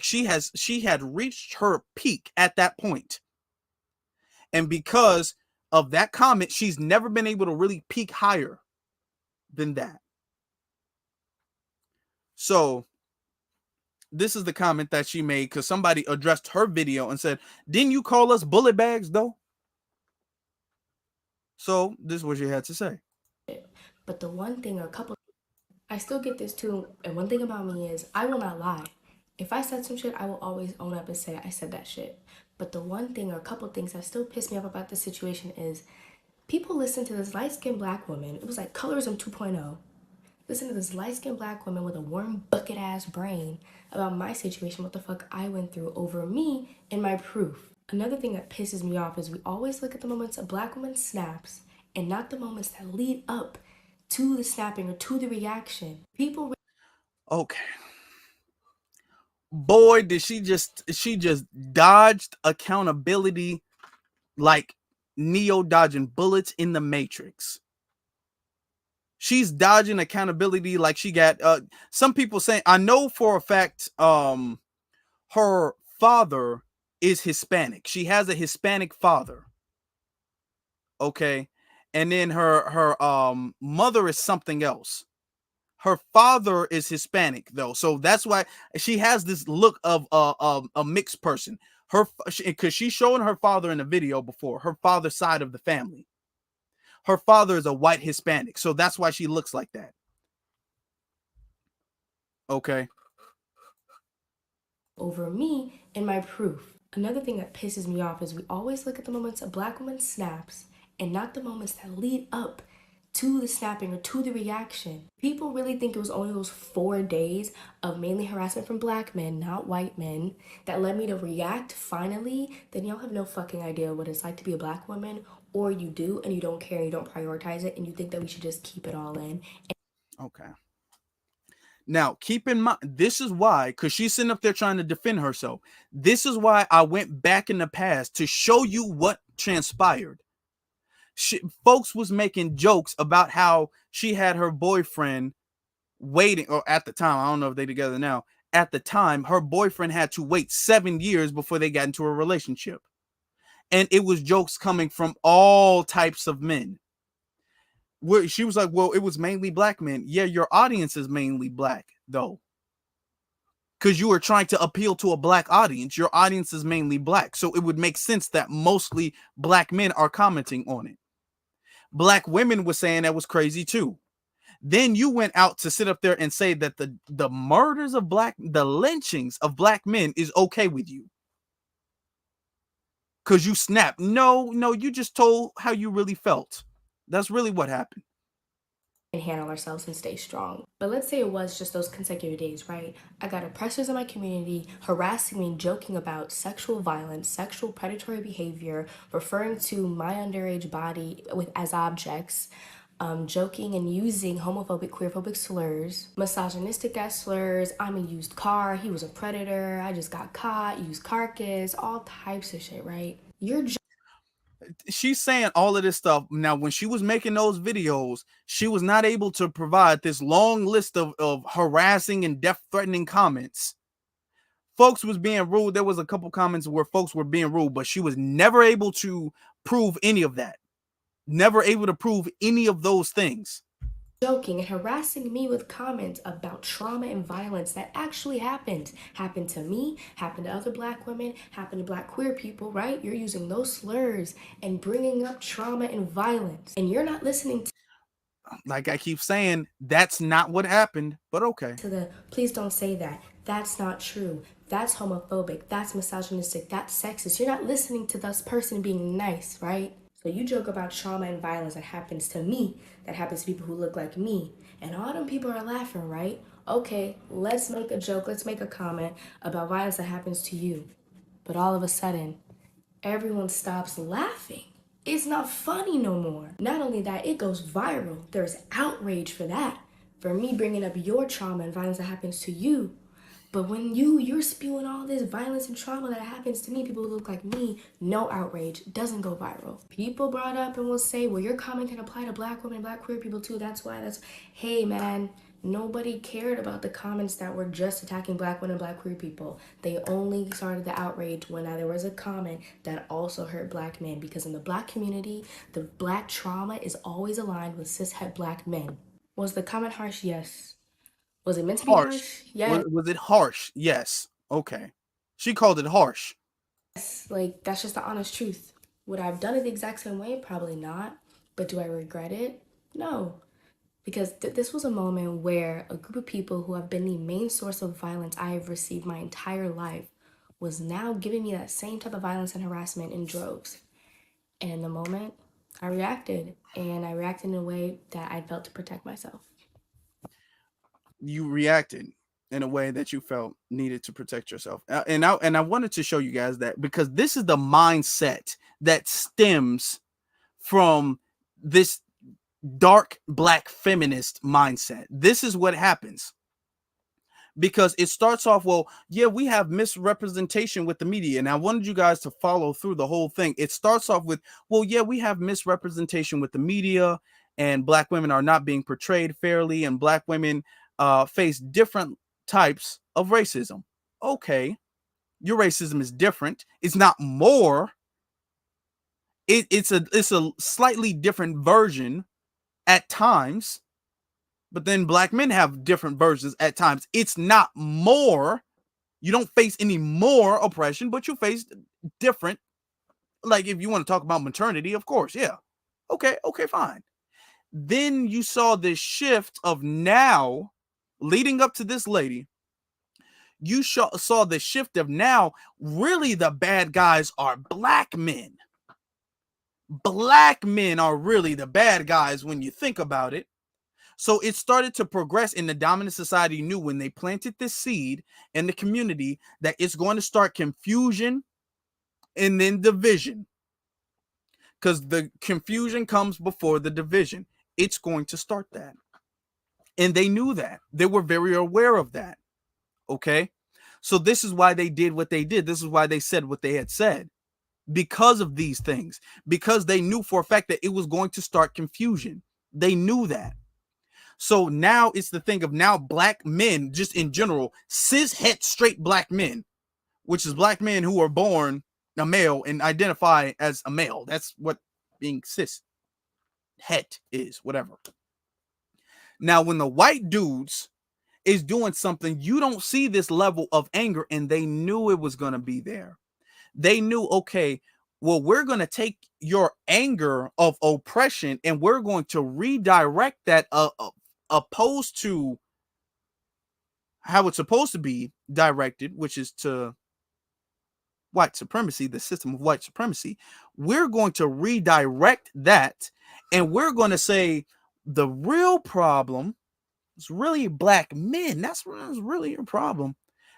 She had reached her peak at that point. And because of that comment, she's never been able to really peak higher than that. So this is the comment that she made because somebody addressed her video and said, didn't you call us bullet bags though? So this is what she had to say. But the one thing, I still get this too. And one thing about me is I will not lie. If I said some shit, I will always own up and say I said that shit. But the one thing or a couple things that still piss me off about this situation is people listen to this light-skinned black woman. It was like Colorism 2.0. Listen to this light-skinned black woman with a warm bucket-ass brain about my situation, what the fuck I went through over me and my proof. Another thing that pisses me off is we always look at the moments a black woman snaps and not the moments that lead up to the snapping or to the reaction. People. Okay. Boy, did she just dodged accountability like Neo dodging bullets in the Matrix. She's dodging accountability like she got some people saying, I know for a fact her father is Hispanic. She has a Hispanic father. Okay. And then her mother is something else. Her father is Hispanic though. So that's why she has this look of a mixed person. Because she's showing her father in the video before, her father's side of the family. Her father is a white Hispanic. So that's why she looks like that. Okay. Over me and my proof. Another thing that pisses me off is we always look at the moments a black woman snaps and not the moments that lead up to the snapping or to the reaction. People really think it was only those 4 days of mainly harassment from black men, not white men, that led me to react finally. Then y'all have no fucking idea what it's like to be a black woman, or you do and you don't care, you don't prioritize it, and you think that we should just keep it all in. Okay. Now, keep in mind, this is why, because she's sitting up there trying to defend herself. This is why I went back in the past to show you what transpired. Folks was making jokes about how she had her boyfriend waiting, or at the time, I don't know if they're together now. At the time, her boyfriend had to wait 7 years before they got into a relationship. And it was jokes coming from all types of men. Where she was like, well, it was mainly black men. Yeah, your audience is mainly black, though. Because you are trying to appeal to a black audience. Your audience is mainly black. So it would make sense that mostly black men are commenting on it. Black women were saying that was crazy too. Then you went out to sit up there and say that the murders of the lynchings of black men is okay with you. Because you snapped. No, you just told how you really felt. That's really what happened. And handle ourselves and stay strong. But let's say it was just those consecutive days, right? I got oppressors in my community harassing me, joking about sexual violence, sexual predatory behavior, referring to my underage body as objects, joking and using homophobic, queerphobic slurs, misogynistic ass slurs. I'm a used car, he was a predator, I just got caught, used carcass, all types of shit, right? She's saying all of this stuff. Now, when she was making those videos, she was not able to provide this long list of harassing and death-threatening comments. Folks was being rude. There was a couple comments where folks were being rude, but she was never able to prove any of that. Never able to prove any of those things. Joking and harassing me with comments about trauma and violence that actually happened to me, happened to other black women, happened to black queer people, right? You're using those slurs and bringing up trauma and violence, and you're not listening to, like I keep saying, that's not what happened, but okay. Please don't say that. That's not true. That's homophobic. That's misogynistic. That's sexist. You're not listening to this person being nice, right? So you joke about trauma and violence that happens to me, that happens to people who look like me, and all them people are laughing, right? Okay, let's make a joke, let's make a comment about violence that happens to you. But all of a sudden, everyone stops laughing. It's not funny no more. Not only that, it goes viral. There's outrage for that, for me bringing up your trauma and violence that happens to you. But when you're spewing all this violence and trauma that happens to me, people who look like me, no outrage, doesn't go viral. People brought up and will say, well, your comment can apply to black women and black queer people too. Hey man, nobody cared about the comments that were just attacking black women and black queer people. They only started the outrage when there was a comment that also hurt black men, because in the black community, the black trauma is always aligned with cishet black men. Was the comment harsh? Yes. Was it meant to be harsh? Yeah. Was it harsh? Yes. Okay. She called it harsh. Yes, like that's just the honest truth. Would I have done it the exact same way? Probably not. But do I regret it? No. Because this was a moment where a group of people who have been the main source of violence I have received my entire life was now giving me that same type of violence and harassment in droves. And in the moment, I reacted. And I reacted in a way that I felt to protect myself. You reacted in a way that you felt needed to protect yourself. And I wanted to show you guys that, because this is the mindset that stems from this dark black feminist mindset. This is what happens. Because it starts off, well, yeah, we have misrepresentation with the media. And I wanted you guys to follow through the whole thing. It starts off with, well, yeah, we have misrepresentation with the media, and black women are not being portrayed fairly, and black women face different types of racism. Okay, your racism is different. It's not more. It's a slightly different version at times. But then black men have different versions at times. It's not more. You don't face any more oppression, but you face different. Like if you want to talk about maternity, of course, yeah. Okay, fine. Then you saw this shift of now, leading up to this lady, you saw the shift of now, really the bad guys are black men. Black men are really the bad guys when you think about it. So it started to progress, in the dominant society knew when they planted this seed in the community that it's going to start confusion and then division. Because the confusion comes before the division. It's going to start that. And they knew that. They were very aware of that. Okay? So this is why they did what they did. This is why they said what they had said. Because of these things. Because they knew for a fact that it was going to start confusion. They knew that. So now it's the thing of now black men, just in general, cis het straight black men, which is black men who are born a male and identify as a male. That's what being cis het is, whatever. Now, when the white dudes is doing something, you don't see this level of anger, and they knew it was going to be there. They knew, okay, well, we're going to take your anger of oppression and we're going to redirect that opposed to how it's supposed to be directed, which is to white supremacy, the system of white supremacy. We're going to redirect that, and we're going to say the real problem is really black men. That's really your problem.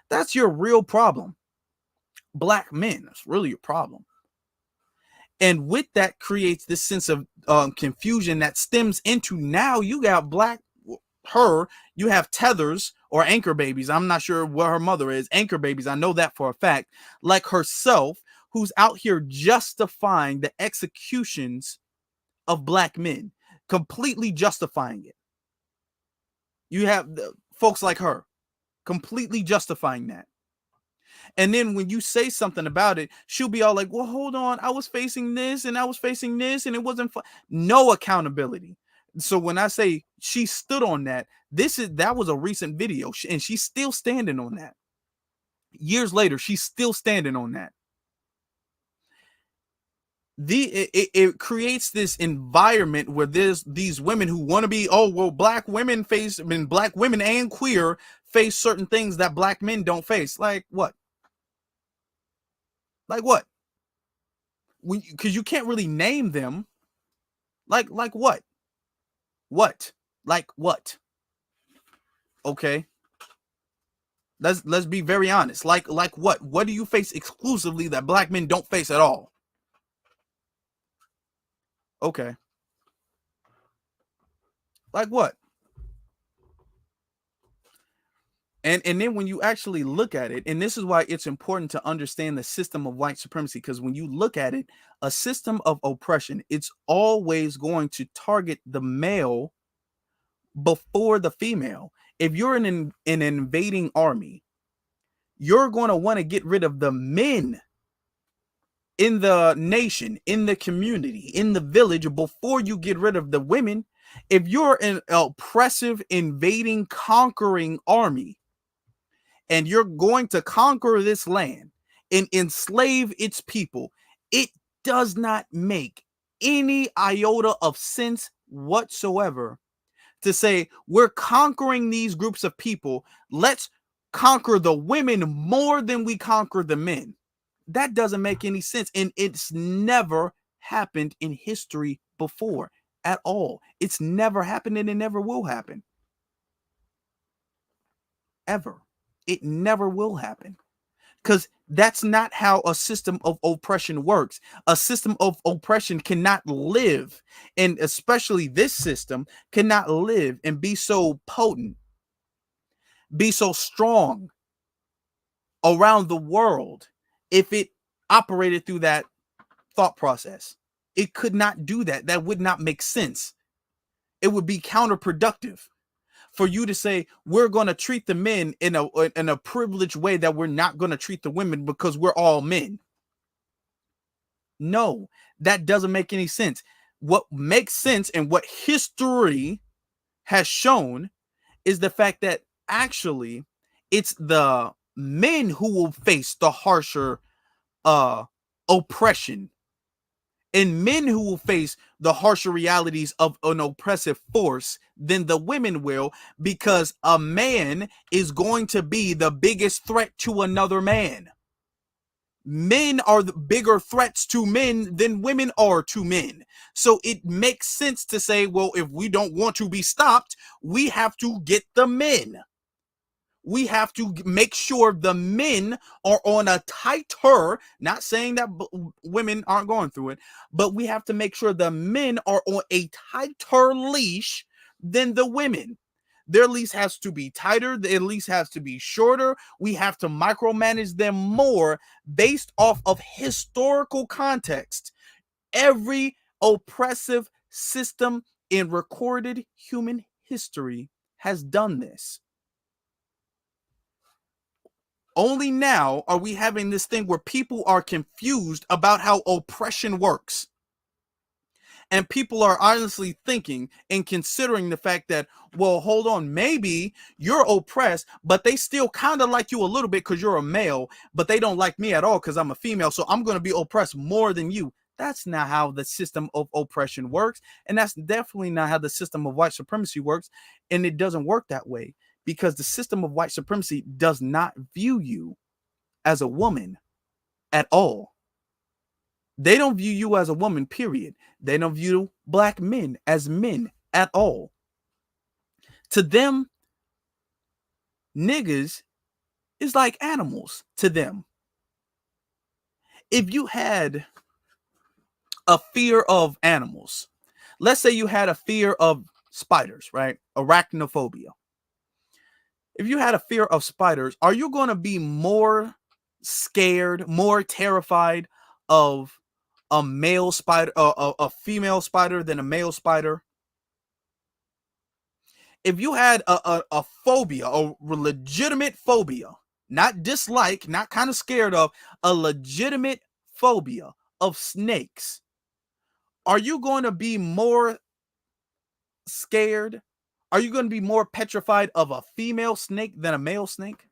That's your real problem. Black men, that's really your problem. And with that creates this sense of confusion that stems into now you got you have tethers or anchor babies. I'm not sure what her mother is. Anchor babies. I know that for a fact. Like herself, who's out here justifying the executions of black men, completely justifying it. You have folks like her completely justifying that. And then when you say something about it, she'll be all like, well, hold on. I was facing this and I was facing this and it wasn't no accountability. So when I say she stood on that, that was a recent video and she's still standing on that. Years later, she's still standing on that. It creates this environment where there's these women who want to be, oh, well, black women and queer face certain things that black men don't face. Like what? Like what? Because you can't really name them. Like what? What? Like what? Okay. Let's be very honest. Like what? What do you face exclusively that black men don't face at all? Okay. Like what? And then when you actually look at it, and this is why it's important to understand the system of white supremacy, because when you look at it, a system of oppression, it's always going to target the male before the female. If you're in an invading army, you're going to want to get rid of the men in the nation, in the community, in the village before you get rid of the women. If you're an oppressive, invading, conquering army, and you're going to conquer this land and enslave its people, it does not make any iota of sense whatsoever to say we're conquering these groups of people. Let's conquer the women more than we conquer the men. That doesn't make any sense. And it's never happened in history before at all. It's never happened and it never will happen. Ever. It never will happen. Because That's not how a system of oppression works. A system of oppression cannot live, and especially this system cannot live and be so potent, be so strong around the world if it operated through that thought process. It could not do that. That would not make sense. It would be counterproductive for you to say we're going to treat the men in a privileged way that we're not going to treat the women because we're all men. No, that doesn't make any sense. What makes sense and what history has shown is the fact that actually it's the men who will face the harsher oppression, and men who will face the harsher realities of an oppressive force than the women will, because a man is going to be the biggest threat to another man. Men are the bigger threats to men than women are to men. So it makes sense to say, well, if we don't want to be stopped, we have to get the men. We have to make sure the men are on a tighter, not saying that women aren't going through it, but we have to make sure the men are on a tighter leash than the women. Their leash has to be tighter. Their leash has to be shorter. We have to micromanage them more based off of historical context. Every oppressive system in recorded human history has done this. Only now are we having this thing where people are confused about how oppression works. And people are honestly thinking and considering the fact that, well, hold on, maybe you're oppressed, but they still kind of like you a little bit because you're a male, but they don't like me at all because I'm a female, so I'm going to be oppressed more than you. That's not how the system of oppression works. And that's definitely not how the system of white supremacy works. And it doesn't work that way because the system of white supremacy does not view you as a woman at all. They don't view you as a woman, period. They don't view black men as men at all. To them, niggas is like animals to them. If you had a fear of animals, let's say you had a fear of spiders, right? Arachnophobia. If you had a fear of spiders, are you going to be more scared, more terrified of a male spider, a female spider than a male spider? If you had a phobia, a legitimate phobia, not dislike, not kind of scared of, a legitimate phobia of snakes, are you going to be more scared? Are you going to be more petrified of a female snake than a male snake?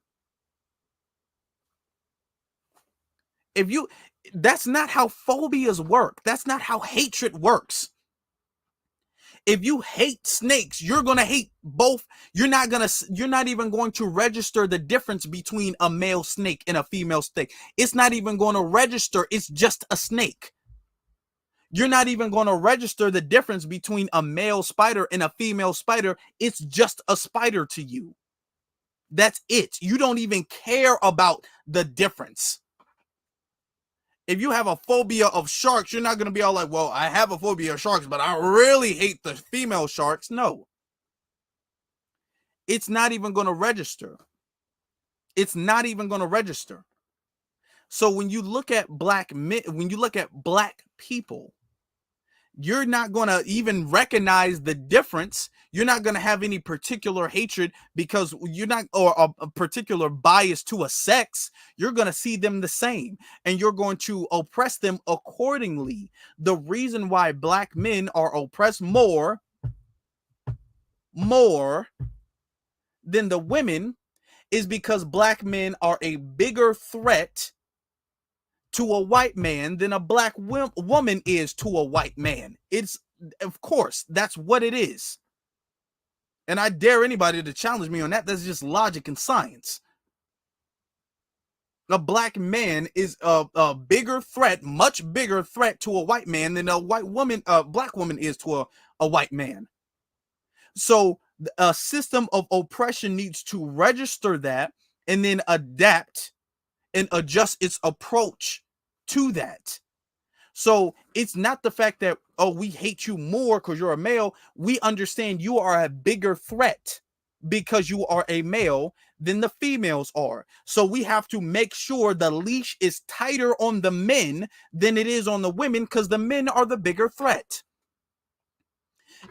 That's not how phobias work. That's not how hatred works. If you hate snakes, you're going to hate both. You're not even going to register the difference between a male snake and a female snake. It's not even going to register. It's just a snake. You're not even going to register the difference between a male spider and a female spider. It's just a spider to you. That's it. You don't even care about the difference. If you have a phobia of sharks, you're not going to be all like, well, I have a phobia of sharks, but I really hate the female sharks. No. It's not even going to register. It's not even going to register. So when you look at black men, when you look at black people, you're not going to even recognize the difference. You're not going to have any particular hatred because you're not, or a particular bias to a sex. You're going to see them the same and you're going to oppress them accordingly. The reason why black men are oppressed more than the women is because black men are a bigger threat to a white man than a black woman is to a white man. It's, of course, that's what it is. And I dare anybody to challenge me on that. That's just logic and science. A black man is a bigger threat, much bigger threat to a white man than a white woman, black woman is to a white man. So a system of oppression needs to register that and then adapt and adjust its approach to that. So it's not the fact that, oh, we hate you more because you're a male. We understand you are a bigger threat because you are a male than the females are. So we have to make sure the leash is tighter on the men than it is on the women, because the men are the bigger threat.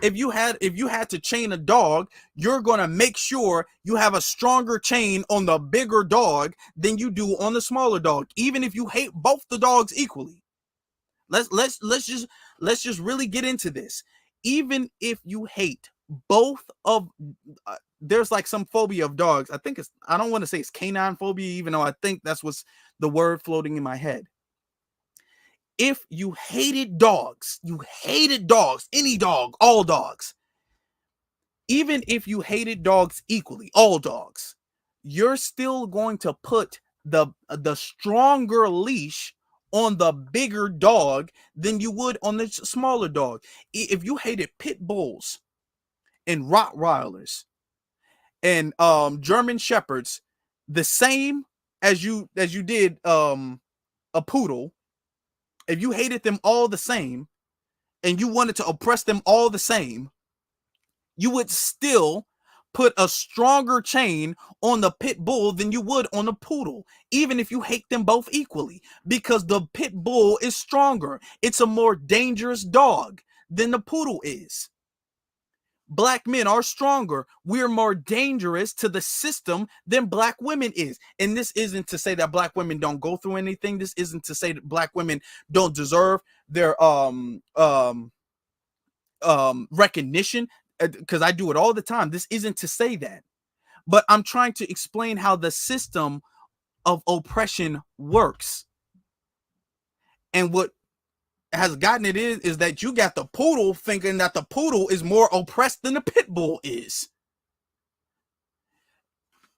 If you had to chain a dog, you're going to make sure you have a stronger chain on the bigger dog than you do on the smaller dog, even if you hate both the dogs equally. Let's just really get into this. Even if you hate both of there's like some phobia of dogs. I don't want to say it's canine phobia, even though I think that's what's the word floating in my head. If you hated dogs, any dog, all dogs, even if you hated dogs equally, all dogs, you're still going to put the stronger leash on the bigger dog than you would on the smaller dog. If you hated pit bulls and Rottweilers and German shepherds the same as you did a poodle, if you hated them all the same and you wanted to oppress them all the same, you would still put a stronger chain on the pit bull than you would on the poodle, even if you hate them both equally, because the pit bull is stronger. It's a more dangerous dog than the poodle is. Black men are stronger. We're more dangerous to the system than black women is. And this isn't to say that black women don't go through anything. This isn't to say that black women don't deserve their recognition, because I do it all the time. This isn't to say that, but I'm trying to explain how the system of oppression works. And what has gotten it is that you got the poodle thinking that the poodle is more oppressed than the pit bull is.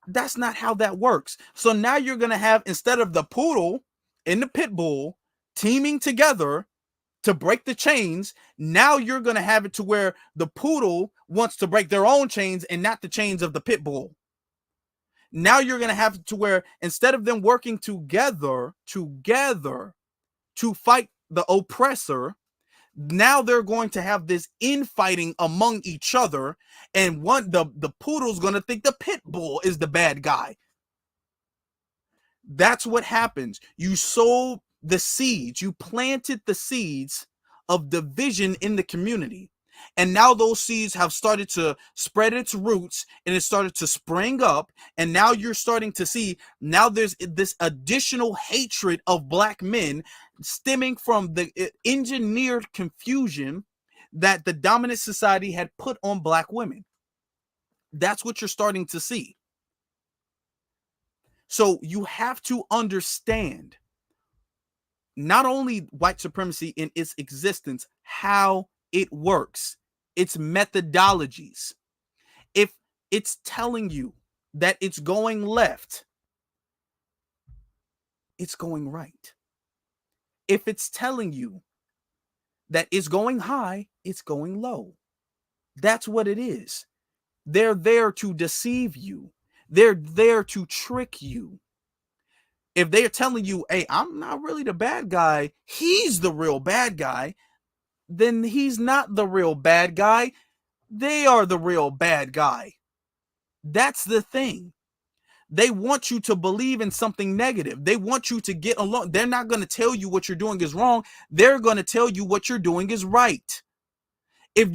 That's not how that works. So now you're going to have, instead of the poodle and the pit bull teaming together to break the chains, now you're going to have it to where the poodle wants to break their own chains and not the chains of the pit bull. Now you're going to have it to where, instead of them working together to fight the oppressor, now they're going to have this infighting among each other, and the poodle's going to think the pit bull is the bad guy. That's what happens. You sow the seeds, you planted the seeds of division in the community, and now those seeds have started to spread its roots, and it started to spring up, and now you're starting to see, now there's this additional hatred of black men stemming from the engineered confusion that the dominant society had put on black women. That's what you're starting to see. So you have to understand not only white supremacy in its existence, how it works, its methodologies. If it's telling you that it's going left, it's going right. If it's telling you that it's going high, it's going low. That's what it is. They're there to deceive you. They're there to trick you. If they're telling you, hey, I'm not really the bad guy, he's the real bad guy, then he's not the real bad guy. They are the real bad guy. That's the thing. They want you to believe in something negative. They want you to get along. They're not going to tell you what you're doing is wrong. They're going to tell you what you're doing is right. If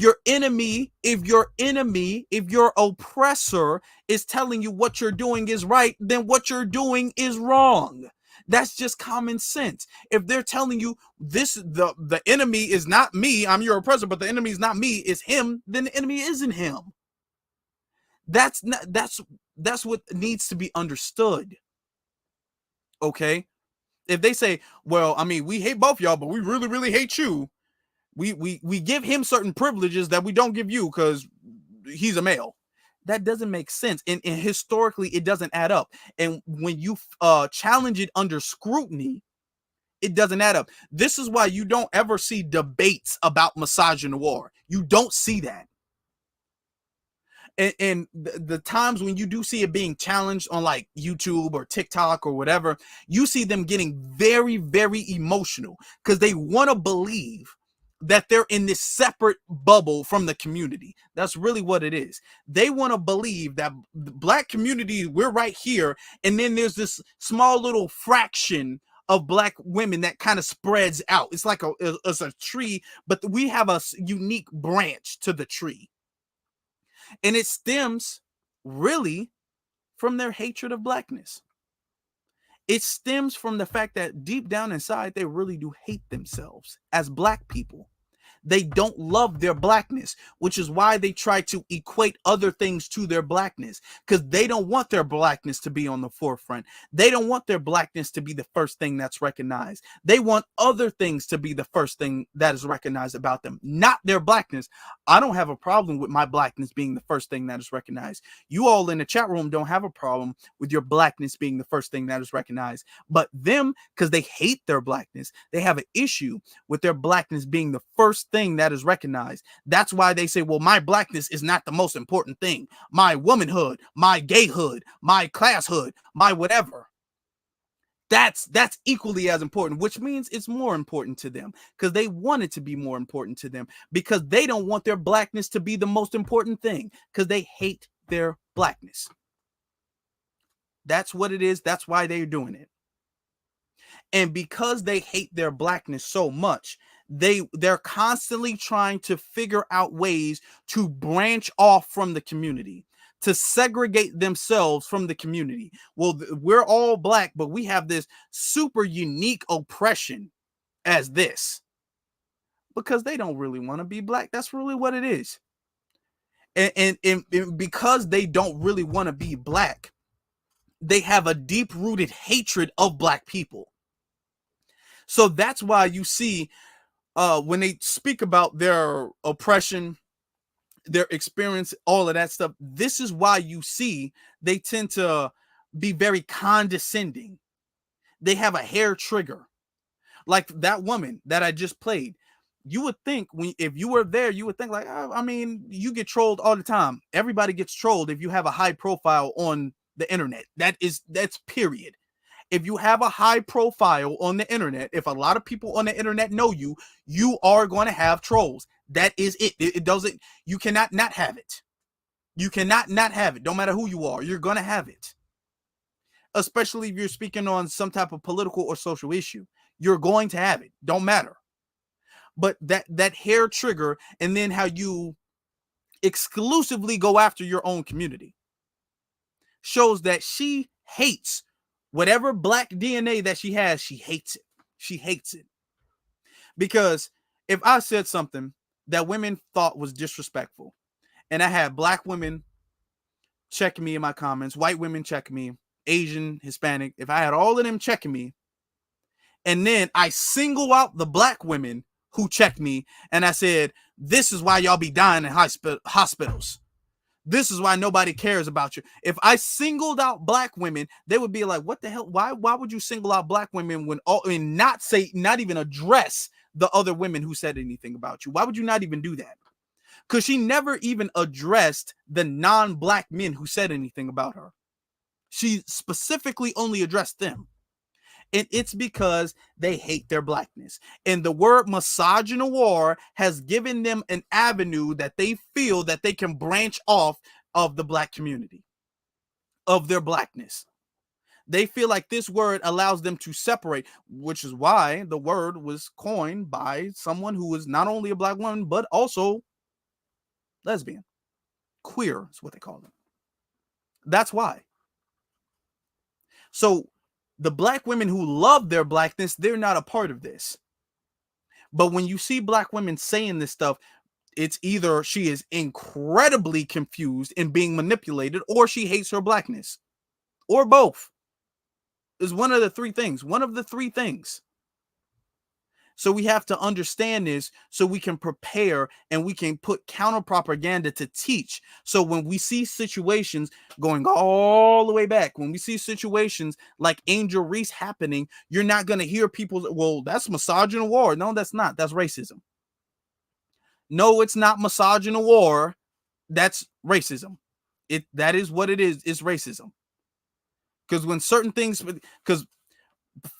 your oppressor is telling you what you're doing is right, then what you're doing is wrong. That's just common sense. If they're telling you the enemy is not me, I'm your oppressor, but the enemy is not me, it's him, then the enemy isn't him. That's what needs to be understood. Okay? If they say, well, I mean, we hate both y'all, but we really, really hate you. We give him certain privileges that we don't give you because he's a male. That doesn't make sense. And historically, it doesn't add up. And when you challenge it under scrutiny, it doesn't add up. This is why you don't ever see debates about misogynoir. You don't see that. And the times when you do see it being challenged on like YouTube or TikTok or whatever, you see them getting very, very emotional because they want to believe that they're in this separate bubble from the community. That's really what it is. They want to believe that the Black community, we're right here, and then there's this small little fraction of Black women that kind of spreads out. It's like it's a tree, but we have a unique branch to the tree. And it stems really from their hatred of Blackness. It stems from the fact that deep down inside, they really do hate themselves as Black people. They don't love their Blackness, which is why they try to equate other things to their Blackness, because they don't want their Blackness to be on the forefront. They don't want their Blackness to be the first thing that's recognized. They want other things to be the first thing that is recognized about them, not their Blackness. I don't have a problem with my Blackness being the first thing that is recognized. You all in the chat room don't have a problem with your Blackness being the first thing that is recognized. But them, because they hate their Blackness, they have an issue with their Blackness being the first thing that is recognized. That's why they say, well, my Blackness is not the most important thing. My womanhood, my gayhood, my classhood, my whatever. That's equally as important, which means it's more important to them because they want it to be more important to them because they don't want their Blackness to be the most important thing because they hate their Blackness. That's what it is. That's why they're doing it. And because they hate their Blackness so much, they're constantly trying to figure out ways to branch off from the community, to segregate themselves from the community. Well, we're all Black, but we have this super unique oppression as this because they don't really want to be Black. That's really what it is. And because they don't really want to be Black, they have a deep-rooted hatred of Black people. So that's why you see when they speak about their oppression, their experience, all of that stuff, this is why you see they tend to be very condescending. They have a hair trigger. Like that woman that I just played. You would think if you were there, you would think like, oh, I mean, you get trolled all the time. Everybody gets trolled if you have a high profile on the internet. That's period. If you have a high profile on the internet, if a lot of people on the internet know you, you are going to have trolls. That is it. It doesn't, you cannot not have it. You cannot not have it. Don't matter who you are, you're going to have it. Especially if you're speaking on some type of political or social issue, you're going to have it. Don't matter. But that hair trigger, and then how you exclusively go after your own community, shows that she hates whatever Black DNA that she has. She hates it. She hates it. Because if I said something that women thought was disrespectful, and I had Black women checking me in my comments, white women checking me, Asian, Hispanic, if I had all of them checking me, and then I single out the Black women who checked me, and I said, this is why y'all be dying in hospitals. This is why nobody cares about you. If I singled out Black women, they would be like, what the hell? Why would you single out Black women and not even address the other women who said anything about you? Why would you not even do that? Because she never even addressed the non-Black men who said anything about her. She specifically only addressed them. And it's because they hate their Blackness. And the word misogynoir has given them an avenue that they feel that they can branch off of the Black community, of their Blackness. They feel like this word allows them to separate, which is why the word was coined by someone who is not only a Black woman, but also lesbian. Queer is what they call them. That's why. So the Black women who love their Blackness, they're not a part of this. But when you see Black women saying this stuff, it's either she is incredibly confused and being manipulated, or she hates her Blackness, or both. Is one of the three things. One of the three things. So we have to understand this so we can prepare and we can put counter propaganda to teach. So when we see situations going all the way back, when we see situations like Angel Reese happening, you're not going to hear people, well, that's misogynoir. No, that's not. That's racism. No, it's not misogynoir. That's racism. That is what it is. It's racism. Because when certain things, because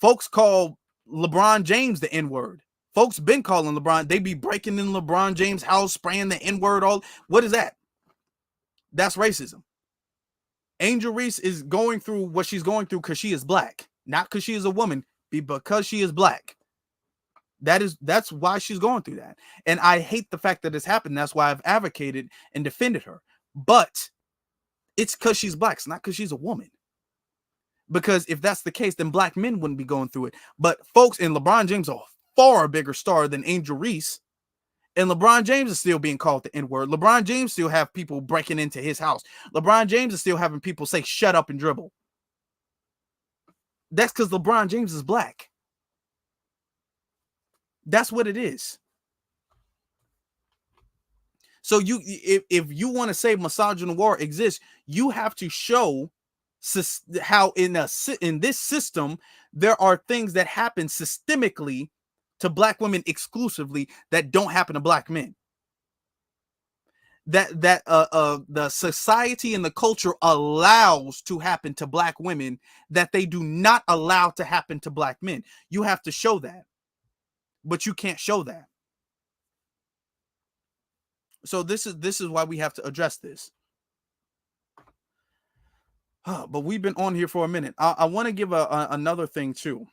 folks call LeBron James the N-word. Folks been calling LeBron. They be breaking in LeBron James' house, spraying the N-word. What is that? That's racism. Angel Reese is going through what she's going through because she is black, not because she is a woman, because she is black. That's why she's going through that. And I hate the fact that it's happened. That's why I've advocated and defended her. But it's because she's black. It's not because she's a woman. Because if that's the case, then black men wouldn't be going through it. But folks, and LeBron James is a far bigger star than Angel Reese. And LeBron James is still being called the N-word. LeBron James still have people breaking into his house. LeBron James is still having people say, shut up and dribble. That's because LeBron James is black. That's what it is. So if you want to say misogynoir exists, you have to show how in this system there are things that happen systemically to black women exclusively that don't happen to black men. That the society and the culture allows to happen to black women that they do not allow to happen to black men. You have to show that, but you can't show that. So this is why we have to address this. But we've been on here for a minute. I want to give another thing too.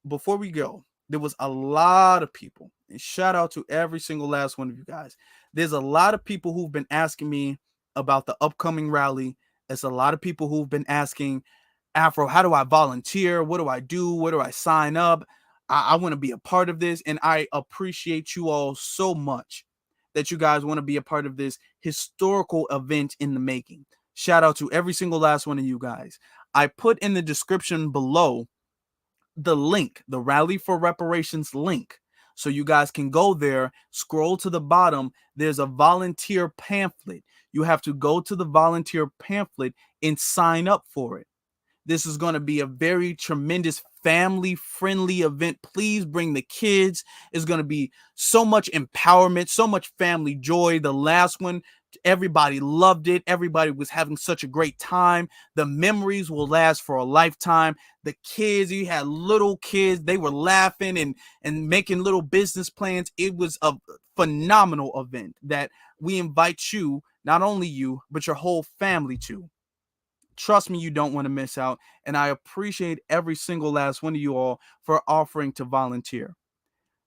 Before we go, there was a lot of people, and shout out to every single last one of you guys. There's a lot of people who've been asking me about the upcoming rally. There's a lot of people who've been asking, Afro, how do I volunteer? What do I do? Where do I sign up? I want to be a part of this. And I appreciate you all so much that you guys want to be a part of this historical event in the making. Shout out to every single last one of you guys. I put in the description below the link, the Rally for Reparations link. So you guys can go there, scroll to the bottom. There's a volunteer pamphlet. You have to go to the volunteer pamphlet and sign up for it. This is going to be a very tremendous family-friendly event. Please bring the kids. It's going to be so much empowerment, so much family joy. The last one, everybody loved it. Everybody was having such a great time. The memories will last for a lifetime. The kids, you had little kids, they were laughing and making little business plans. It was a phenomenal event that we invite you, not only you, but your whole family to. Trust me, you don't want to miss out. And I appreciate every single last one of you all for offering to volunteer.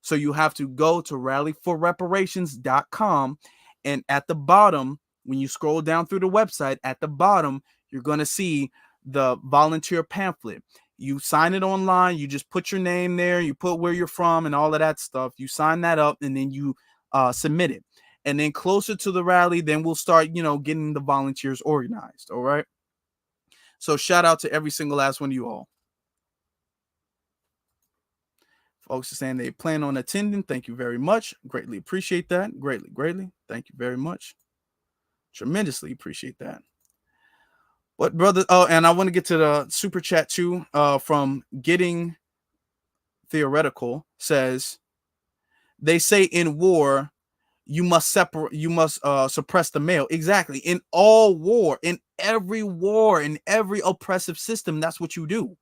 So you have to go to rallyforreparations.com. And at the bottom, when you scroll down through the website, at the bottom, you're going to see the volunteer pamphlet. You sign it online. You just put your name there. You put where you're from and all of that stuff. You sign that up and then you submit it. And then closer to the rally, then we'll start, getting the volunteers organized. All right. So shout out to every single last one of you all. Folks are saying they plan on attending. Thank you very much. Greatly appreciate that. Greatly. Thank you very much. Tremendously appreciate that. But brother, and I want to get to the super chat too, from Getting Theoretical says, they say in war, you must suppress the male. Exactly. In all war, in every oppressive system, that's what you do.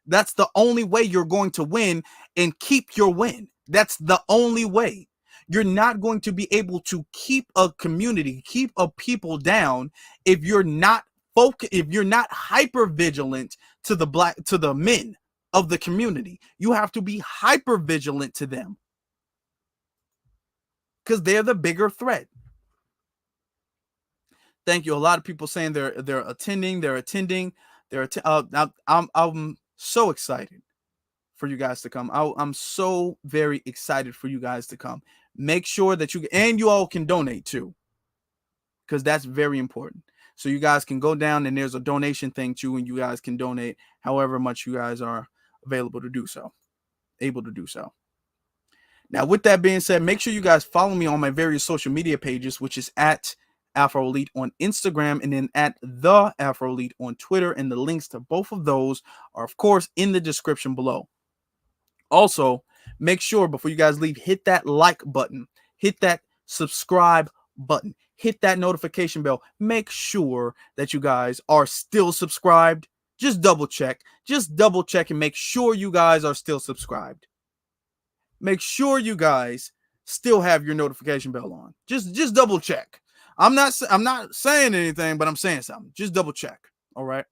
That's the only way you're going to win and keep your win. That's the only way. You're not going to be able to keep a community, keep a people down if you're not if you're not hyper vigilant to the men of the community. You have to be hyper vigilant to them, because they're the bigger threat. Thank you. A lot of people saying they're attending. I'm so excited for you guys to come. I'm so very excited for you guys to come. Make sure that you all can donate too, because that's very important. So you guys can go down and there's a donation thing too, and you guys can donate however much you guys are able to do so. Now, with that being said, make sure you guys follow me on my various social media pages, which is at Afro Elite on Instagram and then at the Afro Elite on Twitter. And the links to both of those are, of course, in the description below. Also, make sure before you guys leave, hit that like button, hit that subscribe button, hit that notification bell. Make sure that you guys are still subscribed. Just double check. Just double check and make sure you guys are still subscribed. Make sure you guys still have your notification bell on. Just double check. I'm not saying anything, but I'm saying something. Just double check. All right.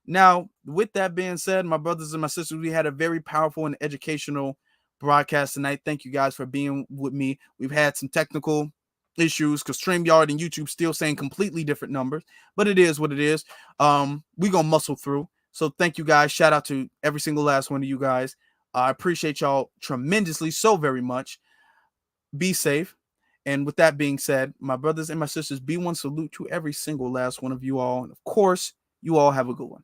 Now, with that being said, my brothers and my sisters, we had a very powerful and educational broadcast tonight. Thank you guys for being with me. We've had some technical issues because StreamYard and YouTube still saying completely different numbers, but it is what it is. We're gonna muscle through. So thank you guys. Shout out to every single last one of you guys. I appreciate y'all tremendously, so very much. Be safe. And with that being said, my brothers and my sisters, be one salute to every single last one of you all. And of course, you all have a good one.